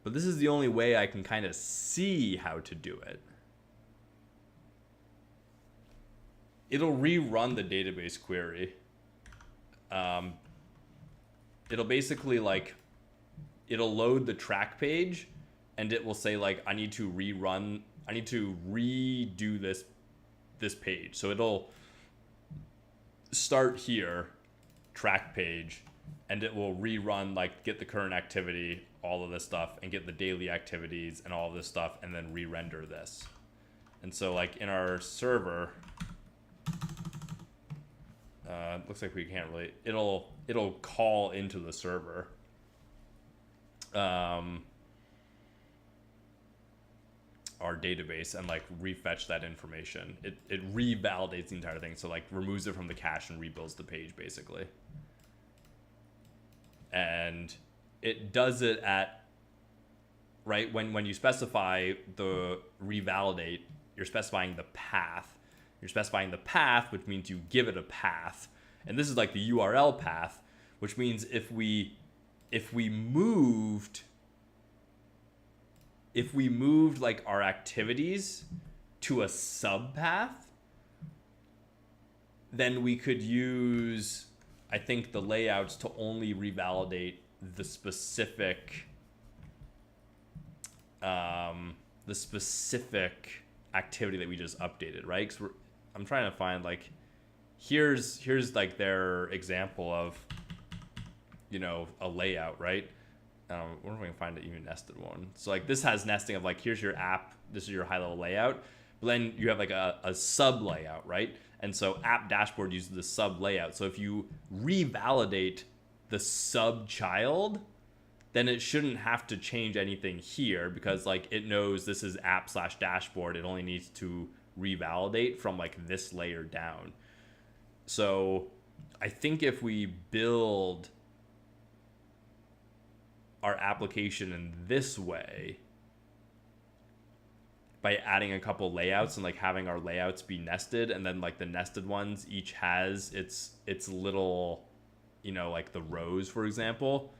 But this is the only way I can kind of see how to do it. It'll rerun the database query. It'll basically like, it'll load the track page and it will say like, I need to redo this page. So it'll start here, track page, and it will rerun, like get the current activity, all of this stuff, and get the daily activities and all of this stuff, and then re-render this. And so like in our server, looks like we can't really, it'll call into the server. Our database and like refetch that information. It revalidates the entire thing. So like removes it from the cache and rebuilds the page basically. And it does it at, right, when you specify the revalidate, you're specifying the path. You're specifying the path, which means you give it a path. And this is like the URL path, which means if we moved like our activities to a subpath, then we could use, I think, the layouts to only revalidate the specific activity that we just updated, right? Because I'm trying to find like, here's like their example of, you know, a layout, right? I wonder if we can find an even nested one. So like this has nesting of like, here's your app, this is your high level layout, but then you have like a sub layout, right? And so app dashboard uses the sub layout. So if you revalidate the sub child, then it shouldn't have to change anything here because like it knows this is app/dashboard. It only needs to revalidate from like this layer down. So I think if we build our application in this way by adding a couple layouts and like having our layouts be nested, and then like the nested ones each has its little, you know, like the rows, for example,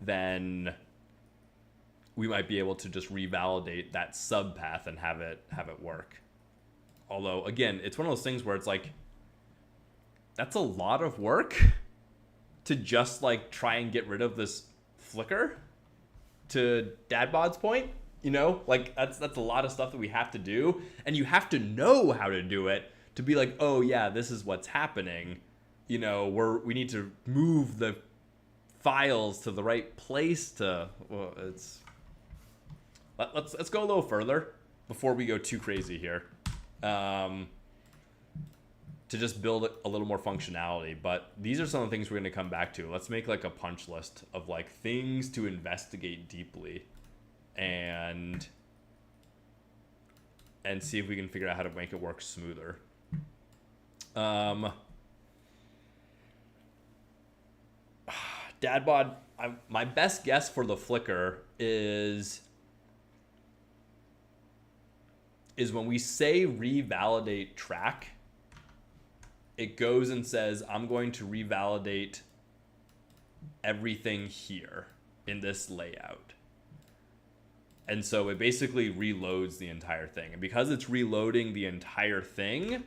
then we might be able to just revalidate that sub path and have it work. Although again, it's one of those things where it's like, that's a lot of work to just like try and get rid of this flicker, to Dadbod's point, you know, like that's a lot of stuff that we have to do, and you have to know how to do it to be like, oh yeah, this is what's happening, you know, we need to move the files to the right place to, well, let's go a little further before we go too crazy here, to just build a little more functionality. But these are some of the things we're going to come back to. Let's make like a punch list of like things to investigate deeply and see if we can figure out how to make it work smoother. Dadbod, my best guess for the flicker is when we say revalidate track, it goes and says, I'm going to revalidate everything here in this layout. And so it basically reloads the entire thing. And because it's reloading the entire thing,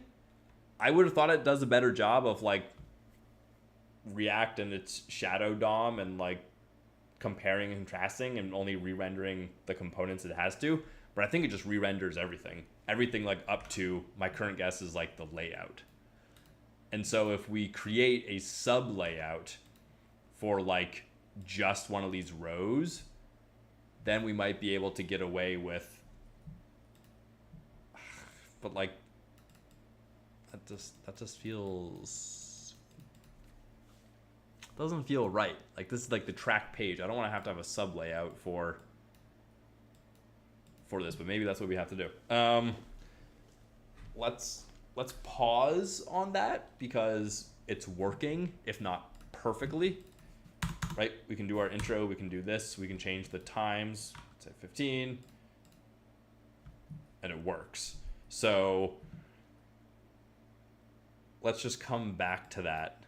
I would have thought it does a better job of like React and its shadow DOM and like comparing and contrasting and only re-rendering the components it has to. But I think it just re-renders everything. Everything like up to, my current guess is like the layout. And so if we create a sub layout for like just one of these rows, then we might be able to get away with, but like, that just feels, doesn't feel right. Like this is like the track page. I don't want to have a sub layout for this, but maybe that's what we have to do. Let's pause on that because it's working, if not perfectly. right? We can do our intro, we can do this, we can change the times, say 15, and it works. So let's just come back to that.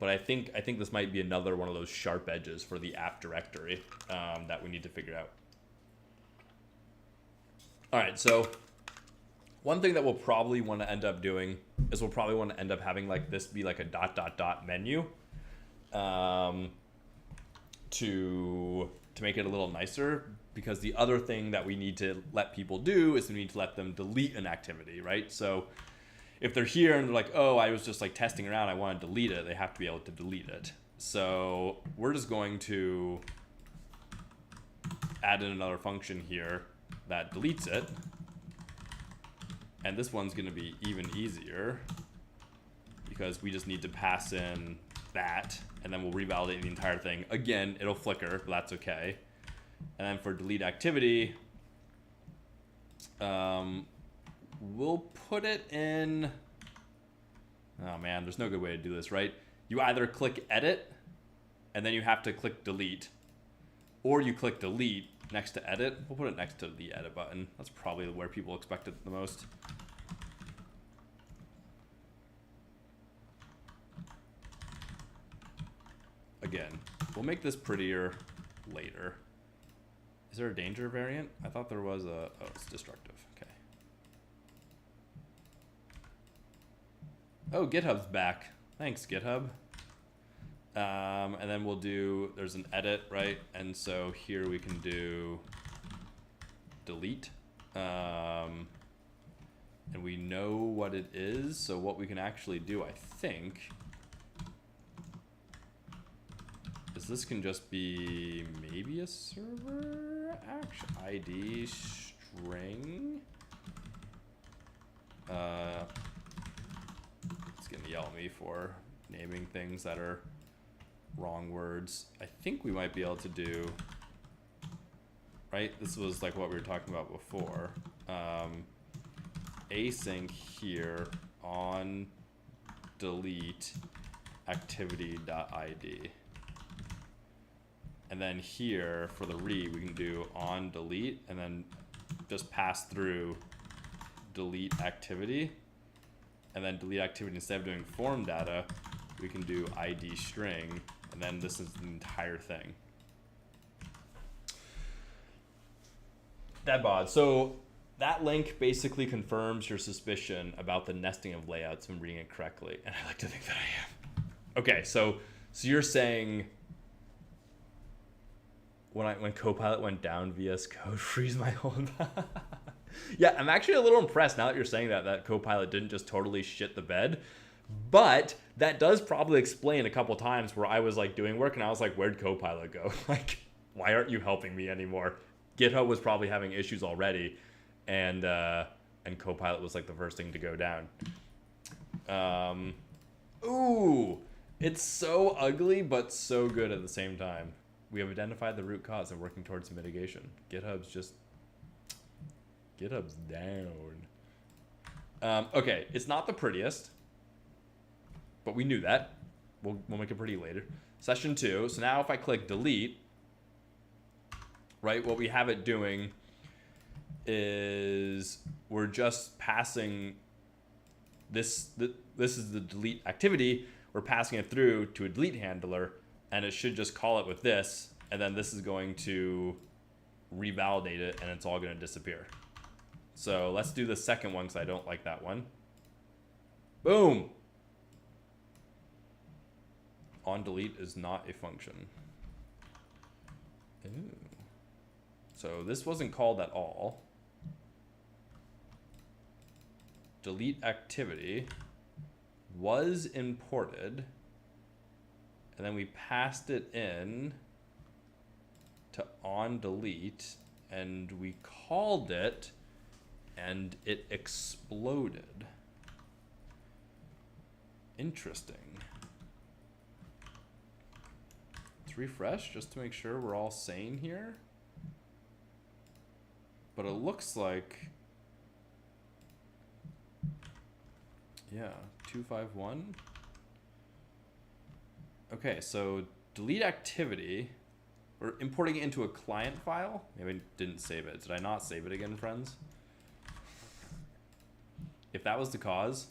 But I think this might be another one of those sharp edges for the app directory that we need to figure out. All right, so one thing that we'll probably want to end up doing is we'll probably want to end up having like this be like a ... menu to make it a little nicer, because the other thing that we need to let people do is we need to let them delete an activity, right? So if they're here and they're like, oh, I was just like testing around, I want to delete it, they have to be able to delete it. So we're just going to add in another function here that deletes it. And this one's going to be even easier because we just need to pass in that, and then we'll revalidate the entire thing. Again, it'll flicker, but that's okay. And then for delete activity, we'll put it in, oh man, there's no good way to do this, right? You either click edit and then you have to click delete, or you click delete next to edit. We'll put it next to the edit button. That's probably where people expect it the most. Again, we'll make this prettier later. Is there a danger variant? I thought there was a, oh, it's destructive. Okay. Oh, GitHub's back. Thanks, GitHub. And then we'll do, there's an edit, right? And so here we can do delete. And we know what it is. So what we can actually do, I think, is this can just be maybe a server action ID string. It's gonna yell at me for naming things that are wrong words. I think we might be able to do, right? This was like what we were talking about before. Async here on delete activity.id. And then here for the read, we can do on delete and then just pass through delete activity. And then delete activity, instead of doing form data, we can do ID string. And then this is the entire thing. That bod. So that link basically confirms your suspicion about the nesting of layouts, if I'm reading it correctly. And I like to think that I am. Okay, so you're saying when Copilot went down, VS Code freeze my whole Yeah, I'm actually a little impressed now that you're saying that Copilot didn't just totally shit the bed. But that does probably explain a couple times where I was like doing work and I was like, where'd Copilot go? Like, why aren't you helping me anymore? GitHub was probably having issues already, and Copilot was like the first thing to go down. Ooh, it's so ugly but so good at the same time. We have identified the root cause and working towards mitigation. GitHub's down. Okay, it's not the prettiest, but we knew that. We'll make it pretty later. Session 2. So now if I click delete, right, what we have it doing is we're just passing this. This is the delete activity. We're passing it through to a delete handler, and it should just call it with this, and then this is going to revalidate it, and it's all going to disappear. So let's do the second one because I don't like that one. Boom. On delete is not a function. Ooh. So this wasn't called at all. Delete activity was imported, and then we passed it in to on delete, and we called it, and it exploded. Interesting. Let's refresh just to make sure we're all sane here. But it looks like, yeah, 251. Okay, so delete activity. We're importing it into a client file. Maybe I didn't save it. Did I not save it again, friends? If that was the cause,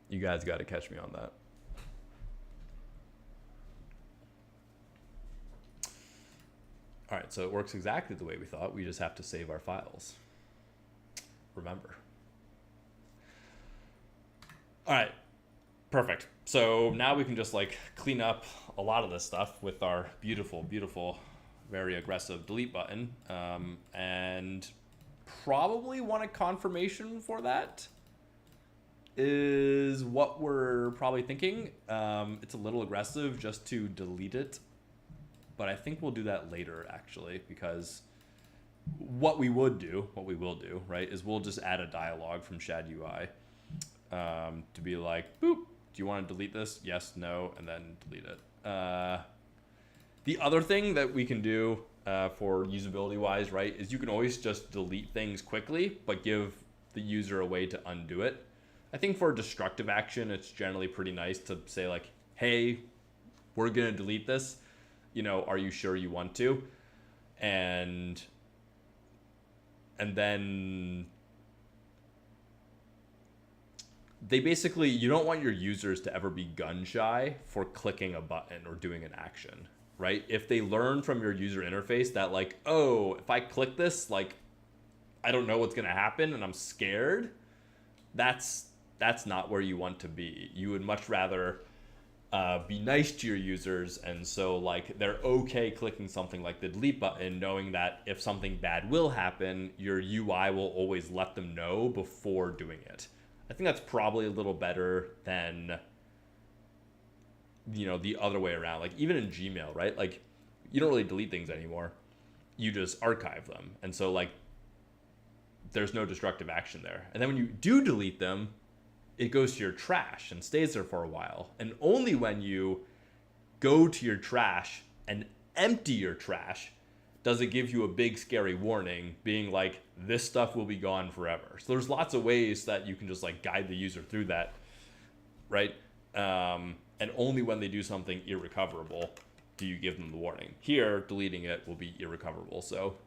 you guys got to catch me on that. All right, so it works exactly the way we thought. We just have to save our files. Remember. All right, perfect. So now we can just like clean up a lot of this stuff with our beautiful, beautiful, very aggressive delete button. And probably want a confirmation for that is what we're probably thinking. It's a little aggressive just to delete it, but I think we'll do that later actually, because what we will do, right, is we'll just add a dialog from Shad UI to be like, boop, do you want to delete this? Yes, no, and then delete it. The other thing that we can do for usability wise, right, is you can always just delete things quickly, but give the user a way to undo it. I think for destructive action, it's generally pretty nice to say like, hey, we're going to delete this. You know, are you sure you want to? And then they basically, you don't want your users to ever be gun shy for clicking a button or doing an action, right? If they learn from your user interface that like, oh, if I click this, like, I don't know what's going to happen and I'm scared, that's not where you want to be. You would much rather be nice to your users, and so like they're okay clicking something like the delete button, knowing that if something bad will happen, your UI will always let them know before doing it. I think that's probably a little better than, you know, the other way around. Like even in Gmail, right? Like you don't really delete things anymore. You just archive them. And so like there's no destructive action there. And then when you do delete them, it goes to your trash and stays there for a while. And only when you go to your trash and empty your trash does it give you a big scary warning being like, this stuff will be gone forever. So there's lots of ways that you can just like guide the user through that, right? And only when they do something irrecoverable do you give them the warning. Here, deleting it will be irrecoverable. So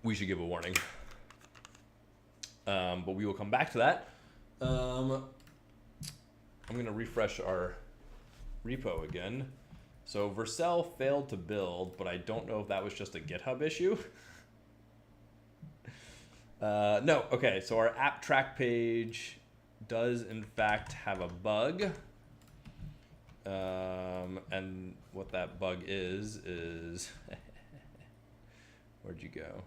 we should give a warning. But we will come back to that. I'm going to refresh our repo again. So Vercel failed to build, but I don't know if that was just a GitHub issue. No, okay, so our app track page does in fact have a bug. And what that bug is where'd you go?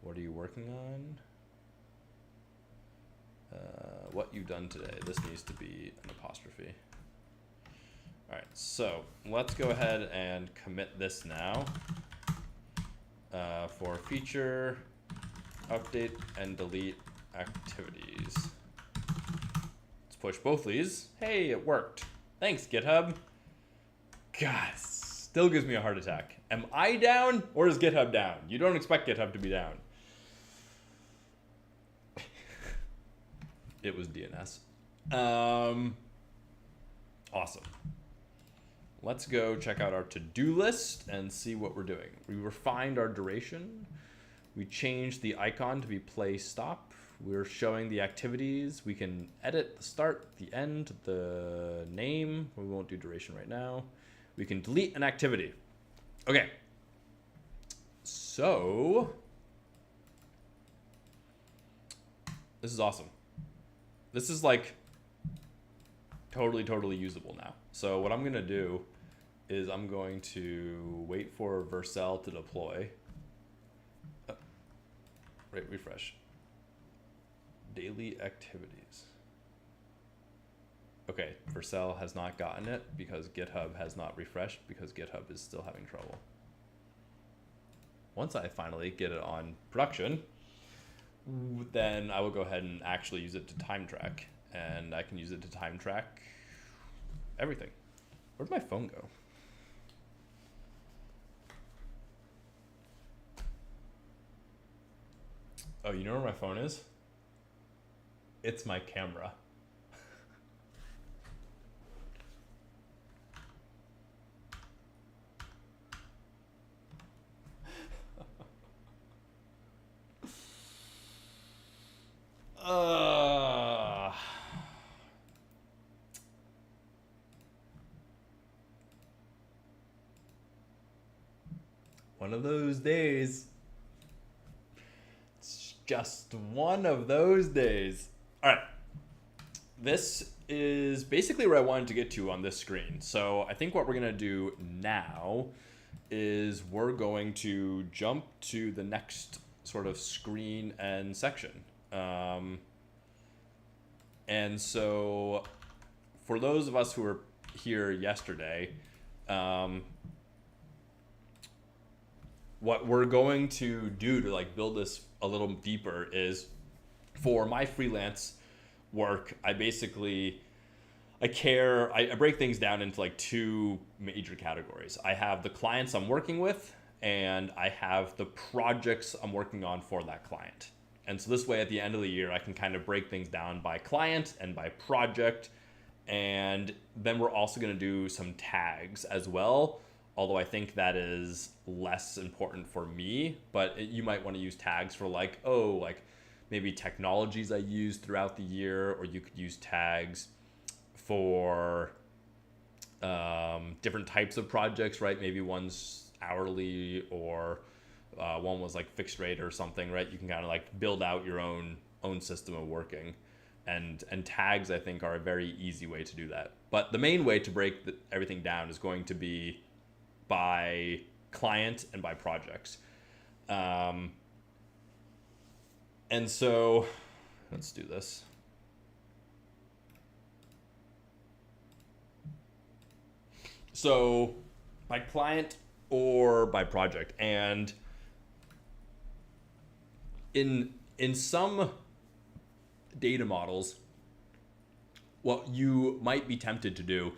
What are you working on? What you've done today. This needs to be an apostrophe. All right, so let's go ahead and commit this now for feature, update, and delete activities. Let's push both these. Hey, it worked. Thanks, GitHub. God, still gives me a heart attack. Am I down or is GitHub down? You don't expect GitHub to be down. It was DNS. Awesome. Let's go check out our to-do list and see what we're doing. We refined our duration. We changed the icon to be play stop. We're showing the activities. We can edit the start, the end, the name. We won't do duration right now. We can delete an activity. Okay. So this is awesome. This is like totally usable now. So what I'm going to do is I'm going to wait for Vercel to deploy. Right, refresh. Daily activities. Okay, Vercel has not gotten it because GitHub has not refreshed because GitHub is still having trouble. Once I finally get it on production, then I will go ahead and actually use it to time track. And I can use it to time track everything. Where'd my phone go? Oh, you know where my phone is? it's my camera. One of those days. It's just one of those days. All right. This is basically where I wanted to get to on this screen. So I think what we're going to do now is we're going to jump to the next sort of screen and section. And so for those of us who were here yesterday, what we're going to do to like build this a little deeper is for my freelance work, I break things down into like two major categories. I have the clients I'm working with, and I have the projects I'm working on for that client. And so this way at the end of the year, I can kind of break things down by client and by project. And then we're also going to do some tags as well, although I think that is less important for me, but you might want to use tags for like maybe technologies I use throughout the year, or you could use tags for different types of projects, right? Maybe one's hourly, or one was like fixed rate or something, right? You can kind of like build out your own system of working. And tags, I think, are a very easy way to do that. But the main way to break everything down is going to be by client and by projects. And so let's do this. So by client or by project. And in some data models, what you might be tempted to do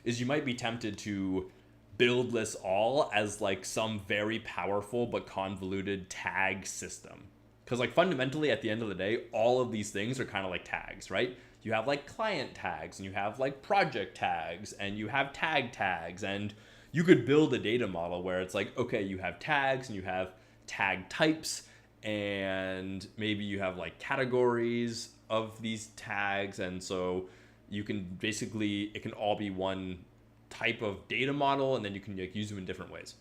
is you might be tempted to build this all as like some very powerful but convoluted tag system. Because like fundamentally at the end of the day, all of these things are kind of like tags, right? You have like client tags, and you have like project tags, and you have tag tags, and you could build a data model where it's like, okay, you have tags and you have tag types, and maybe you have like categories of these tags, and so you can basically, it can all be one type of data model, and then you can like use them in different ways.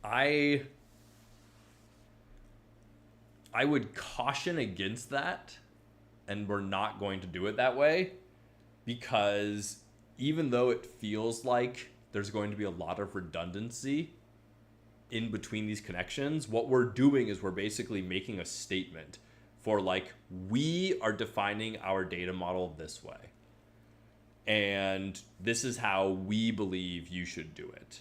I would caution against that, and we're not going to do it that way, because even though it feels like there's going to be a lot of redundancy in between these connections, what we're doing is we're basically making a statement for like, we are defining our data model this way, and this is how we believe you should do it.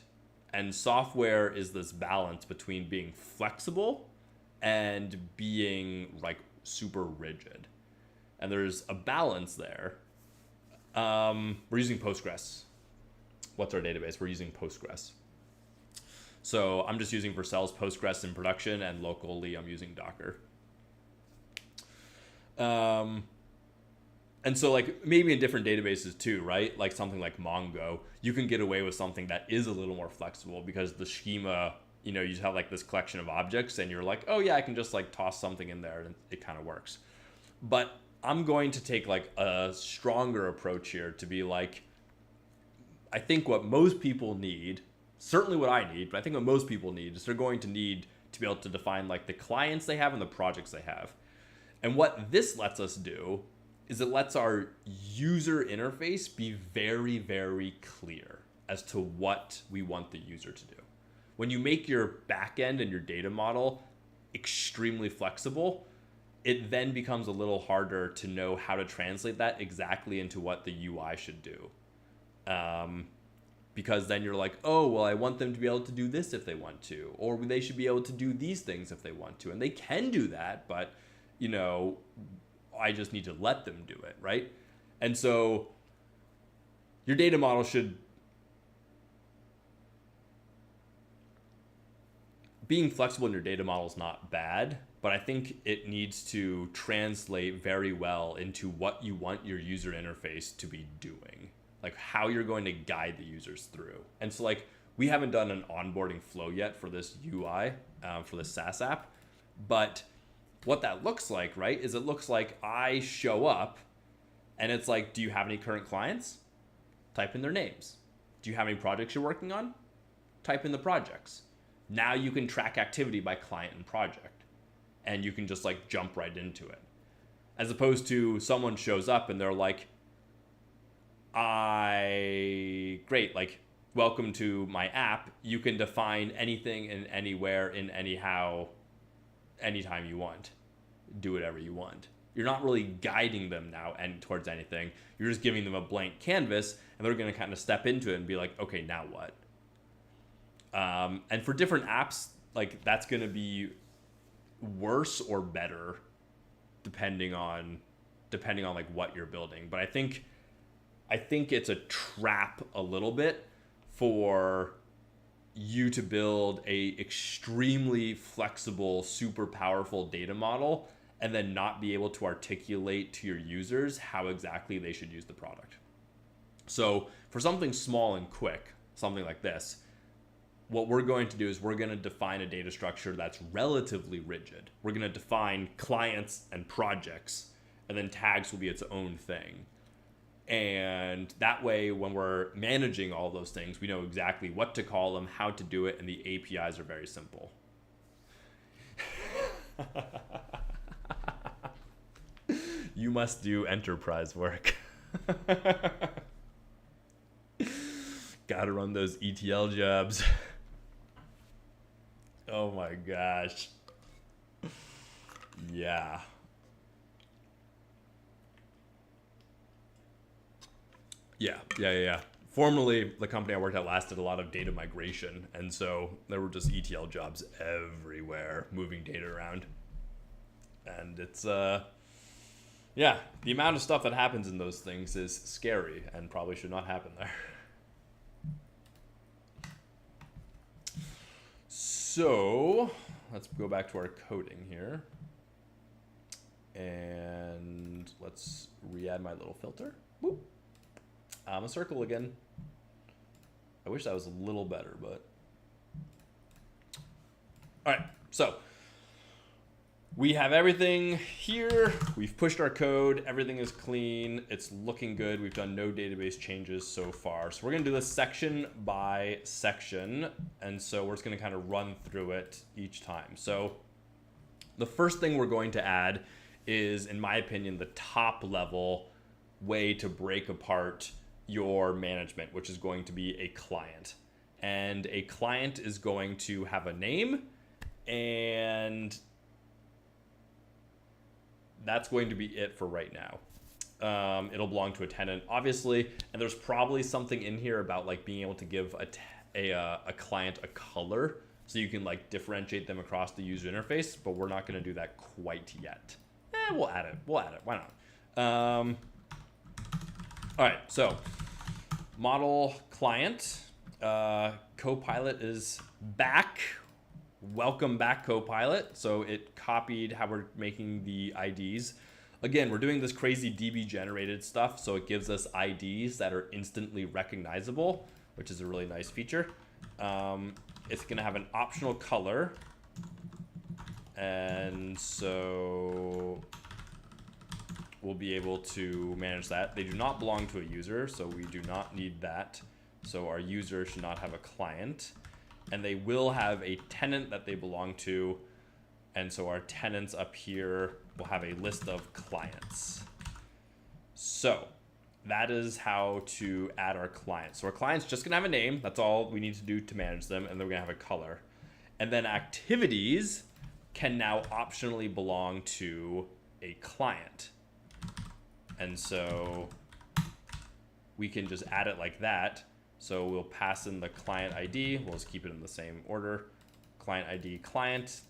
And software is this balance between being flexible and being like super rigid, and there's a balance there. We're using Postgres. What's our database? We're using Postgres. So I'm just using Vercel's Postgres in production, and locally I'm using Docker. And so like maybe in different databases too, right? Like something like Mongo, you can get away with something that is a little more flexible, because the schema, you know, you just have like this collection of objects, and you're like, oh yeah, I can just like toss something in there and it kind of works. But I'm going to take like a stronger approach here to be like, I think what most people need, certainly what I need, but I think what most people need is they're going to need to be able to define like the clients they have and the projects they have. And what this lets us do is it lets our user interface be very, very clear as to what we want the user to do. When you make your backend and your data model extremely flexible, it then becomes a little harder to know how to translate that exactly into what the UI should do. Because then you're like, oh, well, I want them to be able to do this if they want to, or they should be able to do these things if they want to. And they can do that, but, you know, I just need to let them do it, right? And so your data model should being flexible in your data model is not bad, but I think it needs to translate very well into what you want your user interface to be doing, like how you're going to guide the users through. And so like we haven't done an onboarding flow yet for this UI, for the SaaS app, but what that looks like, right, is it looks like I show up and it's like, do you have any current clients? Type in their names. Do you have any projects you're working on? Type in the projects. Now you can track activity by client and project, and you can just like jump right into it. As opposed to someone shows up and they're like, great, like, welcome to my app. You can define anything and anywhere in anyhow, anytime you want. Do whatever you want. You're not really guiding them now and towards anything. You're just giving them a blank canvas, and they're going to kind of step into it and be like, okay, now what? And for different apps, like that's going to be worse or better depending on like what you're building. But I think it's a trap a little bit for you to build a extremely flexible, super powerful data model and then not be able to articulate to your users how exactly they should use the product. So for something small and quick, something like this, what we're going to do is we're going to define a data structure that's relatively rigid. We're going to define clients and projects, and then tags will be its own thing. And that way, when we're managing all those things, we know exactly what to call them, how to do it, and the APIs are very simple. You must do enterprise work. Gotta run those ETL jobs. Oh my gosh. Yeah. Yeah. Formerly, the company I worked at last did a lot of data migration, and so there were just ETL jobs everywhere, moving data around. And it's, yeah, the amount of stuff that happens in those things is scary and probably should not happen there. So let's go back to our coding here. And let's re-add my little filter. Whoop. A circle again. I wish that was a little better, but. All right, so we have everything here. We've pushed our code. Everything is clean. It's looking good. We've done no database changes so far. So we're going to do this section by section. And so we're just going to kind of run through it each time. So the first thing we're going to add is, in my opinion, the top level way to break apart your management, which is going to be a client. And a client is going to have a name, and that's going to be it for right now. It'll belong to a tenant, obviously, and there's probably something in here about like being able to give a client a color so you can like differentiate them across the user interface, but we're not going to do that quite yet. We'll add it. Why not? All right, so model client, Copilot is back. Welcome back, Copilot. So it copied how we're making the IDs. Again, we're doing this crazy DB generated stuff, so it gives us IDs that are instantly recognizable, which is a really nice feature. It's gonna have an optional color. And so we'll be able to manage that. They do not belong to a user, so we do not need that. So our user should not have a client. And they will have a tenant that they belong to. And so our tenants up here will have a list of clients. So that is how to add our clients. So our client's just gonna have a name. That's all we need to do to manage them. And then we're gonna have a color. And then activities can now optionally belong to a client. And so we can just add it like that. So we'll pass in the client ID. We'll just keep it in the same order. Client ID, client.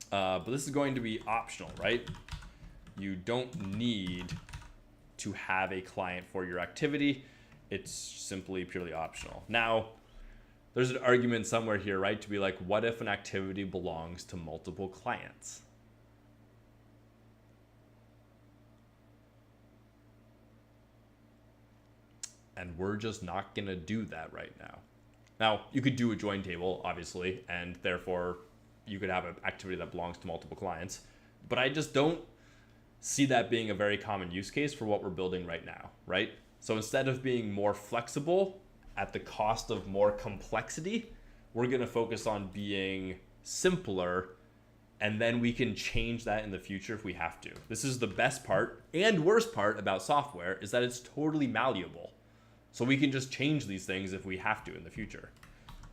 But this is going to be optional, right? You don't need to have a client for your activity. It's simply purely optional. Now, there's an argument somewhere here, right? To be like, what if an activity belongs to multiple clients? And we're just not going to do that right now. Now, you could do a join table, obviously, and therefore you could have an activity that belongs to multiple clients. But I just don't see that being a very common use case for what we're building right now, right? So instead of being more flexible at the cost of more complexity, we're going to focus on being simpler, and then we can change that in the future if we have to. This is the best part and worst part about software, is that it's totally malleable. So we can just change these things if we have to in the future.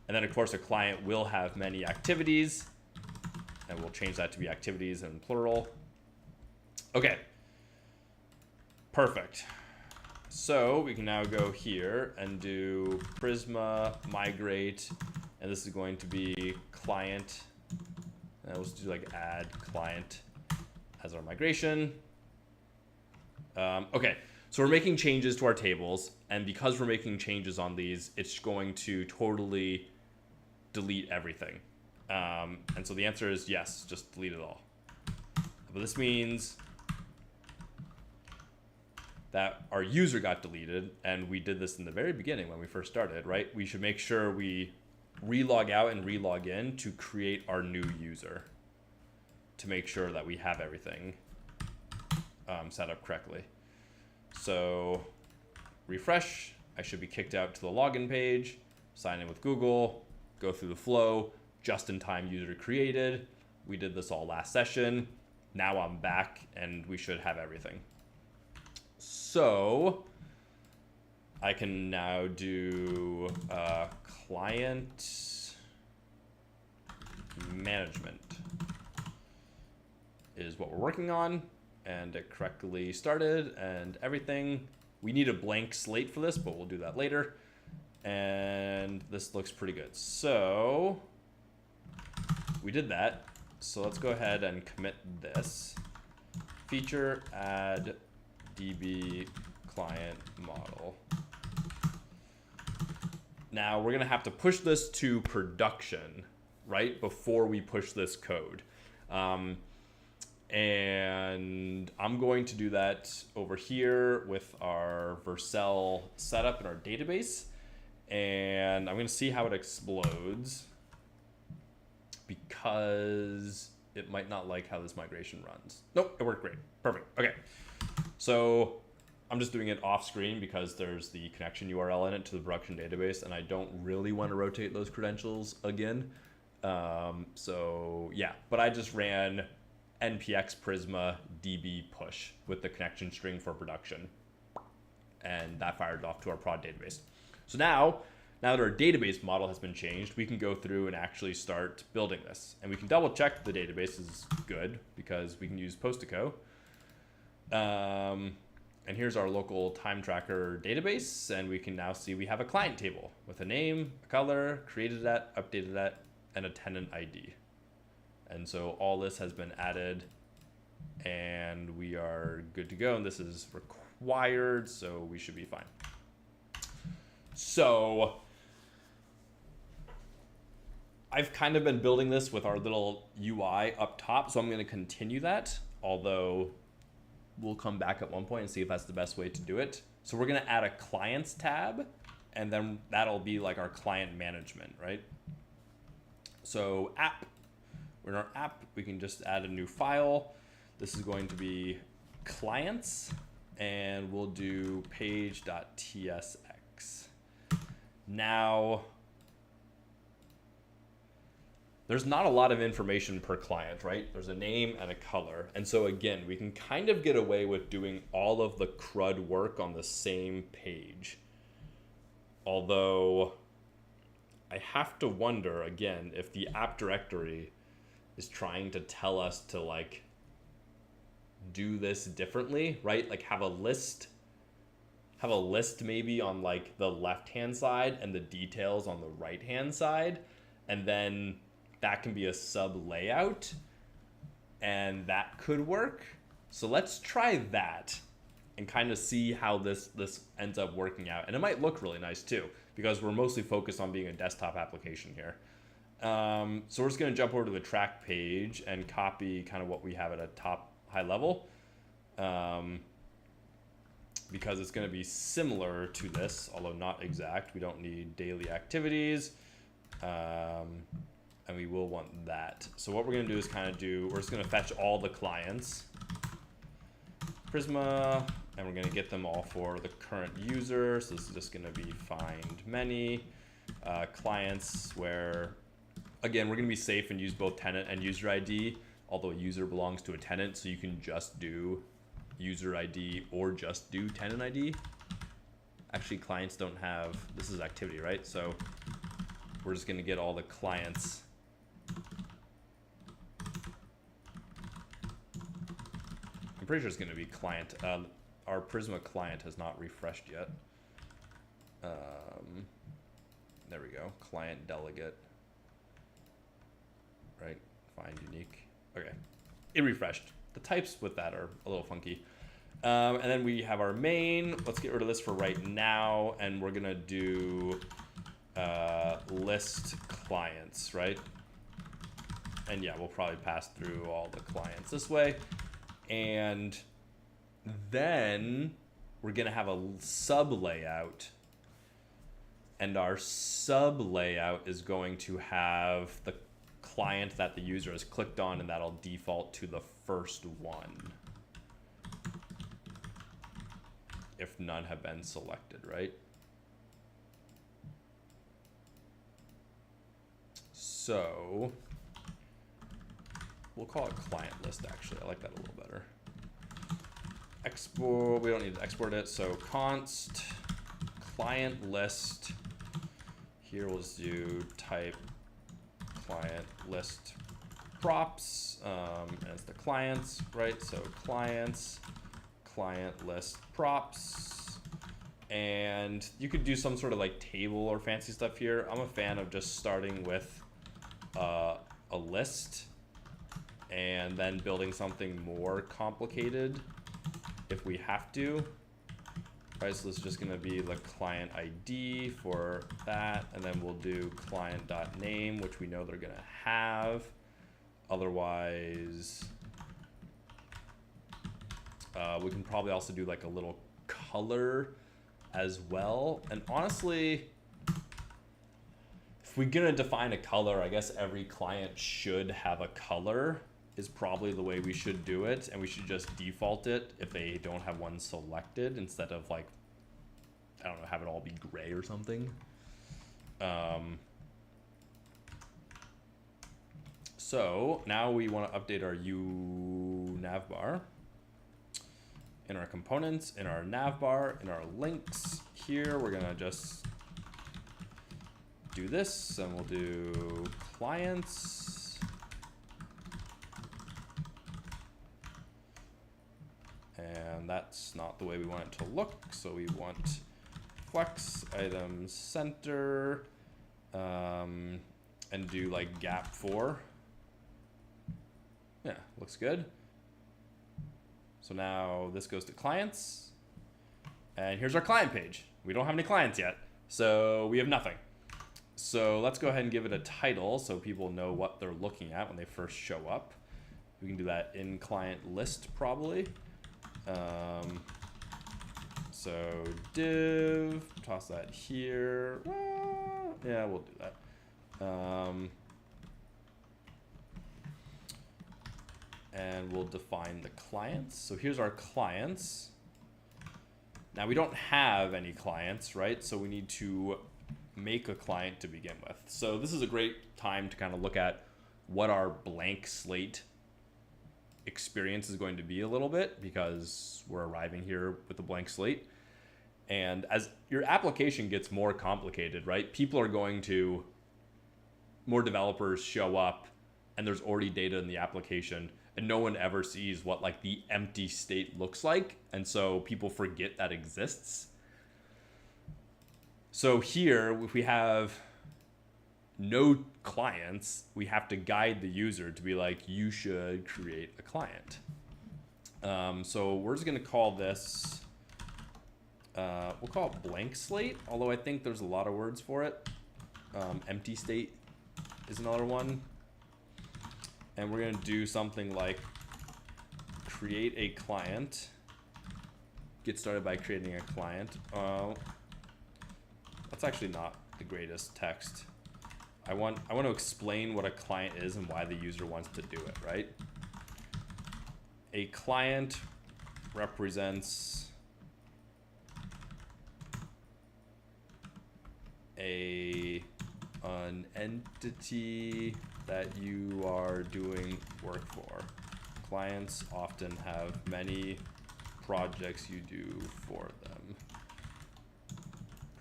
And then of course a client will have many activities, and we'll change that to be activities in plural. Okay, perfect. So we can now go here and do Prisma migrate, and this is going to be client. And let's do like add client as our migration. Okay, so we're making changes to our tables, and because we're making changes on these, it's going to totally delete everything. And so the answer is yes, just delete it all. But this means that our user got deleted, and we did this in the very beginning when we first started, right? We should make sure we relog out and relog in to create our new user to make sure that we have everything set up correctly. So refresh, I should be kicked out to the login page, sign in with Google, go through the flow, just-in-time user created. We did this all last session. Now I'm back and we should have everything. So I can now do client management is what we're working on, and it correctly started and everything. We need a blank slate for this, but we'll do that later. And this looks pretty good. So we did that. So let's go ahead and commit this. Feature add DB client model. Now we're gonna have to push this to production, right? Before we push this code. And I'm going to do that over here with our Vercel setup in our database. And I'm gonna see how it explodes, because it might not like how this migration runs. Nope, it worked great. Perfect. Okay. So I'm just doing it off screen because there's the connection URL in it to the production database, and I don't really want to rotate those credentials again. So yeah, but I just ran npx prisma db push with the connection string for production, and that fired off to our prod database. So now that our database model has been changed, we can go through and actually start building this. And we can double check the database is good because we can use Postico. And here's our local time tracker database. And we can now see we have a client table with a name, a color, created that, updated that, and a tenant ID. And so all this has been added and we are good to go. And this is required, so we should be fine. So I've kind of been building this with our little UI up top, so I'm going to continue that, although we'll come back at one point and see if that's the best way to do it. So we're going to add a clients tab, and then that'll be like our client management, right? So app, we're in our app, we can just add a new file. This is going to be clients, and we'll do page.tsx. Now, there's not a lot of information per client, right? There's a name and a color. And so again, we can kind of get away with doing all of the CRUD work on the same page. Although I have to wonder again, if the app directory is trying to tell us to like do this differently, right? Like have a list maybe on like the left-hand side and the details on the right-hand side. And then that can be a sub layout, and that could work. So let's try that. and kind of see how this ends up working out. And it might look really nice too, because we're mostly focused on being a desktop application here. So we're just going to jump over to the track page and copy kind of what we have at a top high level, because it's going to be similar to this, although not exact. We don't need daily activities, and we will want that. So what we're going to do is we're just going to fetch all the clients, Prisma, and we're going to get them all for the current user. So this is just going to be find many clients where, again, we're going to be safe and use both tenant and user ID, although a user belongs to a tenant, so you can just do user ID or just do tenant ID. Actually, clients don't have, this is activity, right? So we're just going to get all the clients. I'm pretty sure it's going to be client. Our Prisma client has not refreshed yet. There we go. Client delegate. Right, find unique. Okay, it refreshed. The types with that are a little funky. And then we have our main. Let's get rid of this for right now, and we're gonna do list clients, right? And yeah, we'll probably pass through all the clients this way. And then we're gonna have a sub layout, and our sub layout is going to have the client that the user has clicked on, and that'll default to the first one if none have been selected, right? So we'll call it client list, actually. I like that a little better. Export, we don't need to export it, so const client list. Here we'll just do type client list props, as the clients, right? So clients, client list props, and you could do some sort of like table or fancy stuff here. I'm a fan of just starting with a list and then building something more complicated if we have to. Right, so this is just going to be the client ID for that, and then we'll do client.name, which we know they're going to have. Otherwise, we can probably also do like a little color as well. And honestly, if we're going to define a color, I guess every client should have a color is probably the way we should do it, and we should just default it if they don't have one selected, instead of like, I don't know, have it all be gray or something. So now we want to update our navbar in our components, in our navbar, in our links. Here we're gonna just do this, and we'll do clients. And that's not the way we want it to look, so we want flex items center, and do like gap 4. Yeah, looks good. So now this goes to clients, and here's our client page. We don't have any clients yet, so we have nothing. So let's go ahead and give it a title so people know what they're looking at when they first show up. We can do that in client list probably. So div, toss that here. Yeah, we'll do that. And we'll define the clients. So here's our clients. Now we don't have any clients, right? So we need to make a client to begin with. So this is a great time to kind of look at what our blank slate experience is going to be a little bit, because we're arriving here with a blank slate. And as your application gets more complicated, right, more developers show up, and there's already data in the application, and no one ever sees what like the empty state looks like, and so people forget that exists. So here, if we have no clients, we have to guide the user to be like, you should create a client. So we're just going to call this we'll call it blank slate, although I think there's a lot of words for it. Empty state is another one. And we're gonna do something like create a client. Get started by creating a client. That's actually not the greatest text. I want to explain what a client is and why the user wants to do it, right? A client represents an entity that you are doing work for. Clients often have many projects you do for them.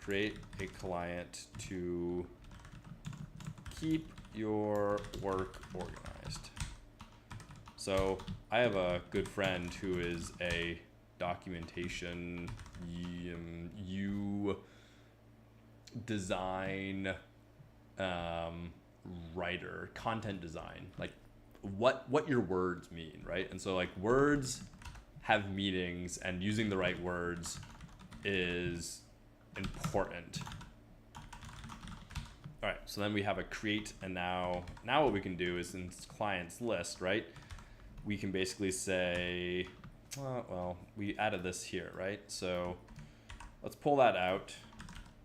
Create a client to keep your work organized. So I have a good friend who is a documentation design writer, content design, like what your words mean, right? And so like words have meanings, and using the right words is important. All right, so then we have a create, and now what we can do is in clients list, right? We can basically say, well, we added this here, right? So let's pull that out,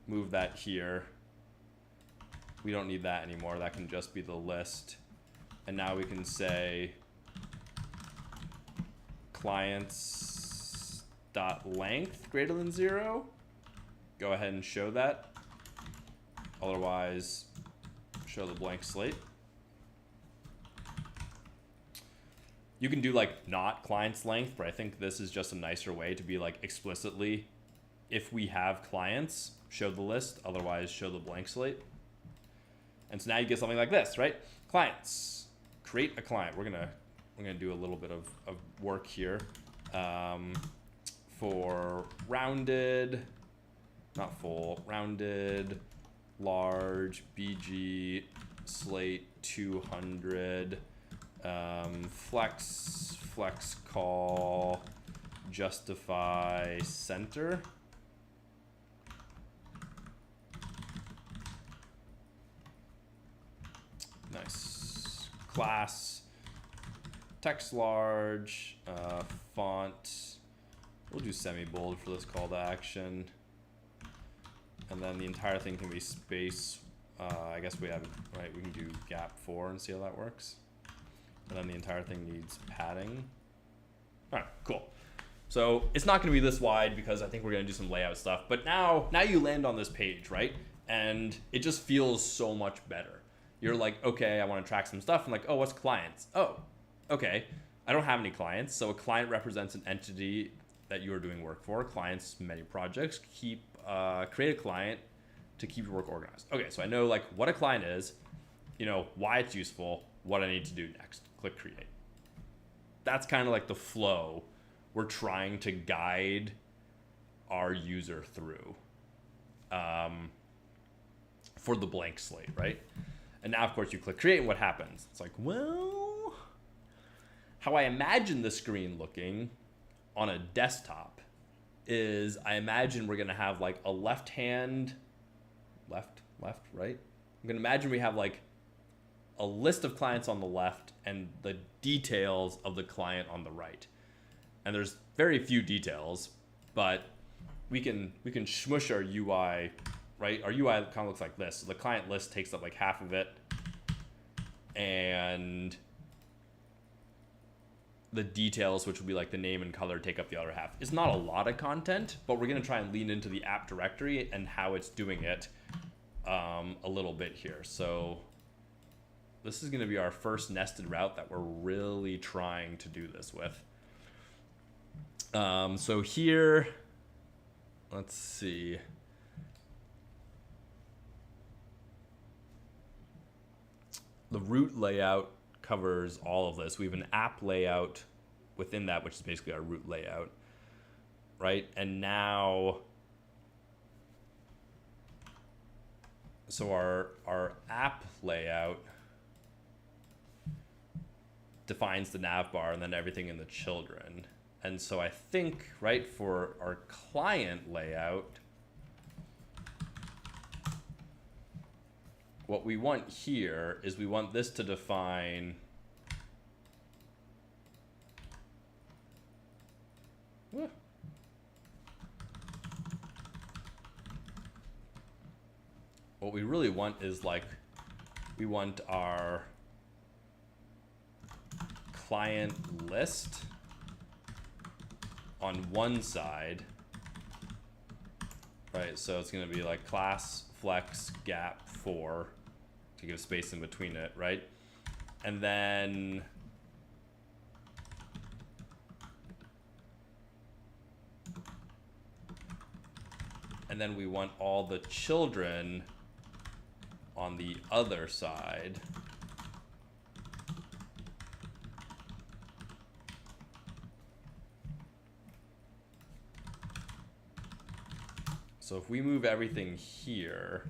move that here. We don't need that anymore. That can just be the list. And now we can say clients dot length greater than 0. Go ahead and show that. Otherwise, show the blank slate. You can do like not clients length, but I think this is just a nicer way to be like explicitly, if we have clients, show the list, otherwise show the blank slate. And so now you get something like this, right? Clients, create a client. We're gonna do a little bit of work here for rounded, not full, rounded, large, BG, slate 200, flex call, justify center. Nice. Class, text large, font, we'll do semi-bold for this call to action. And then the entire thing can be space. I guess we have, right, we can do gap 4 and see how that works. And then the entire thing needs padding. All right, cool. So it's not gonna be this wide because I think we're gonna do some layout stuff, but now you land on this page, right? And it just feels so much better. You're like, okay, I wanna track some stuff. I'm like, oh, what's clients? Oh, okay. I don't have any clients. So a client represents an entity that you are doing work for. Clients, many projects. Create a client to keep your work organized. Okay, so I know like what a client is, you know, why it's useful, what I need to do next. Click create. That's kind of like the flow we're trying to guide our user through for the blank slate, right? And now, of course, you click create, and what happens? It's like, well, how I imagine the screen looking on a desktop is I imagine we're gonna have like a left, right? I'm gonna imagine we have like a list of clients on the left and the details of the client on the right. And there's very few details, but we can smush our UI, right? Our UI kind of looks like this. So the client list takes up like half of it, and the details, which would be like the name and color, take up the other half. It's not a lot of content, but we're gonna try and lean into the app directory and how it's doing it a little bit here. So this is gonna be our first nested route that we're really trying to do this with. So here, let's see. The root layout covers all of this. We have an app layout within that, which is basically our root layout, right? And now, so our app layout defines the nav bar and then everything in the children. And so I think, right, for our client layout, what we want here is we want this to define what we really want is like, we want our client list on one side, right? So it's going to be like class flex gap 4 to give space in between it, right? And then we want all the children on the other side. So if we move everything here,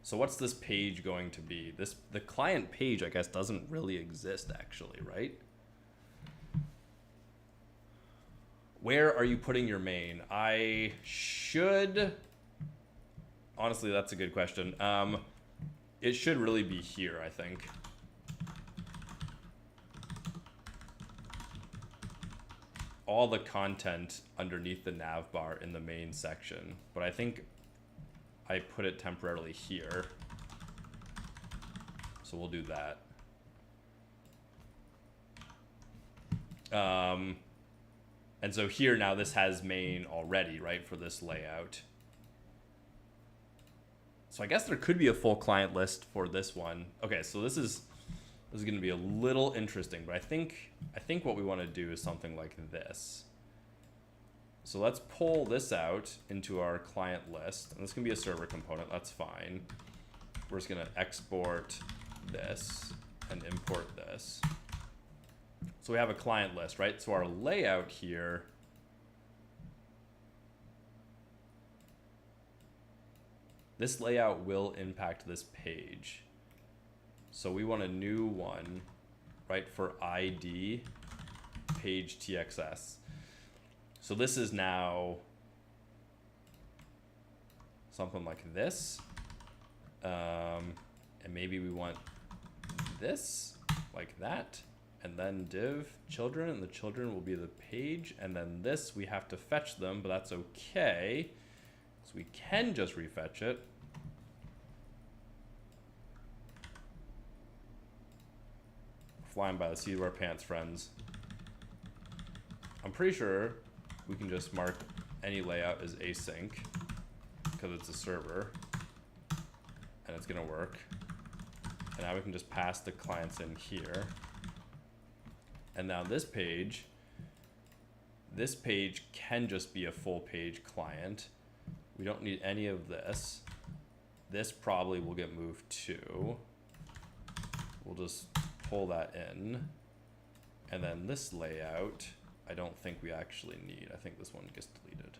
so what's this page going to be? The client page, I guess, doesn't really exist actually, right? Where are you putting your main? I should, honestly, that's a good question. It should really be here, I think. All the content underneath the nav bar in the main section, but I think I put it temporarily here. So we'll do that. And so here now this has main already, right, for this layout. So I guess there could be a full client list for this one. Okay, so this is going to be a little interesting, but I think what we want to do is something like this. So let's pull this out into our client list, and this can be a server component. That's fine. We're just going to export this and import this. So we have a client list, right? So our layout here, this layout will impact this page. So we want a new one, right, for ID page TXS. So this is now something like this. And maybe we want this like that. And then div children, and the children will be the page. And then this, we have to fetch them, but that's okay. So we can just refetch it. Flying by the seat of our pants, friends. I'm pretty sure we can just mark any layout as async because it's a server and it's gonna work. And now we can just pass the clients in here. And now this page can just be a full page client. We don't need any of this. This probably will get moved too. We'll just pull that in. And then this layout, I don't think we actually need. I think this one gets deleted.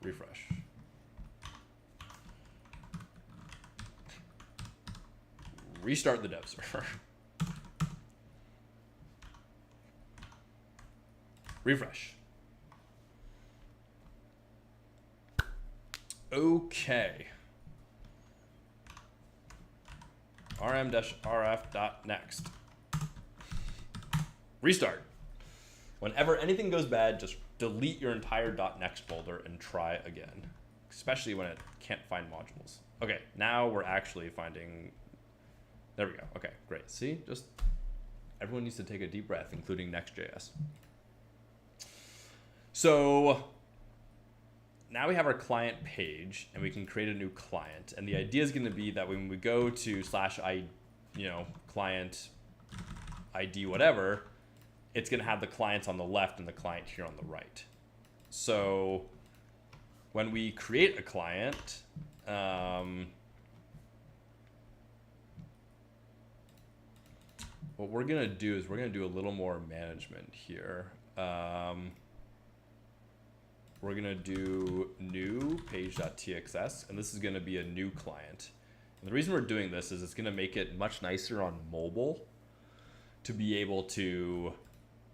Refresh. Restart the dev server. Refresh. Okay. rm-rf.next. Restart. Whenever anything goes bad, just delete your entire .next folder and try again, especially when it can't find modules. Okay, now we're actually finding, there we go. Okay, great. See, just everyone needs to take a deep breath, including next.js. So now we have our client page and we can create a new client. And the idea is going to be that when we go to /i, client ID, whatever, it's going to have the clients on the left and the client here on the right. So when we create a client, what we're going to do is we're going to do a little more management here. We're going to do new page.txs, and this is going to be a new client. And the reason we're doing this is it's going to make it much nicer on mobile to be able to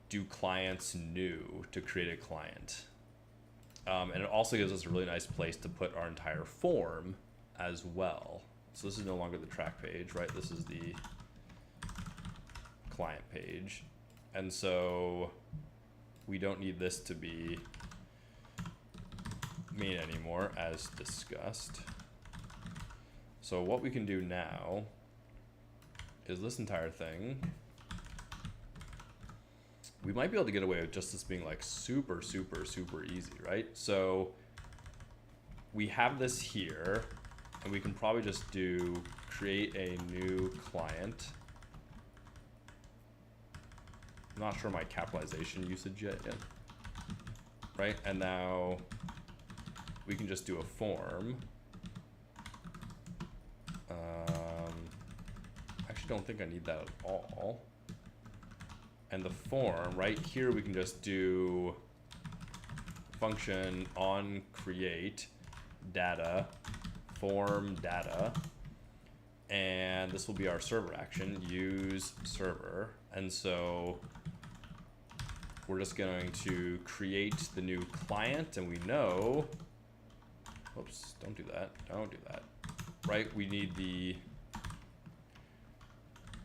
do clients new to create a client. And it also gives us a really nice place to put our entire form as well. So this is no longer the track page, right? This is the client page. And so we don't need this to be main anymore, as discussed. So what we can do now is this entire thing. We might be able to get away with just this being like super, super, super easy, right? So we have this here, and we can probably just do create a new client. I'm not sure my capitalization usage yet, right? And now we can just do a form. Actually don't think I need that at all. And the form, right here, we can just do function on create data, form data, and this will be our server action, use server. And so we're just going to create the new client, and we know, oops, don't do that, right? We need the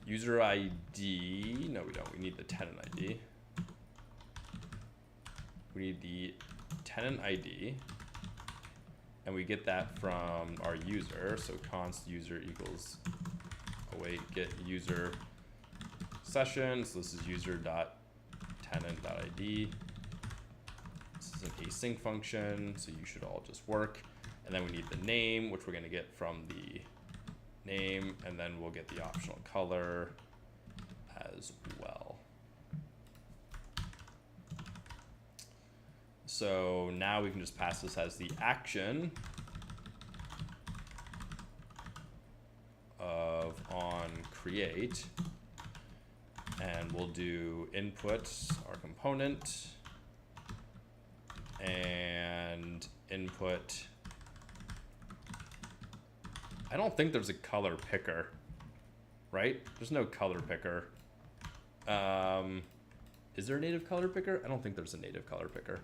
user ID, no we don't, we need the tenant ID. We need the tenant ID, and we get that from our user, so const user equals await get user session, so this is user.tenant.id. This is an async function, so you should all just work. And then we need the name, which we're going to get from the name, and then we'll get the optional color as well. So now we can just pass this as the action of on create, and we'll do input our component and input. I don't think there's a color picker, right? There's no color picker. Is there a native color picker? I don't think there's a native color picker.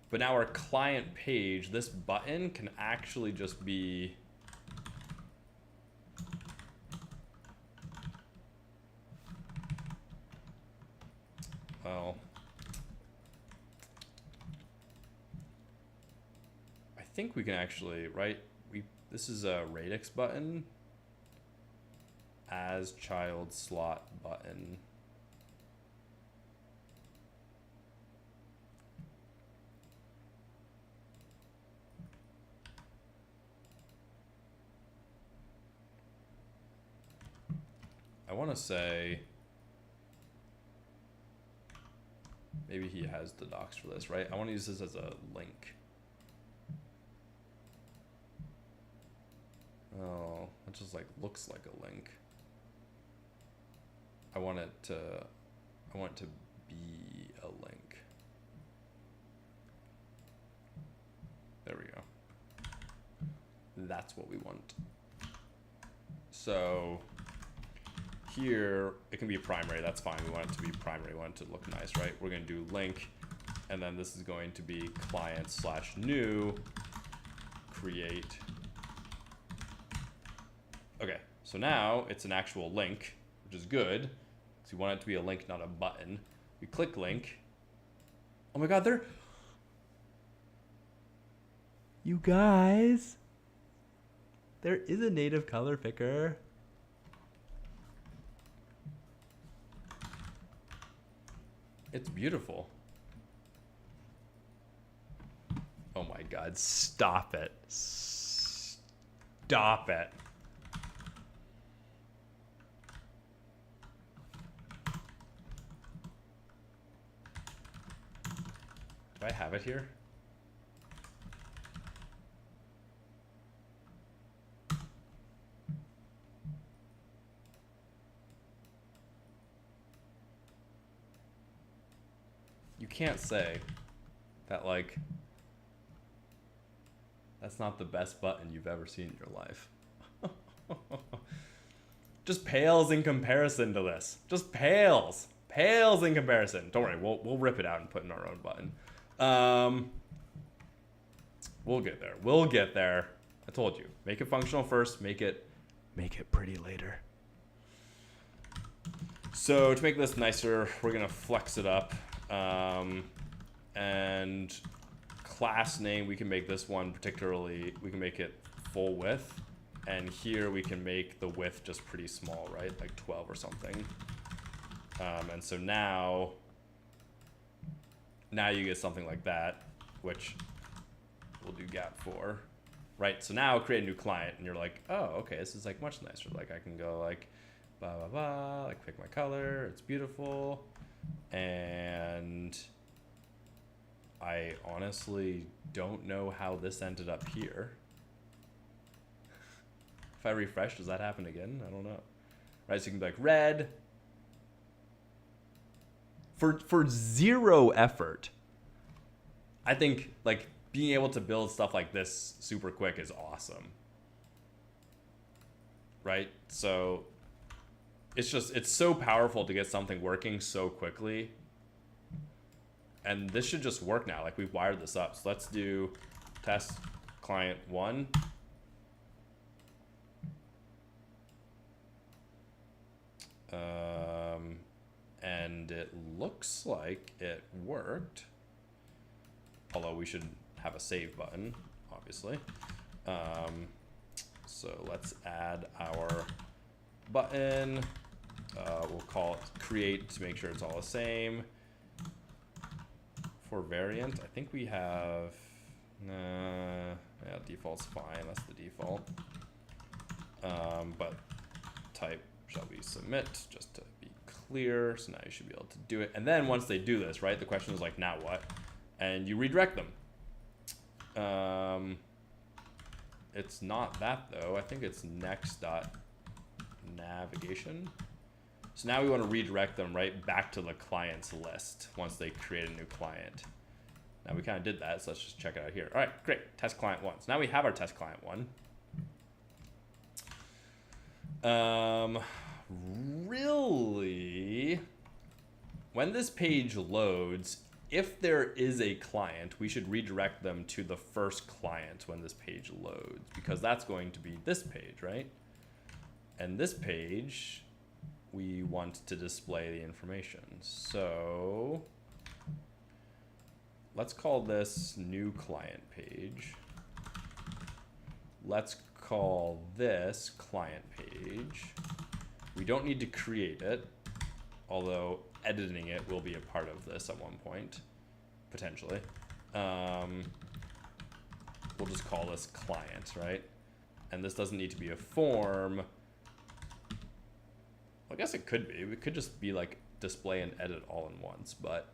But now our client page, this button can actually just be I think we can actually, right? This is a radix button as child slot button. I want to say maybe he has the docs for this, right? I want to use this as a link. Oh, it just like looks like a link. I want it to be a link. There we go. That's what we want. So here it can be primary, that's fine. We want it to be primary, we want it to look nice, right? We're gonna do link, and then this is going to be client/new create. Okay, so now it's an actual link, which is good, because we want it to be a link, not a button. We click link. Oh my god, you guys, there is a native color picker. It's beautiful. Oh my god, stop it. Stop it. Do I have it here? You can't say that, like, that's not the best button you've ever seen in your life. Just pales in comparison to this. Just pales. Pales in comparison. Don't worry, we'll rip it out and put in our own button. We'll get there. We'll get there. I told you. Make it functional first. Make it pretty later. So to make this nicer, we're gonna flex it up. And class name, we can make this one particularly, we can make it full width. And here we can make the width just pretty small, right? Like 12 or something. And so now you get something like that, which we'll do gap for, right? So now create a new client and you're like, oh, okay, this is like much nicer. Like I can go like, blah, blah, blah, like pick my color. It's beautiful. And I honestly don't know how this ended up here. If I refresh, does that happen again? I don't know. Right, so you can be like red. For zero effort, I think like being able to build stuff like this super quick is awesome. Right? So it's so powerful to get something working so quickly. And this should just work now. Like we've wired this up. So let's do test client 1. And it looks like it worked. Although we should have a save button, obviously. So let's add our button. We'll call it create to make sure it's all the same. For variant, I think we have, yeah, default's fine, that's the default. But type shall be submit, just to be clear. So now you should be able to do it. And then once they do this, right, the question is like, now what? And you redirect them. It's not that though. I think it's next.navigation. So now we want to redirect them right back to the client's list once they create a new client. Now we kind of did that, so let's just check it out here. All right, great. Test client 1. So now we have our test client 1. Really, when this page loads, if there is a client, we should redirect them to the first client when this page loads, because that's going to be this page, right? And this page, we want to display the information. So let's call this new client page. Let's call this client page. We don't need to create it, although editing it will be a part of this at one point, potentially. We'll just call this client, right? And this doesn't need to be a form. I guess it could be. It could just be like display and edit all in once, but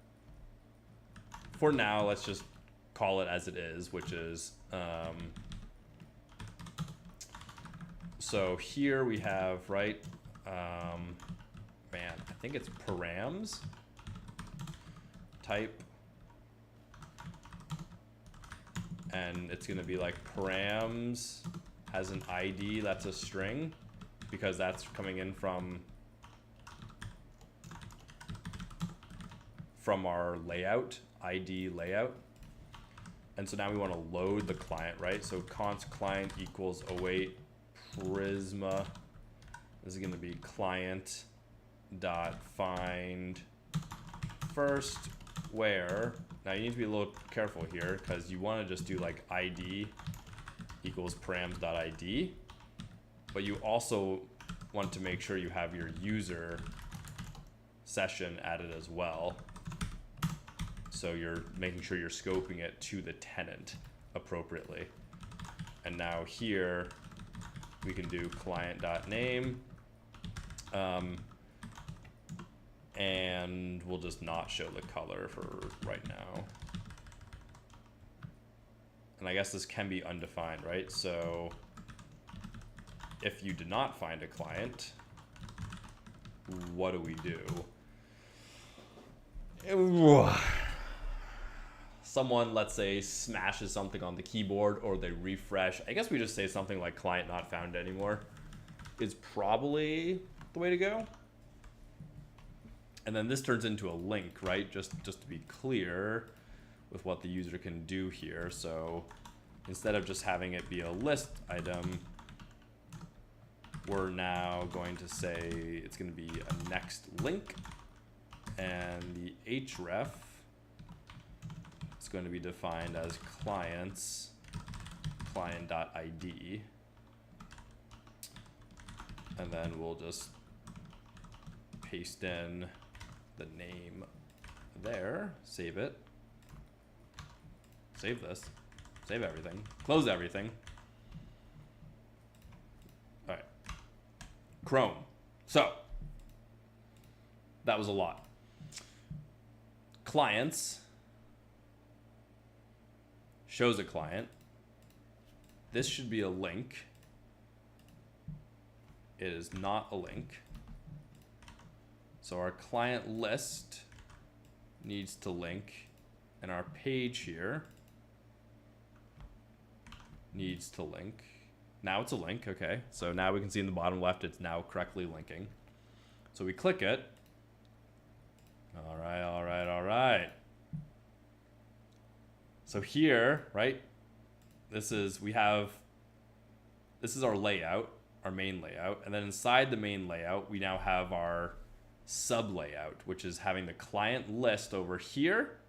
for now, let's just call it as it is, which is, so here we have, right, man, I think it's params, type, and it's gonna be like params has an ID that's a string, because that's coming in from our layout, ID layout. And so now we want to load the client, right? So const client equals 08 Prisma. This is going to be client dot find first where. Now you need to be a little careful here because you want to just do like ID equals params.id, but you also want to make sure you have your user session added as well. So you're making sure you're scoping it to the tenant appropriately. And now here we can do client.name, and we'll just not show the color for right now. And I guess this can be undefined, right? So if you did not find a client, what do we do? Someone, let's say, smashes something on the keyboard or they refresh. I guess we just say something like client not found anymore is probably the way to go. And then this turns into a link, right? Just to be clear with what the user can do here. So instead of just having it be a list item, we're now going to say it's going to be a next link, and the href is going to be defined as clients client.id, and then we'll just paste in the name there, save it, save this, save everything, close everything. All right, Chrome. So that was a lot. Clients shows a client. This should be a link. It is not a link. So our client list needs to link, and our page here needs to link. Now it's a link, okay. So now we can see in the bottom left, it's now correctly linking. So we click it. All right, all right, all right. So here, right, this is our layout, our main layout. And then inside the main layout, we now have our sub layout, which is having the client list over here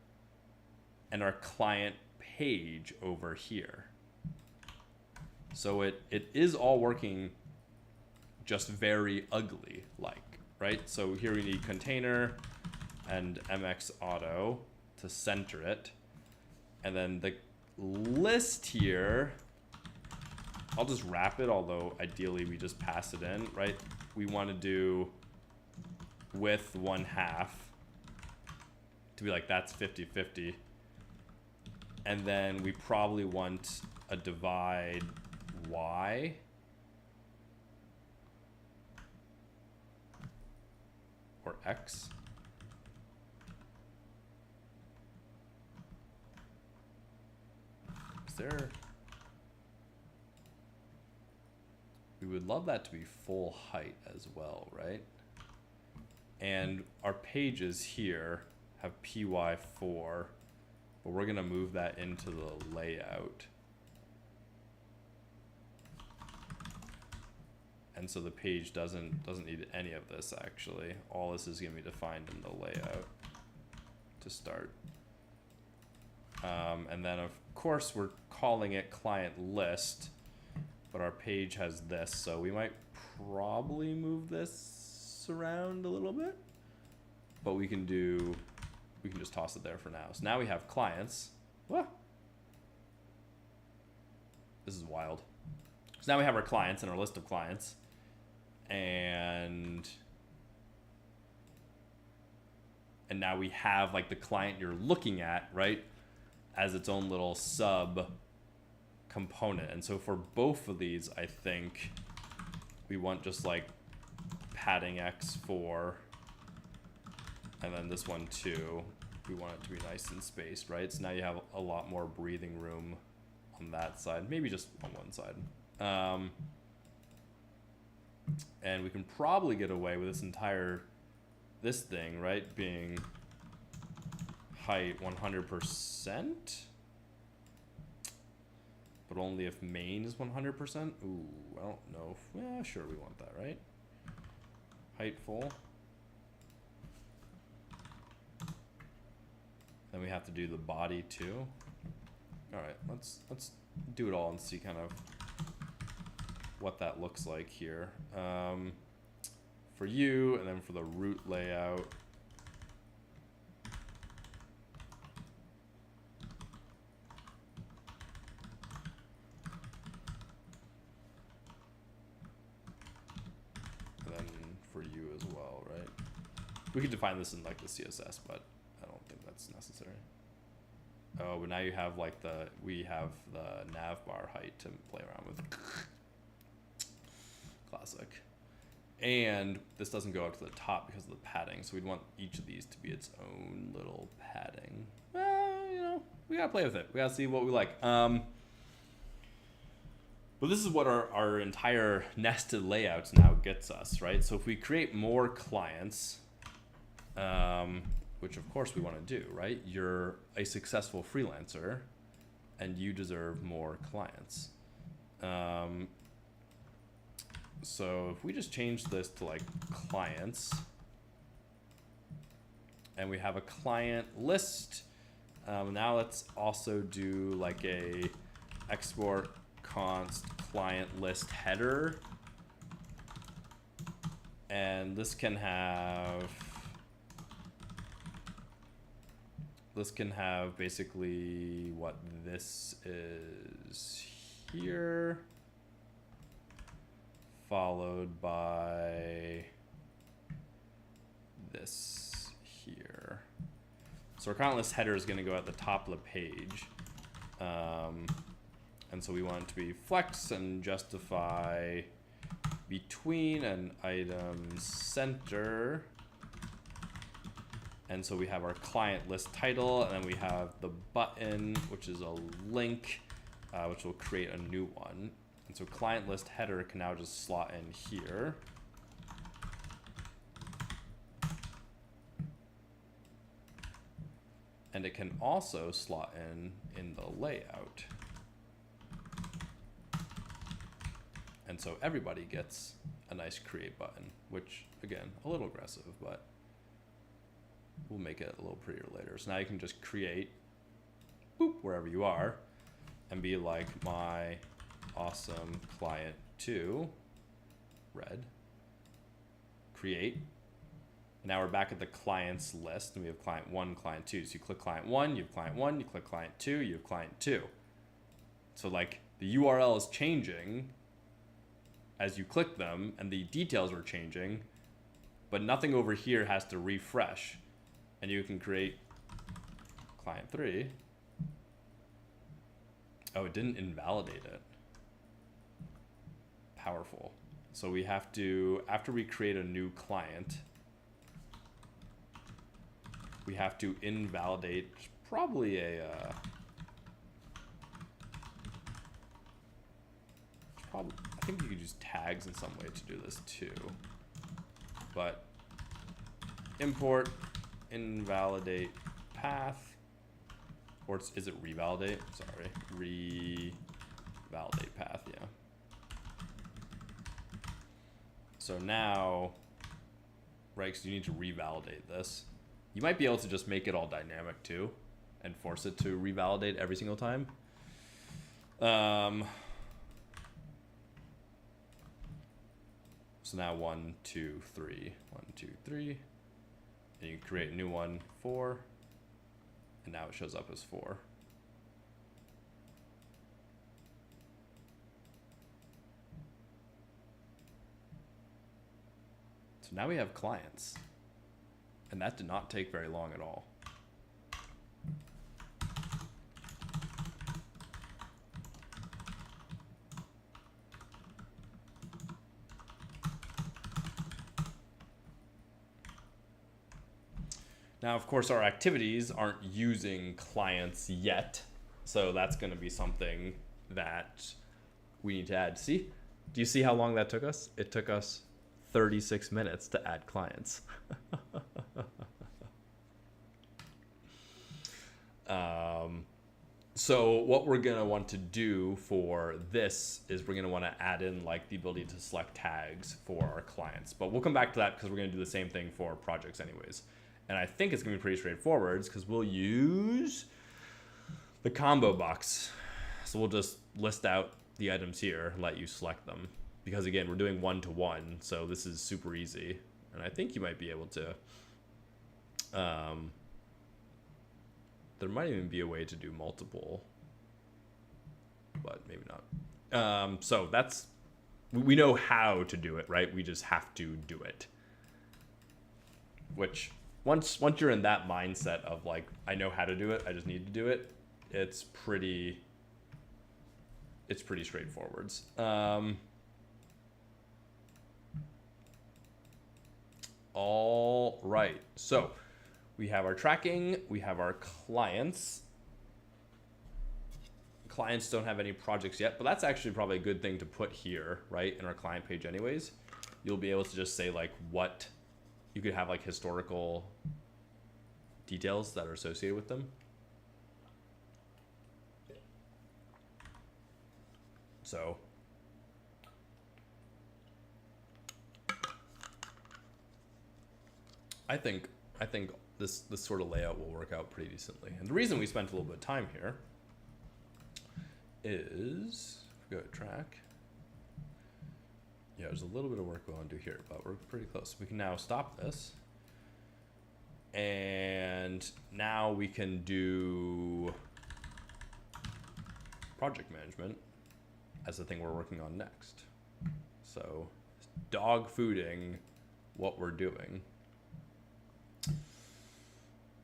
and our client page over here. So it is all working just very ugly like, right? So here we need container and MX auto to center it. And then the list here, I'll just wrap it, although ideally we just pass it in, right? We want to do width 1/2 to be like, that's 50-50. And then we probably want a divide Y. Or X. Is there... We would love that to be full height as well, right? And our pages here have PY4, but we're gonna move that into the layout. And so the page doesn't need any of this actually. All this is gonna be defined in the layout to start. And then of course we're calling it client list, but our page has this, so we might probably move this around a little bit, but we can just toss it there for now. So now we have clients. What? This is wild. So now we have our clients and our list of clients, and now we have like the client you're looking at, right, as its own little sub component. And so for both of these, I think we want just like padding X4, and then this one too. We want it to be nice and spaced, right? So now you have a lot more breathing room on that side, maybe just on one side. And we can probably get away with this thing, right, being height 100%, but only if main is 100%. Ooh, I don't know. Yeah, sure, we want that, right? Height full. Then we have to do the body too. All right, let's do it all and see kind of what that looks like here. For you, and then for the root layout. And then for you as well, right? We could define this in like the CSS, but I don't think that's necessary. Oh, but now you have like we have the nav bar height to play around with. Classic. And this doesn't go up to the top because of the padding, so we'd want each of these to be its own little padding. Well, you know, we gotta play with it. We gotta see what we like. But this is what our entire nested layouts now gets us, right? So if we create more clients, which of course we want to do, right? You're a successful freelancer and you deserve more clients. So if we just change this to like clients, and we have a client list, now let's also do like a export const client list header. And this can have basically what this is here, followed by this here. So our client list header is going to go at the top of the page. And so we want it to be flex and justify between an item center. And so we have our client list title, and then we have the button, which is a link, which will create a new one. And so client list header can now just slot in here. And it can also slot in the layout. And so everybody gets a nice create button, which again, a little aggressive, but we'll make it a little prettier later. So now you can just create, boop, wherever you are, and be like my awesome client 2, red, create. And now we're back at the clients list, and we have client 1, client 2. So you click client 1, you have client 1, you click client 2, you have client 2. So like the URL is changing as you click them, and the details are changing, but nothing over here has to refresh. And you can create client 3. Oh, it didn't invalidate it. Powerful. So we have to, after we create a new client, we have to invalidate probably a, I think you could use tags in some way to do this too. But import invalidate path, or is it revalidate? Sorry, revalidate path, yeah. So now, right, because you need to revalidate this. You might be able to just make it all dynamic too and force it to revalidate every single time. So now 1, 2, 3, 1, 2, 3. And you create a new one, 4. And now it shows up as 4. So now we have clients. And that did not take very long at all. Now, of course, our activities aren't using clients yet. So that's going to be something that we need to add. See? Do you see how long that took us? It took us 36 minutes to add clients. So what we're going to want to do for this is we're going to want to add in like the ability to select tags for our clients. But we'll come back to that because we're going to do the same thing for projects anyways. And I think it's going to be pretty straightforward because we'll use the combo box. So we'll just list out the items here and let you select them. Because again, we're doing one-to-one, so this is super easy. And I think you might be able to, there might even be a way to do multiple, but maybe not. So that's, we know how to do it, right? We just have to do it. Which, once you're in that mindset of like, I know how to do it, I just need to do it, it's pretty straightforward. All right, so we have our tracking, we have our clients. Clients don't have any projects yet, but that's actually probably a good thing to put here, right? In our client page anyways. You'll be able to just say like what you could have like historical details that are associated with them. So I think this sort of layout will work out pretty decently. And the reason we spent a little bit of time here is, if we go to track, yeah, there's a little bit of work we want to do here, but we're pretty close. We can now stop this. And now we can do project management as the thing we're working on next. So dog fooding what we're doing.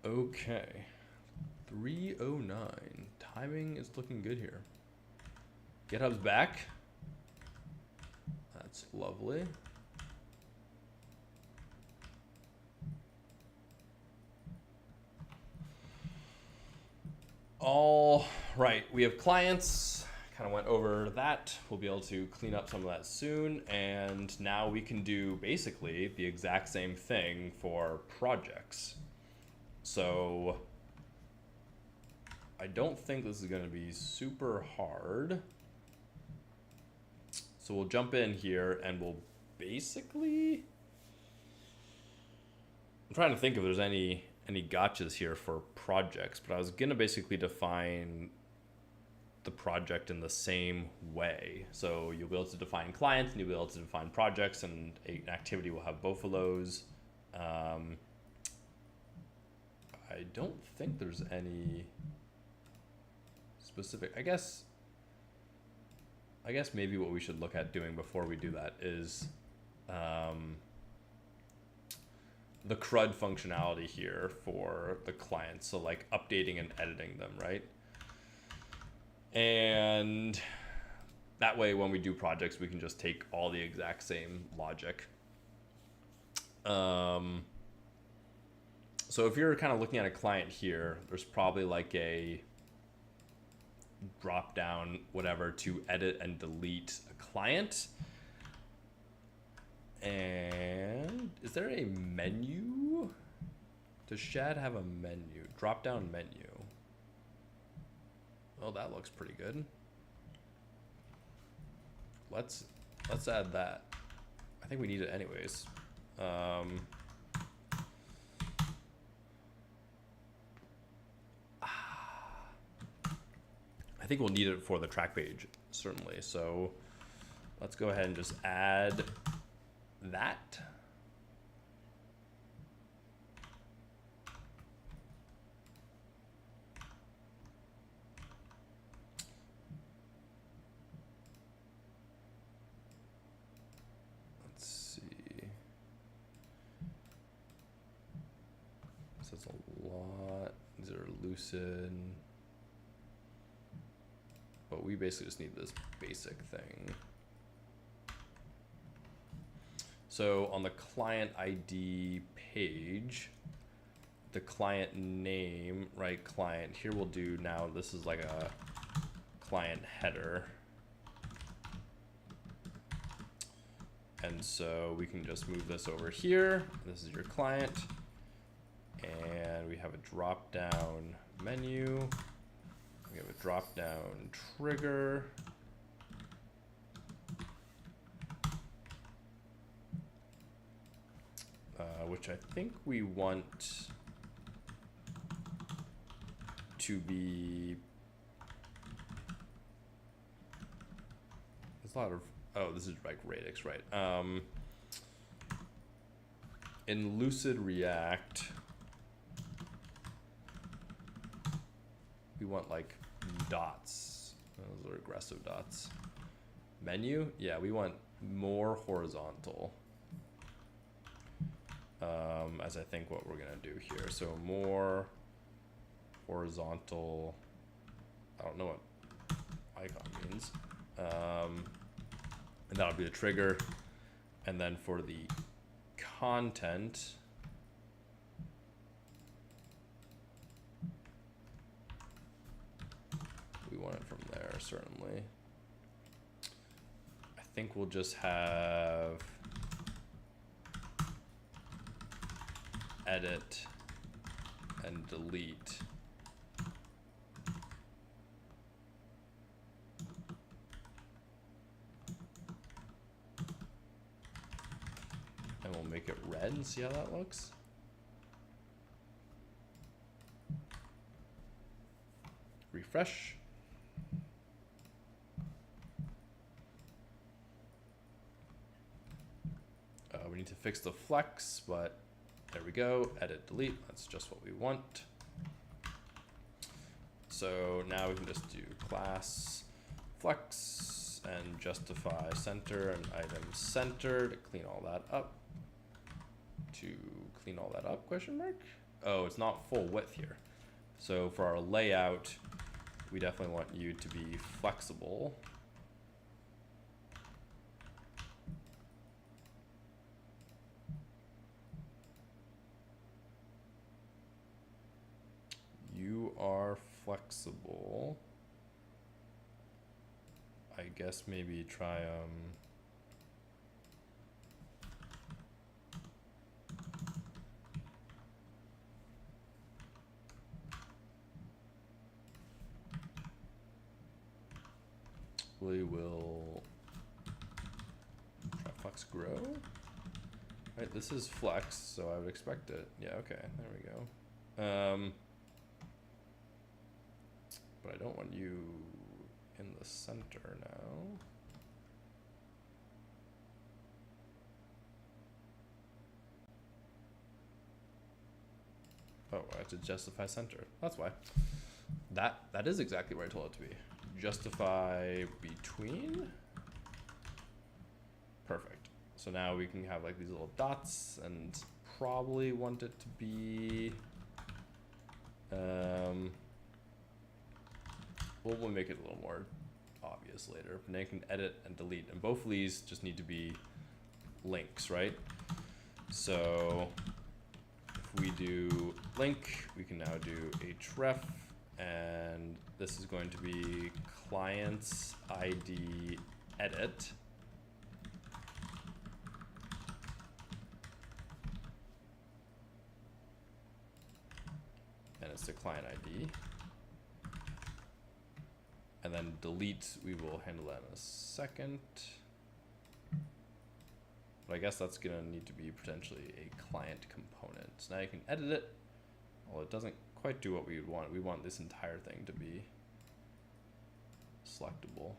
Okay, 3:09. Timing is looking good here. GitHub's back. That's lovely. All right, we have clients. Kind of went over that. We'll be able to clean up some of that soon. And now we can do basically the exact same thing for projects. So I don't think this is going to be super hard. So we'll jump in here and we'll basically, I'm trying to think if there's any gotchas here for projects, but I was going to basically define the project in the same way. So you'll be able to define clients and you'll be able to define projects, and an activity will have both of those. I don't think there's any specific, I guess maybe what we should look at doing before we do that is the CRUD functionality here for the clients. So like updating and editing them, right? And that way when we do projects, we can just take all the exact same logic. So if you're kind of looking at a client here, there's probably like a drop down, whatever, to edit and delete a client. And is there a menu? Does Shad have a menu? Drop down menu. Oh, that looks pretty good. Let's add that. I think we need it anyways. I think we'll need it for the track page, certainly. So let's go ahead and just add that. Let's see. So it's a lot. These are Lucid. But we basically just need this basic thing. So on the client ID page, the client name, right, client, here we'll do now, this is like a client header. And so we can just move this over here. This is your client. And we have a drop down menu. We have a drop down trigger. Which I think we want to be, there's a lot of, oh, this is like radix, right? In Lucid React, we want like dots. Those are aggressive dots. Menu, yeah, we want more horizontal. As I think what we're gonna do here. So more horizontal, I don't know what icon means. And that'll be the trigger. And then for the content, we want it from there, certainly. I think we'll just have edit and delete. And we'll make it red and see how that looks. Refresh. We need to fix the flex, but there we go. Edit, delete. That's just what we want. So now we can just do class flex and justify center and item center to clean all that up. Question mark? Oh, it's not full width here. So for our layout, we definitely want you to be flexible. You are flexible. I guess maybe try we will try flex grow. Right, this is flex, so I would expect it. Yeah, okay, there we go. But I don't want you in the center now. Oh, I have to justify center. That's why. That is exactly where I told it to be. Justify between. Perfect. So now we can have like these little dots and probably want it to be we'll make it a little more obvious later. But now you can edit and delete, and both of these just need to be links, right? So if we do link, we can now do href, and this is going to be client's ID edit. And it's the client ID. And then delete, we will handle that in a second. But I guess that's gonna need to be potentially a client component. So now you can edit it. Well, it doesn't quite do what we would want. We want this entire thing to be selectable.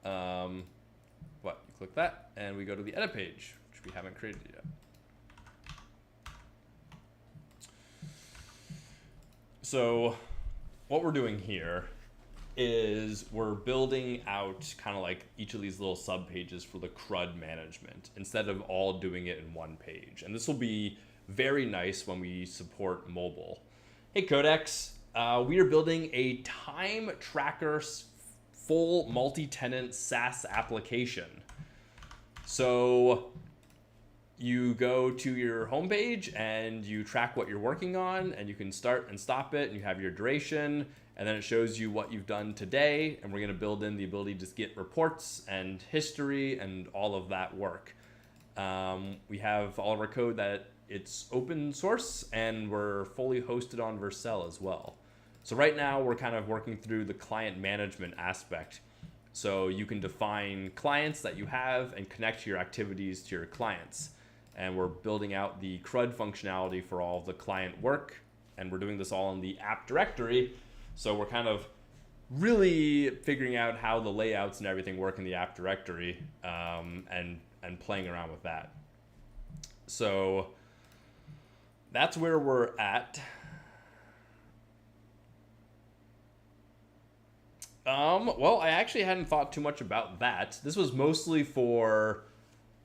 But you click that and we go to the edit page, which we haven't created yet. So what we're doing here is we're building out kind of like each of these little sub pages for the CRUD management instead of all doing it in one page. And this will be very nice when we support mobile. Hey Codex, we are building a time tracker full multi-tenant SaaS application. So you go to your homepage and you track what you're working on, and you can start and stop it, and you have your duration, and then it shows you what you've done today. And we're going to build in the ability to get reports and history and all of that work. We have all of our code that it's open source, and we're fully hosted on Vercel as well. So right now we're kind of working through the client management aspect. So you can define clients that you have and connect your activities to your clients. And we're building out the CRUD functionality for all of the client work. And we're doing this all in the app directory. So we're kind of really figuring out how the layouts and everything work in the app directory, and playing around with that. So that's where we're at. Well, I actually hadn't thought too much about that. This was mostly for,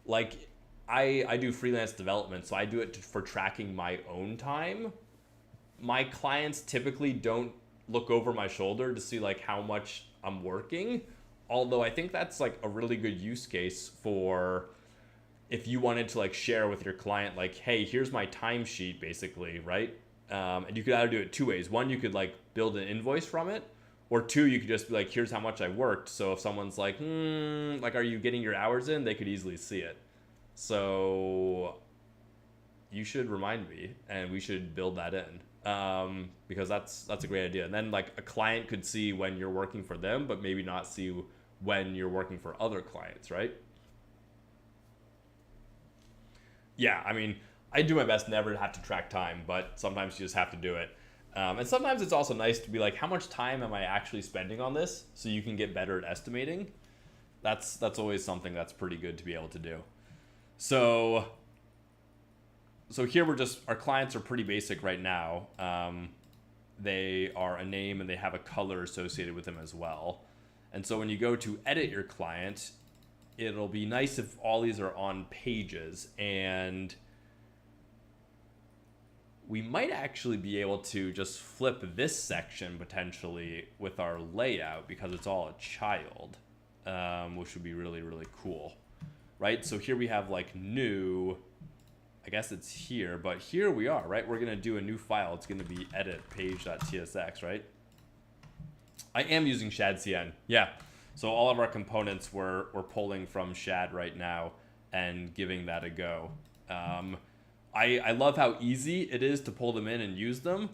like, I do freelance development, so I do it for tracking my own time. My clients typically don't look over my shoulder to see like how much I'm working. Although I think that's like a really good use case for if you wanted to like share with your client, like, hey, here's my timesheet basically, right? And you could either do it two ways. One, you could like build an invoice from it, or two, you could just be like, here's how much I worked. So if someone's like, like, are you getting your hours in? They could easily see it. So you should remind me and we should build that in, because that's a great idea. And then like a client could see when you're working for them, but maybe not see when you're working for other clients, right? Yeah, I mean, I do my best never to have to track time, but sometimes you just have to do it. And sometimes it's also nice to be like, how much time am I actually spending on this? So you can get better at estimating. That's always something that's pretty good to be able to do. So here our clients are pretty basic right now. They are a name and they have a color associated with them as well. And so when you go to edit your client, it'll be nice if all these are on pages, and we might actually be able to just flip this section potentially with our layout because it's all a child, which would be really, really cool, right? So here we have like new, I guess it's here, but here we are, right? We're gonna do a new file. It's gonna be edit page.tsx, right? I am using shadcn, yeah. So all of our components we're pulling from shad right now and giving that a go. I love how easy it is to pull them in and use them.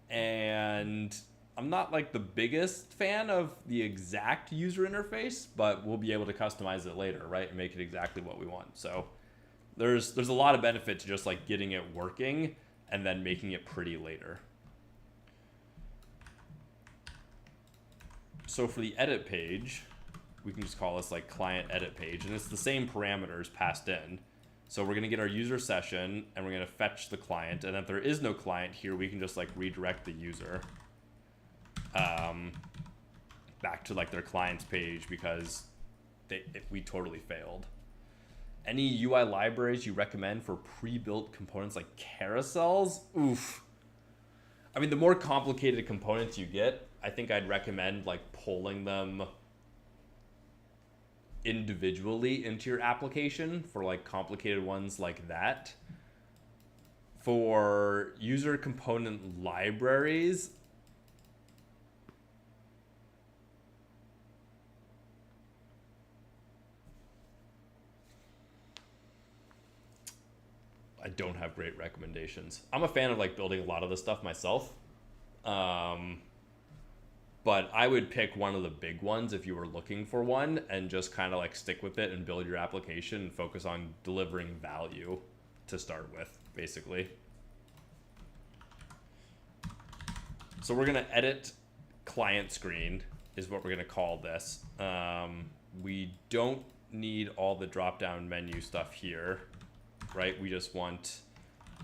And I'm not like the biggest fan of the exact user interface, but we'll be able to customize it later, right? And make it exactly what we want. So there's a lot of benefit to just like getting it working and then making it pretty later. So for the edit page, we can just call this like client edit page, and it's the same parameters passed in. So we're gonna get our user session and we're gonna fetch the client, and if there is no client here, we can just like redirect the user back to like their client's page because we totally failed. Any UI libraries you recommend for pre-built components like carousels? Oof. I mean, the more complicated components you get, I think I'd recommend like pulling them individually into your application for like complicated ones like that. For user component libraries, I don't have great recommendations. I'm a fan of like building a lot of this stuff myself. But I would pick one of the big ones if you were looking for one and just kind of like stick with it and build your application and focus on delivering value to start with, basically. So we're gonna edit client screen is what we're gonna call this. We don't need all the drop-down menu stuff here, right? We just want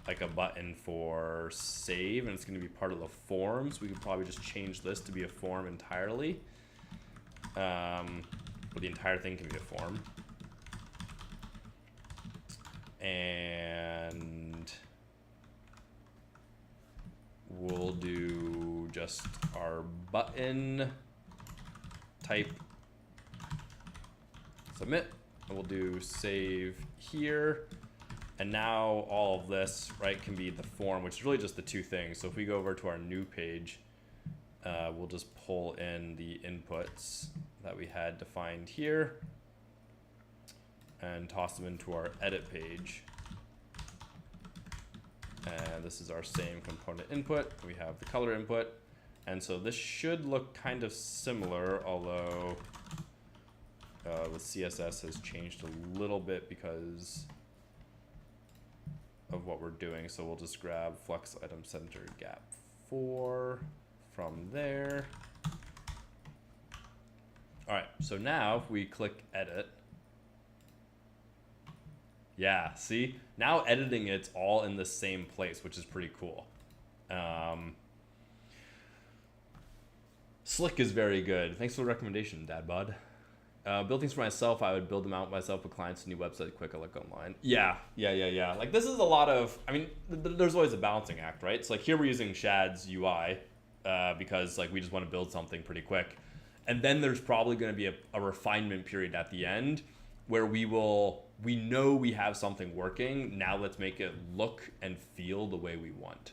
like a button for save, and it's going to be part of the forms. We could probably just change this to be a form entirely. Or the entire thing can be a form. And we'll do just our button type submit, and we'll do save here. And now all of this, right, can be the form, which is really just the two things. So if we go over to our new page, we'll just pull in the inputs that we had defined here and toss them into our edit page. And this is our same component input. We have the color input. And so this should look kind of similar, although the CSS has changed a little bit because of what we're doing. So we'll just grab flex item center gap 4 from there. All right, so now if we click edit, yeah, see? Now editing it's all in the same place, which is pretty cool. Slick is very good. Thanks for the recommendation, Dad Bod. Build things for myself, I would build them out myself with clients, new website, quick, I look online. Yeah. Like this is a lot of, I mean, there's always a balancing act, right? So like here we're using Shad's UI because like we just want to build something pretty quick. And then there's probably going to be a refinement period at the end where we know we have something working. Now let's make it look and feel the way we want.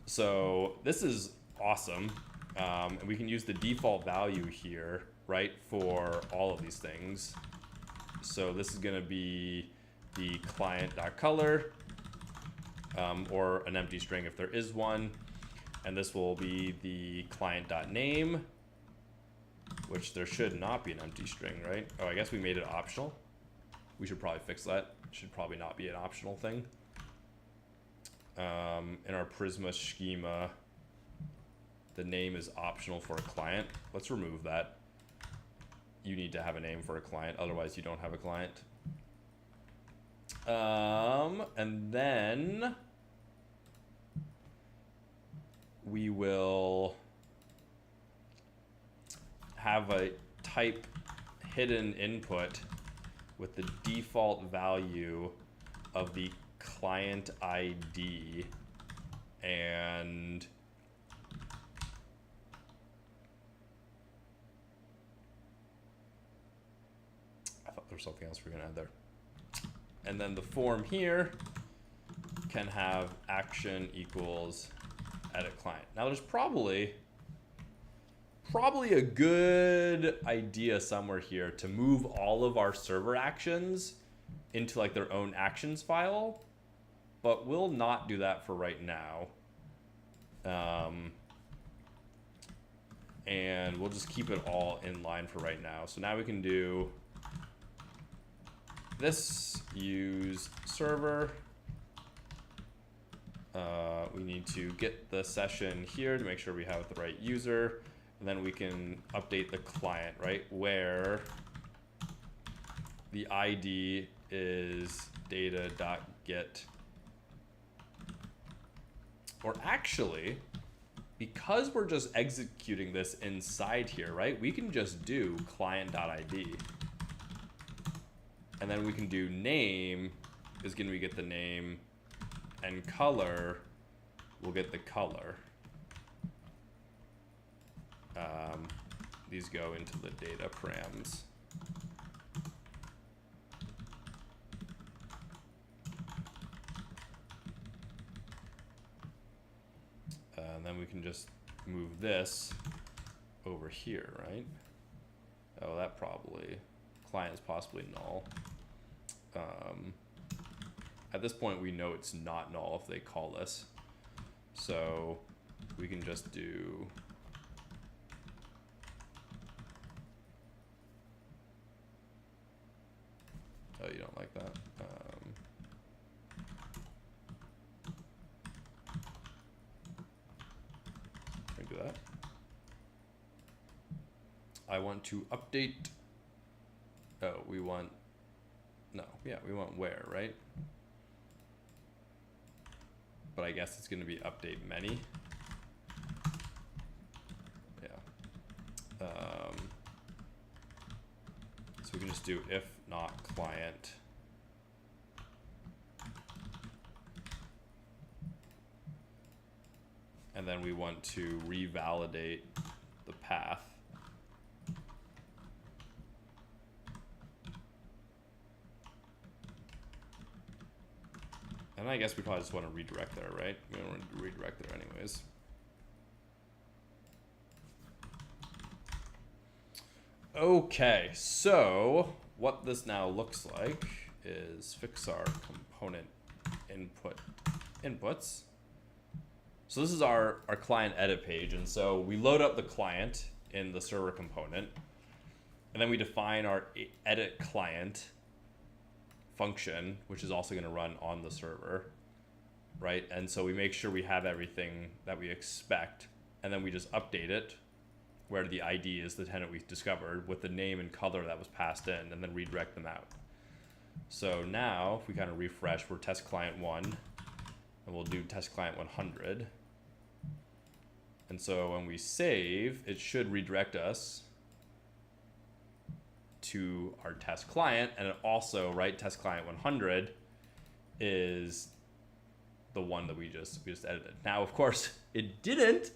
So this is awesome. And we can use the default value here, right, for all of these things. So this is going to be the client.color, or an empty string if there is one. And this will be the client.name, which there should not be an empty string, right? Oh, I guess we made it optional. We should probably fix that. It should probably not be an optional thing. In our Prisma schema, the name is optional for a client. Let's remove that. You need to have a name for a client, otherwise you don't have a client. And then we will have a type hidden input with the default value of the client ID, and I thought there was something else we were gonna add there. And then the form here can have action equals edit client. Now there's probably a good idea somewhere here to move all of our server actions into like their own actions file, but we'll not do that for right now. And we'll just keep it all in line for right now. So now we can do this, use server. We need to get the session here to make sure we have the right user. And then we can update the client, right? Where the ID is data.get. Or actually, because we're just executing this inside here, right? We can just do client.id. And then we can do name is going to get the name, and color will get the color. These go into the data params. And then we can just move this over here, right? Oh, that probably, client is possibly null. At this point, we know it's not null if they call this. So we can just do oh, you don't like that. Can we do that? I want to update. Oh, we want, no, yeah, we want where, right? But I guess it's going to be update many. Yeah. So we can just do if not client. And then we want to revalidate the path. And I guess we probably just want to redirect there, right? We don't want to redirect there anyways. Okay, so what this now looks like is fix our component inputs. So this is our client edit page. And so we load up the client in the server component, and then we define our edit client function, which is also going to run on the server, right? And so we make sure we have everything that we expect, and then we just update it where the ID is the tenant we discovered with the name and color that was passed in, and then redirect them out. So now if we kind of refresh, we're test client 1, and we'll do test client 100. And so when we save, it should redirect us to our test client, and it also, right, test client 100 is the one that we just edited. Now, of course, it didn't.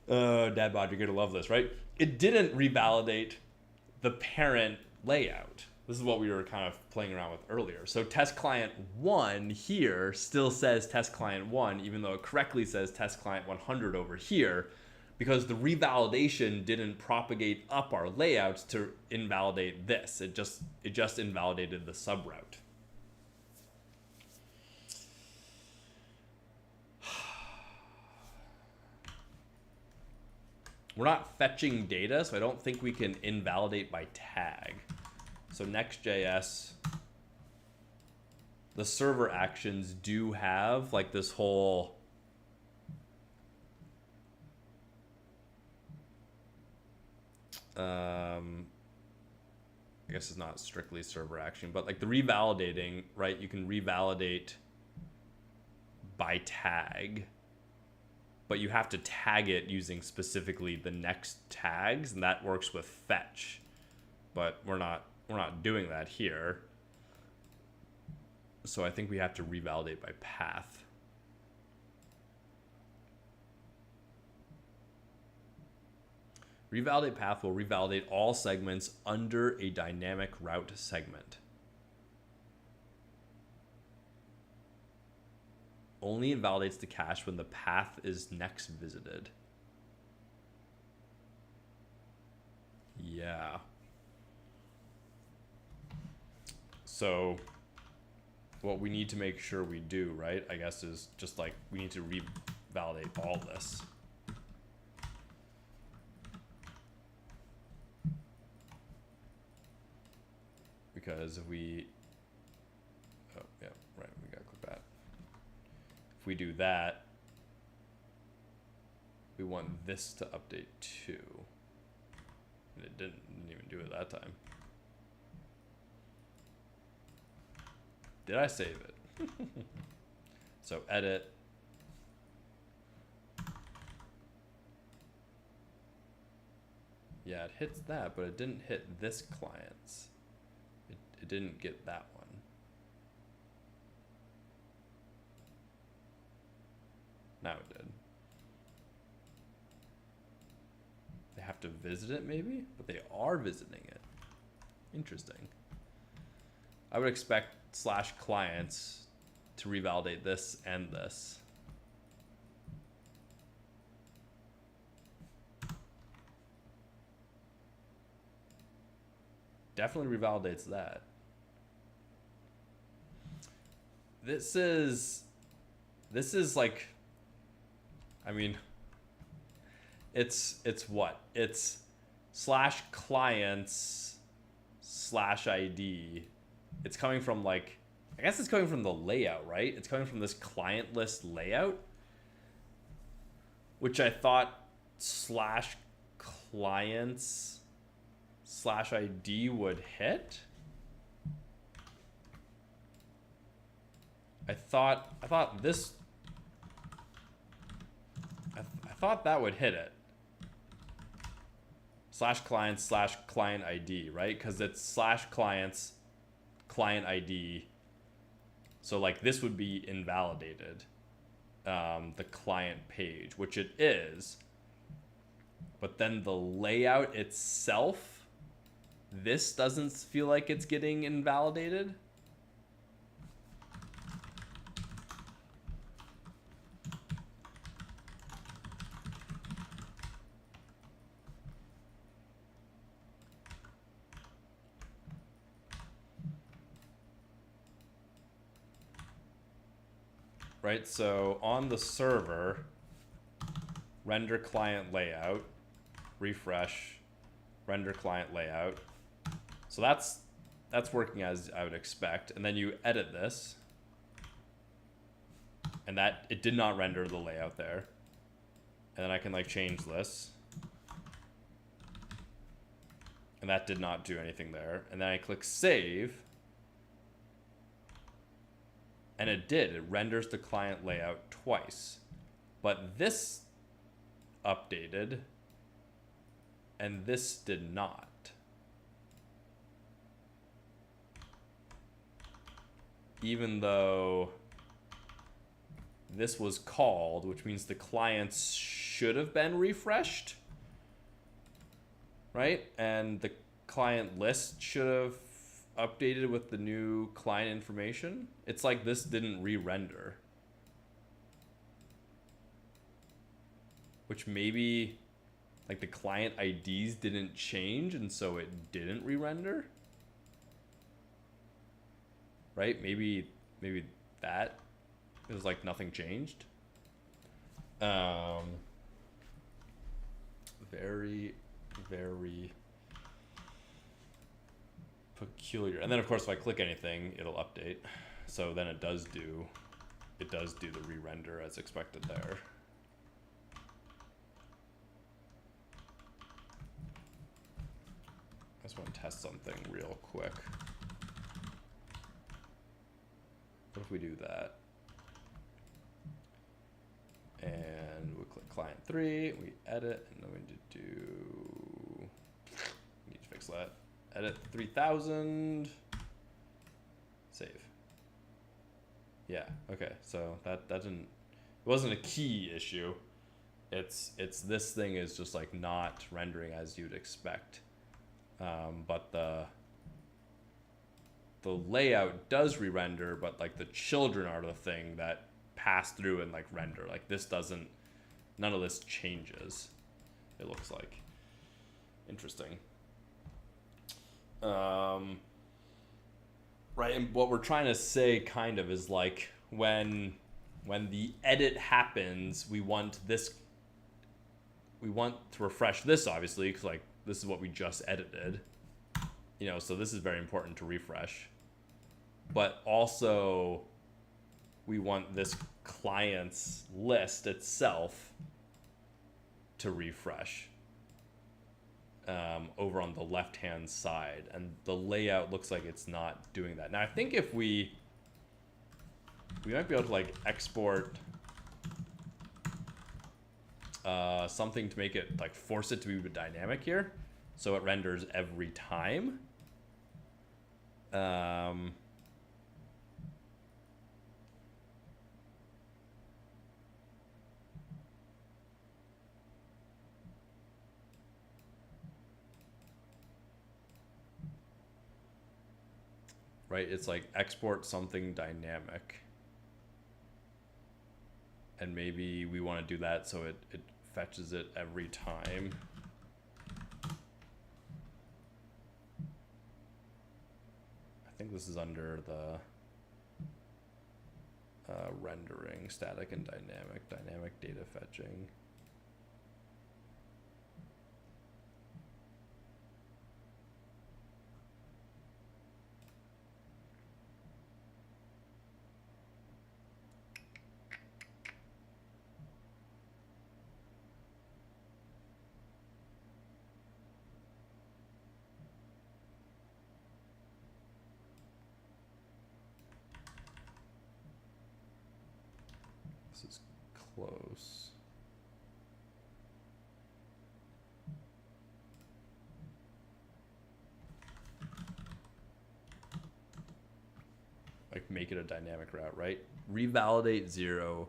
Dadbot, you're gonna love this, right? It didn't revalidate the parent layout. This is what we were kind of playing around with earlier. So test client 1 here still says test client 1, even though it correctly says test client 100 over here. because the revalidation didn't propagate up our layouts to invalidate this. It just invalidated the subroute. We're not fetching data, so I don't think we can invalidate by tag. So next.js, the server actions do have like this whole I guess it's not strictly server action, but like the revalidating, right? You can revalidate by tag, but you have to tag it using specifically the next tags, and that works with fetch. But we're not doing that here. So I think we have to revalidate by path. Revalidate path will revalidate all segments under a dynamic route segment. Only invalidates the cache when the path is next visited. Yeah. So what we need to make sure we do, right, I guess, is just like we need to revalidate all this. Because if we, oh yeah, right, we gotta click that. If we do that, we want this to update too. And it didn't even do it that time. Did I save it? So edit. Yeah, it hits that, but it didn't hit this client's. It didn't get that one. Now it did. They have to visit it maybe, but they are visiting it. Interesting. I would expect /clients to revalidate this and this. Definitely revalidates that. This is like, I mean, it's what? It's /clients/ID. It's coming from like, I guess it's coming from the layout, right? It's coming from this client list layout, which I thought /clients/ID would hit. I thought that would hit it. /clients/client ID, right? Because it's /clients client ID. So like this would be invalidated, the client page, which it is. But then the layout itself, this doesn't feel like it's getting invalidated. Right, so on the server, render client layout, refresh, render client layout. So that's working as I would expect. And then you edit this, and that it did not render the layout there. And then I can like change this, and that did not do anything there. And then I click save. And it did. It renders the client layout twice. But this updated, and this did not. Even though this was called, which means the clients should have been refreshed, right? And the client list should have updated with the new client information. It's like this didn't re-render, which maybe like the client IDs didn't change and so it didn't re-render, right? Maybe that is like nothing changed. Very peculiar. And then of course if I click anything it'll update, so then it does do the re-render as expected there. I just want to test something real quick. What if we do that? And we click client 3, we edit, and then we need to do, need to fix that. Edit 3000, save. Yeah, okay, so that didn't, it wasn't a key issue. It's this thing is just like not rendering as you'd expect. But the layout does re-render, but like the children are the thing that pass through and like render. Like this doesn't, none of this changes, it looks like. Interesting. Right, and what we're trying to say kind of is like when the edit happens, we want to refresh this obviously, because like this is what we just edited, you know, so this is very important to refresh. But also we want this client's list itself to refresh over on the left hand side, and the layout looks like it's not doing that. Now I think if we might be able to like export something to make it like force it to be dynamic here, so it renders every time. Right, it's like export something dynamic, and maybe we want to do that so it fetches it every time. I think this is under the rendering, static and dynamic data fetching. This is close. Like make it a dynamic route, right? Revalidate 0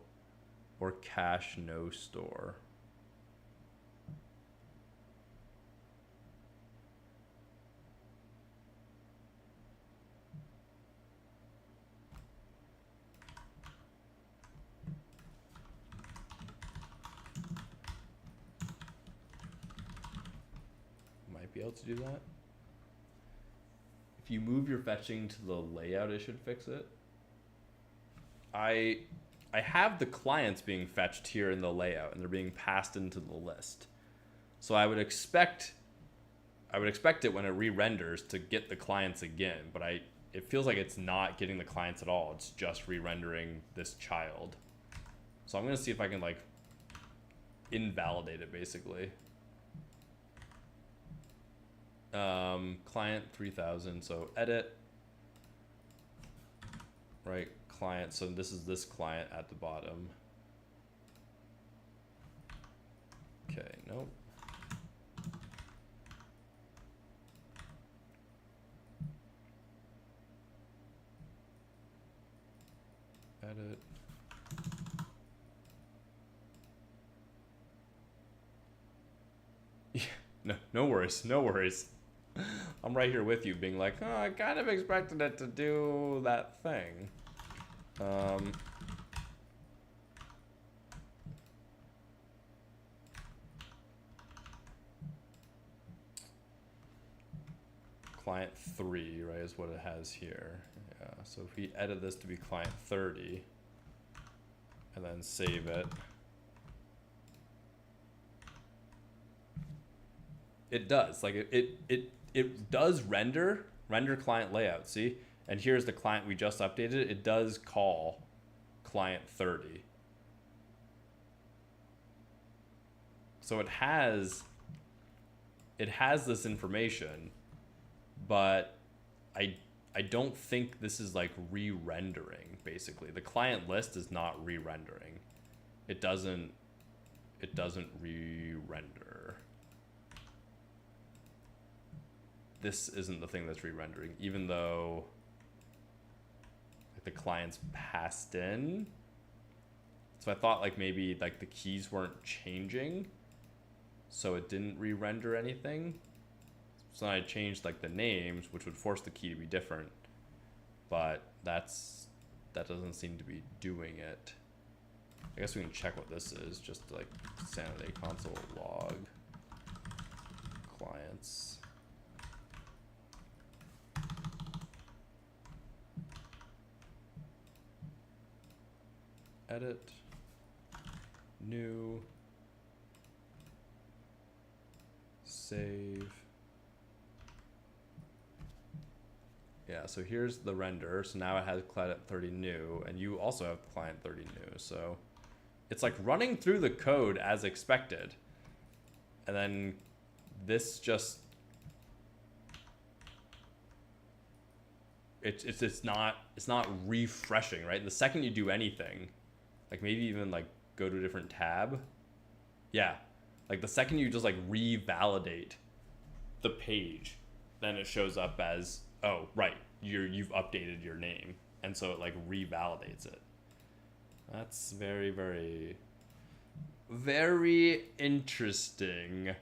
or cache no store. Be able to do that. If you move your fetching to the layout, it should fix it. I have the clients being fetched here in the layout, and they're being passed into the list. So I would expect it when it re-renders to get the clients again, but it feels like it's not getting the clients at all. It's just re-rendering this child. So I'm gonna see if I can like invalidate it basically. Client 3000, so edit, right, client, so this is this client at the bottom. Okay, nope. Edit. Yeah, no worries, no worries. I'm right here with you being like, oh, I kind of expected it to do that thing. client 3, right, is what it has here. Yeah, so if we edit this to be client 30 and then save it, it does, like it does render client layout, see? And here's the client we just updated. It does call client 30. So it has this information, but I don't think this is like re-rendering, basically. The client list is not re-rendering. It doesn't re-render. This isn't the thing that's re-rendering, even though like the client's passed in. So I thought like maybe like the keys weren't changing, so it didn't re-render anything. So then I changed like the names, which would force the key to be different, but that doesn't seem to be doing it. I guess we can check what this is, just like sanity console log clients. Edit, new, save. Yeah, so here's the render. So now it has client 30 new, and you also have client 30 new. So it's like running through the code as expected. And then this just, it's not refreshing, right? The second you do anything, like maybe even like go to a different tab. Yeah, like the second you just like revalidate the page, then it shows up as, oh, right, you've updated your name. And so it like revalidates it. That's very, very, very interesting.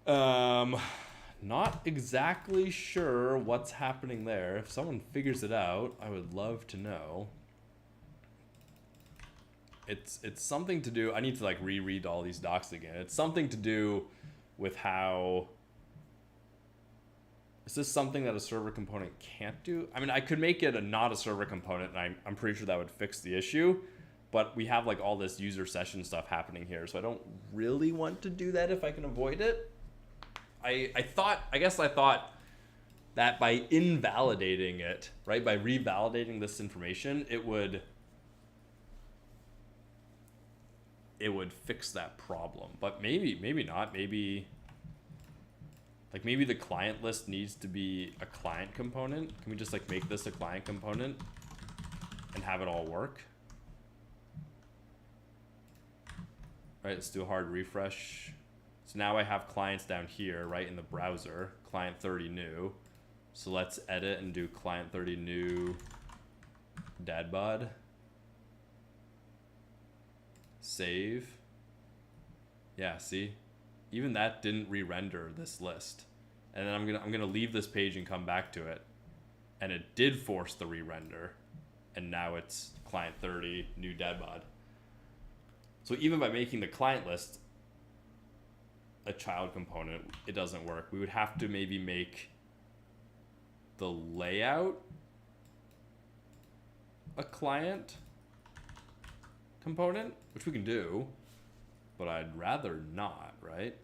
Not exactly sure what's happening there. If someone figures it out, I would love to know. It's something to do. I need to like reread all these docs again. It's something to do with how. Is this something that a server component can't do? I mean, I could make it not a server component, and I'm pretty sure that would fix the issue. But we have like all this user session stuff happening here, so I don't really want to do that if I can avoid it. I guess I thought that by invalidating it, right, by revalidating this information, it would fix that problem. But maybe not. Maybe the client list needs to be a client component. Can we just like make this a client component and have it all work? Right, let's do a hard refresh. So now I have clients down here, right, in the browser, client 30 new. So let's edit and do client 30 new deadbud. Save. Yeah, see? Even that didn't re-render this list. And then I'm gonna leave this page and come back to it. And it did force the re-render. And now it's client 30 new deadbud. So even by making the client list a child component, it doesn't work. We would have to maybe make the layout a client component, which we can do, but I'd rather not, right?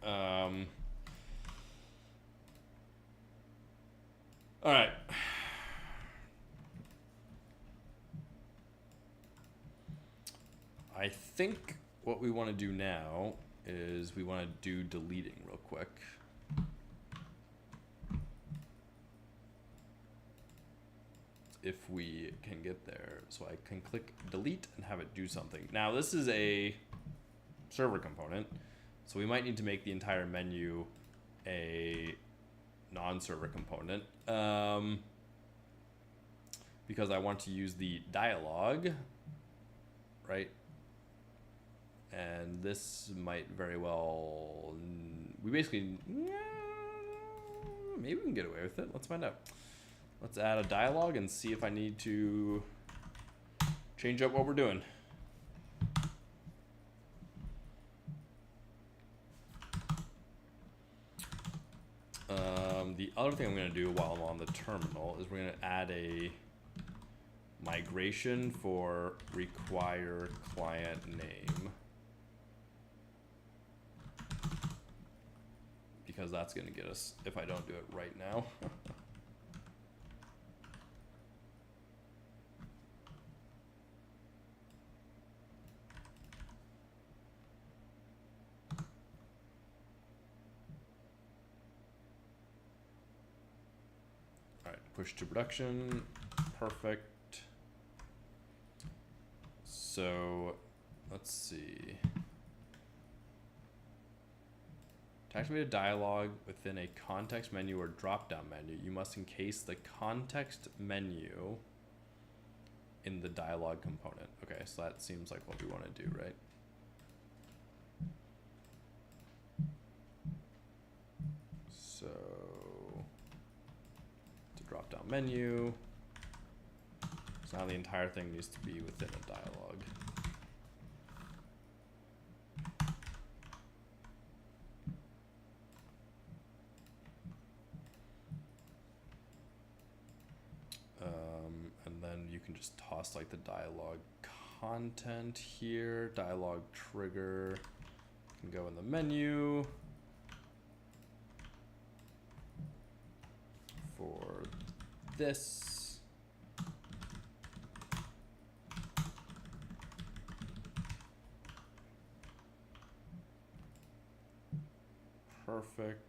All right. I think what we want to do now is we want to do deleting real quick. If we can get there. So I can click delete and have it do something. Now this is a server component, so we might need to make the entire menu a non-server component, because I want to use the dialog, right? And this might very well, we basically, maybe we can get away with it. Let's find out. Let's add a dialog and see if I need to change up what we're doing. other thing I'm going to do while I'm on the terminal is we're going to add a migration for require client name, because that's going to get us if I don't do it right now. Push to production, perfect. So let's see. To activate a dialog within a context menu or drop-down menu, you must encase the context menu in the dialog component. Okay, so that seems like what we want to do, right? So drop-down menu. So now the entire thing needs to be within a dialog. And then you can just toss like the dialog content here, dialog trigger can go in the menu. For this, perfect.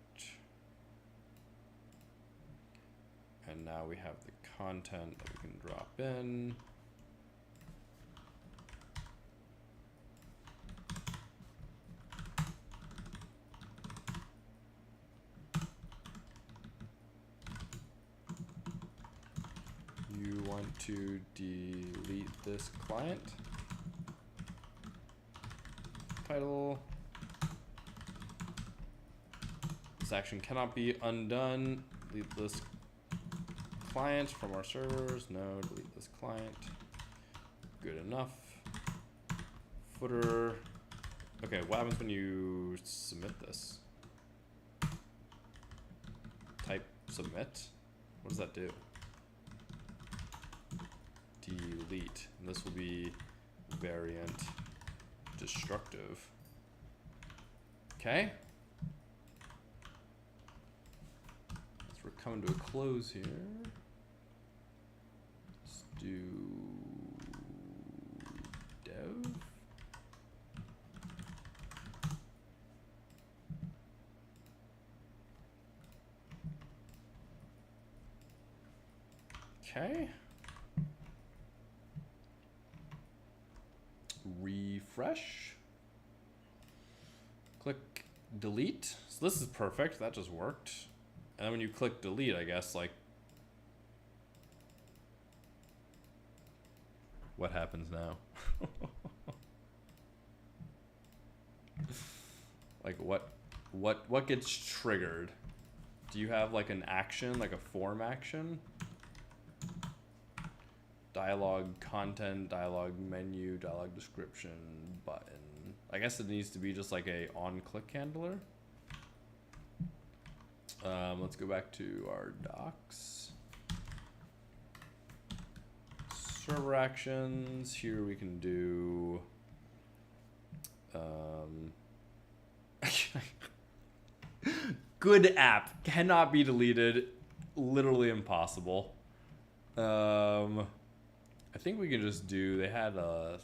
And now we have the content that we can drop in. To delete this client. Title. This action cannot be undone. Delete this client from our servers. No, delete this client. Good enough. Footer. Okay, what happens when you submit this? Type submit. What does that do? Delete, and this will be variant destructive. Okay. As we're coming to a close here, let's do dev. Okay. Refresh. Click delete. So this is perfect. That just worked. And then when you click delete, I guess, like, what happens now? Like what gets triggered? Do you have like an action, like a form action? Dialog content, dialog menu, dialog description, button. I guess it needs to be just like a on-click handler. Let's go back to our docs. Server actions. Here we can do good app cannot be deleted. Literally impossible. I think we can just do, they had a,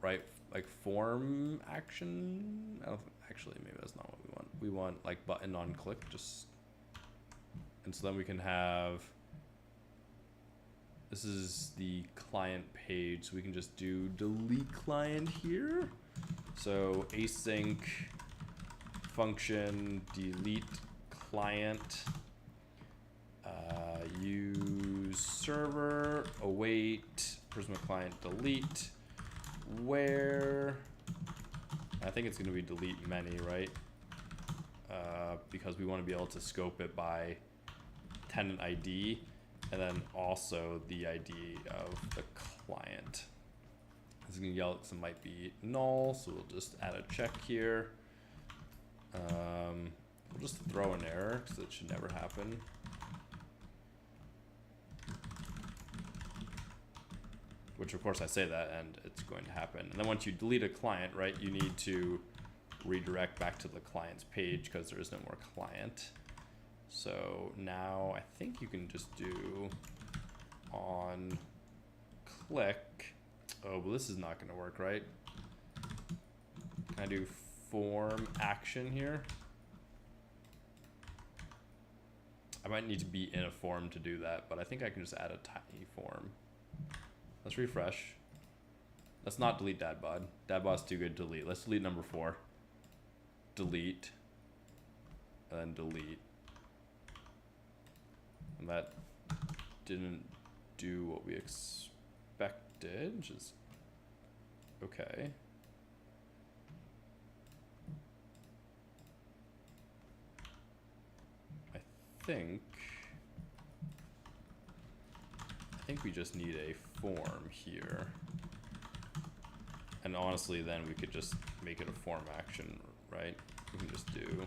right, like form action. I don't, actually, maybe that's not what we want. We want like button on click, just, and so then we can have, this is the client page. So we can just do delete client here. So async function delete client. Use server await Prisma client delete where I think it's going to be delete many, right? Because we want to be able to scope it by tenant ID and then also the ID of the client. This is going to yell that it might be null, so we'll just add a check here. We'll just throw an error because it should never happen. Which of course I say that and it's going to happen. And then once you delete a client, right, you need to redirect back to the client's page because there is no more client. So now I think you can just do on click. Oh, well, this is not going to work, right? Can I do form action here? I might need to be in a form to do that, but I think I can just add a tiny form. Let's refresh. Let's not delete dadbod. Dadbod's too good to delete. Let's delete number 4. Delete. And then delete. And that didn't do what we expected, which is okay. I think we just need a form here. And honestly, then we could just make it a form action, right? We can just do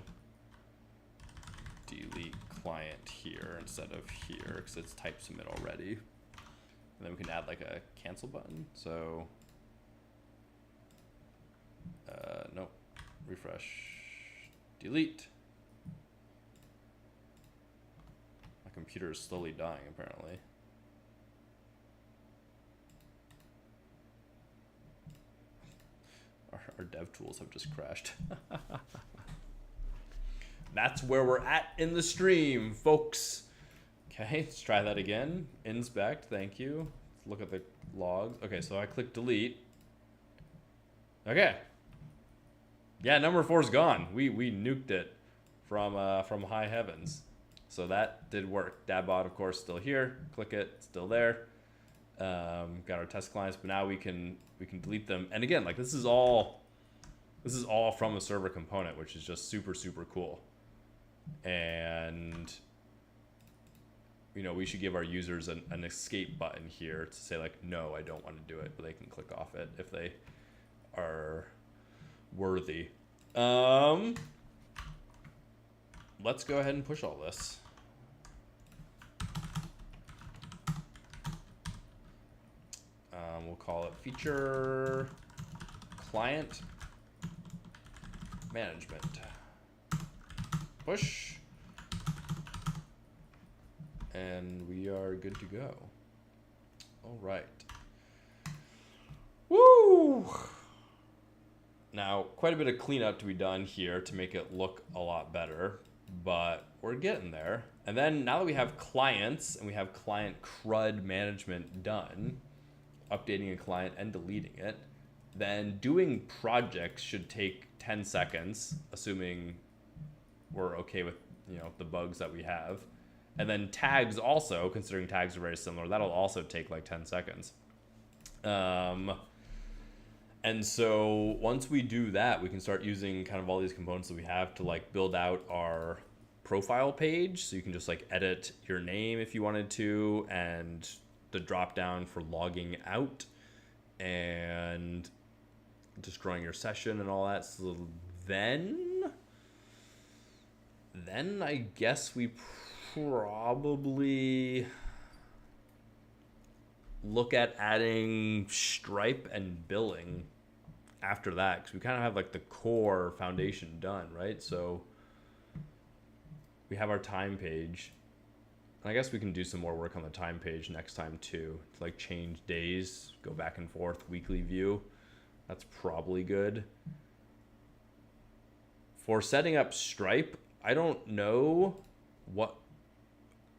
delete client here instead of here because it's type submit already. And then we can add like a cancel button. So, nope, refresh, delete. My computer is slowly dying apparently. Our dev tools have just crashed. That's where we're at in the stream, folks. Okay, let's try that again. Inspect, thank you. Let's look at the logs. Okay, so I click delete. Okay. Yeah, number 4 is gone. We nuked it from high heavens. So that did work. Dadbot, of course, still here. Click it, still there. Got our test clients, but now we can delete them. And again, like this is all from a server component, which is just super, super cool. And you know, we should give our users an escape button here to say like, no, I don't want to do it, but they can click off it if they are worthy. Let's go ahead and push all this. We'll call it feature client management. Push. And we are good to go. All right. Woo! Now, quite a bit of cleanup to be done here to make it look a lot better, but we're getting there. And then now that we have clients and we have client CRUD management done, updating a client and deleting it, then doing projects should take 10 seconds, assuming we're okay with, you know, the bugs that we have. And then tags also, considering tags are very similar, that'll also take like 10 seconds. And so once we do that, we can start using kind of all these components that we have to like build out our profile page. So you can just like edit your name if you wanted to, and the drop down for logging out and destroying your session and all that. So then I guess we probably look at adding Stripe and billing after that, because we kind of have like the core foundation done, right? So we have our time page. I guess we can do some more work on the time page next time too, to like change days, go back and forth, weekly view. That's probably good. For setting up Stripe, I don't know what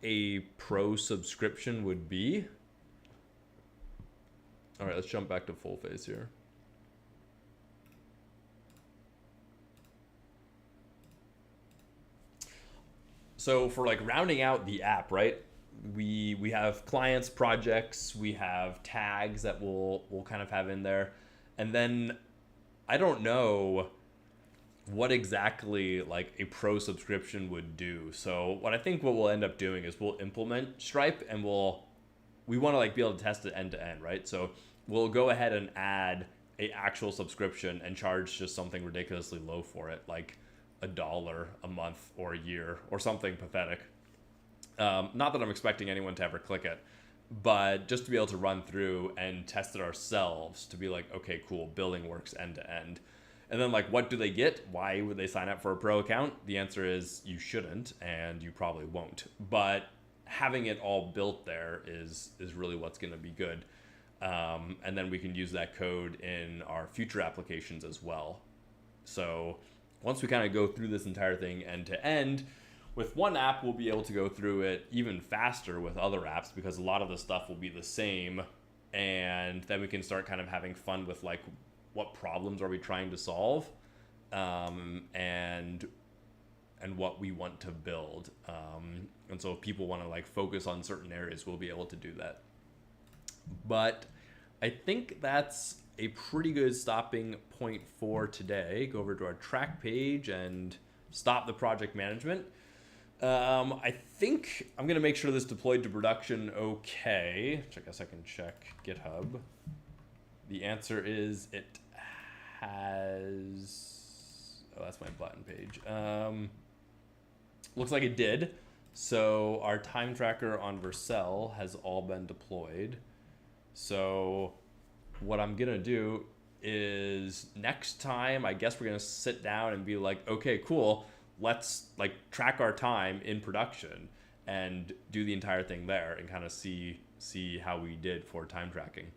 a pro subscription would be. All right, let's jump back to full face here. So for like rounding out the app, right? We have clients, projects, we have tags that we'll kind of have in there. And then I don't know what exactly like a pro subscription would do. So what we'll end up doing is we'll implement Stripe, and we want to like be able to test it end to end, right? So we'll go ahead and add a actual subscription and charge just something ridiculously low for it, like $1 a month or a year or something pathetic. Not that I'm expecting anyone to ever click it, but just to be able to run through and test it ourselves to be like, okay, cool, billing works end to end. And then like, what do they get? Why would they sign up for a pro account? The answer is you shouldn't, and you probably won't. But having it all built there is really what's going to be good. And then we can use that code in our future applications as well. So once we kind of go through this entire thing end to end, with one app, we'll be able to go through it even faster with other apps because a lot of the stuff will be the same. And then we can start kind of having fun with like, what problems are we trying to solve, and what we want to build. And so if people want to like focus on certain areas, we'll be able to do that. But I think that's a pretty good stopping point for today. Go over to our track page and stop the project management. I think I'm going to make sure this deployed to production okay. I guess I can check GitHub. The answer is it has... Oh, that's my button page. Looks like it did. So our time tracker on Vercel has all been deployed. So what I'm going to do is next time, I guess we're going to sit down and be like, okay, cool. Let's like track our time in production and do the entire thing there and kind of see how we did for time tracking.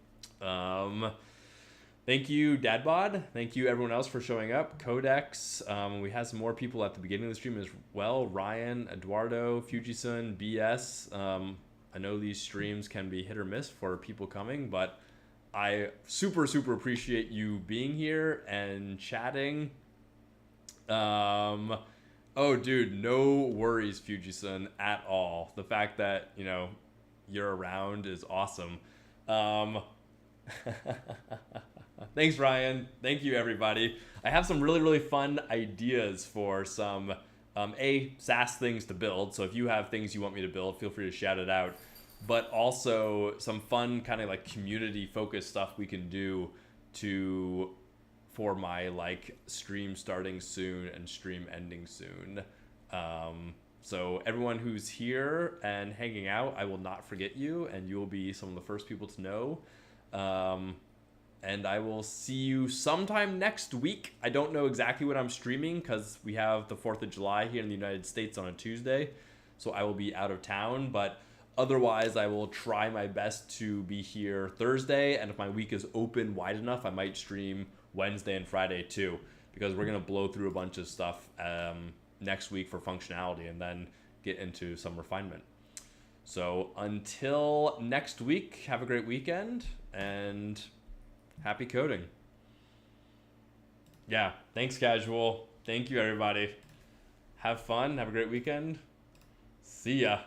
Thank you, Dadbod. Thank you, everyone else, for showing up. Codex. We had some more people at the beginning of the stream as well. Ryan, Eduardo, Fujisun, BS. I know these streams can be hit or miss for people coming, but I super appreciate you being here and chatting. Oh, dude, no worries, Fujisun, at all. The fact that, you know, you're around is awesome. Thanks, Ryan. Thank you, everybody. I have some really fun ideas for some SaaS things to build. So if you have things you want me to build, feel free to shout it out. But also some fun kind of like community focused stuff we can do for my like stream starting soon and stream ending soon. So everyone who's here and hanging out, I will not forget you, and you will be some of the first people to know. And I will see you sometime next week. I don't know exactly what I'm streaming because we have the 4th of July here in the United States on a Tuesday. So I will be out of town, but otherwise I will try my best to be here Thursday. And if my week is open wide enough, I might stream Wednesday and Friday too, because we're going to blow through a bunch of stuff next week for functionality and then get into some refinement. So until next week, have a great weekend and happy coding. Yeah, thanks, Casual. Thank you, everybody. Have fun. Have a great weekend. See ya.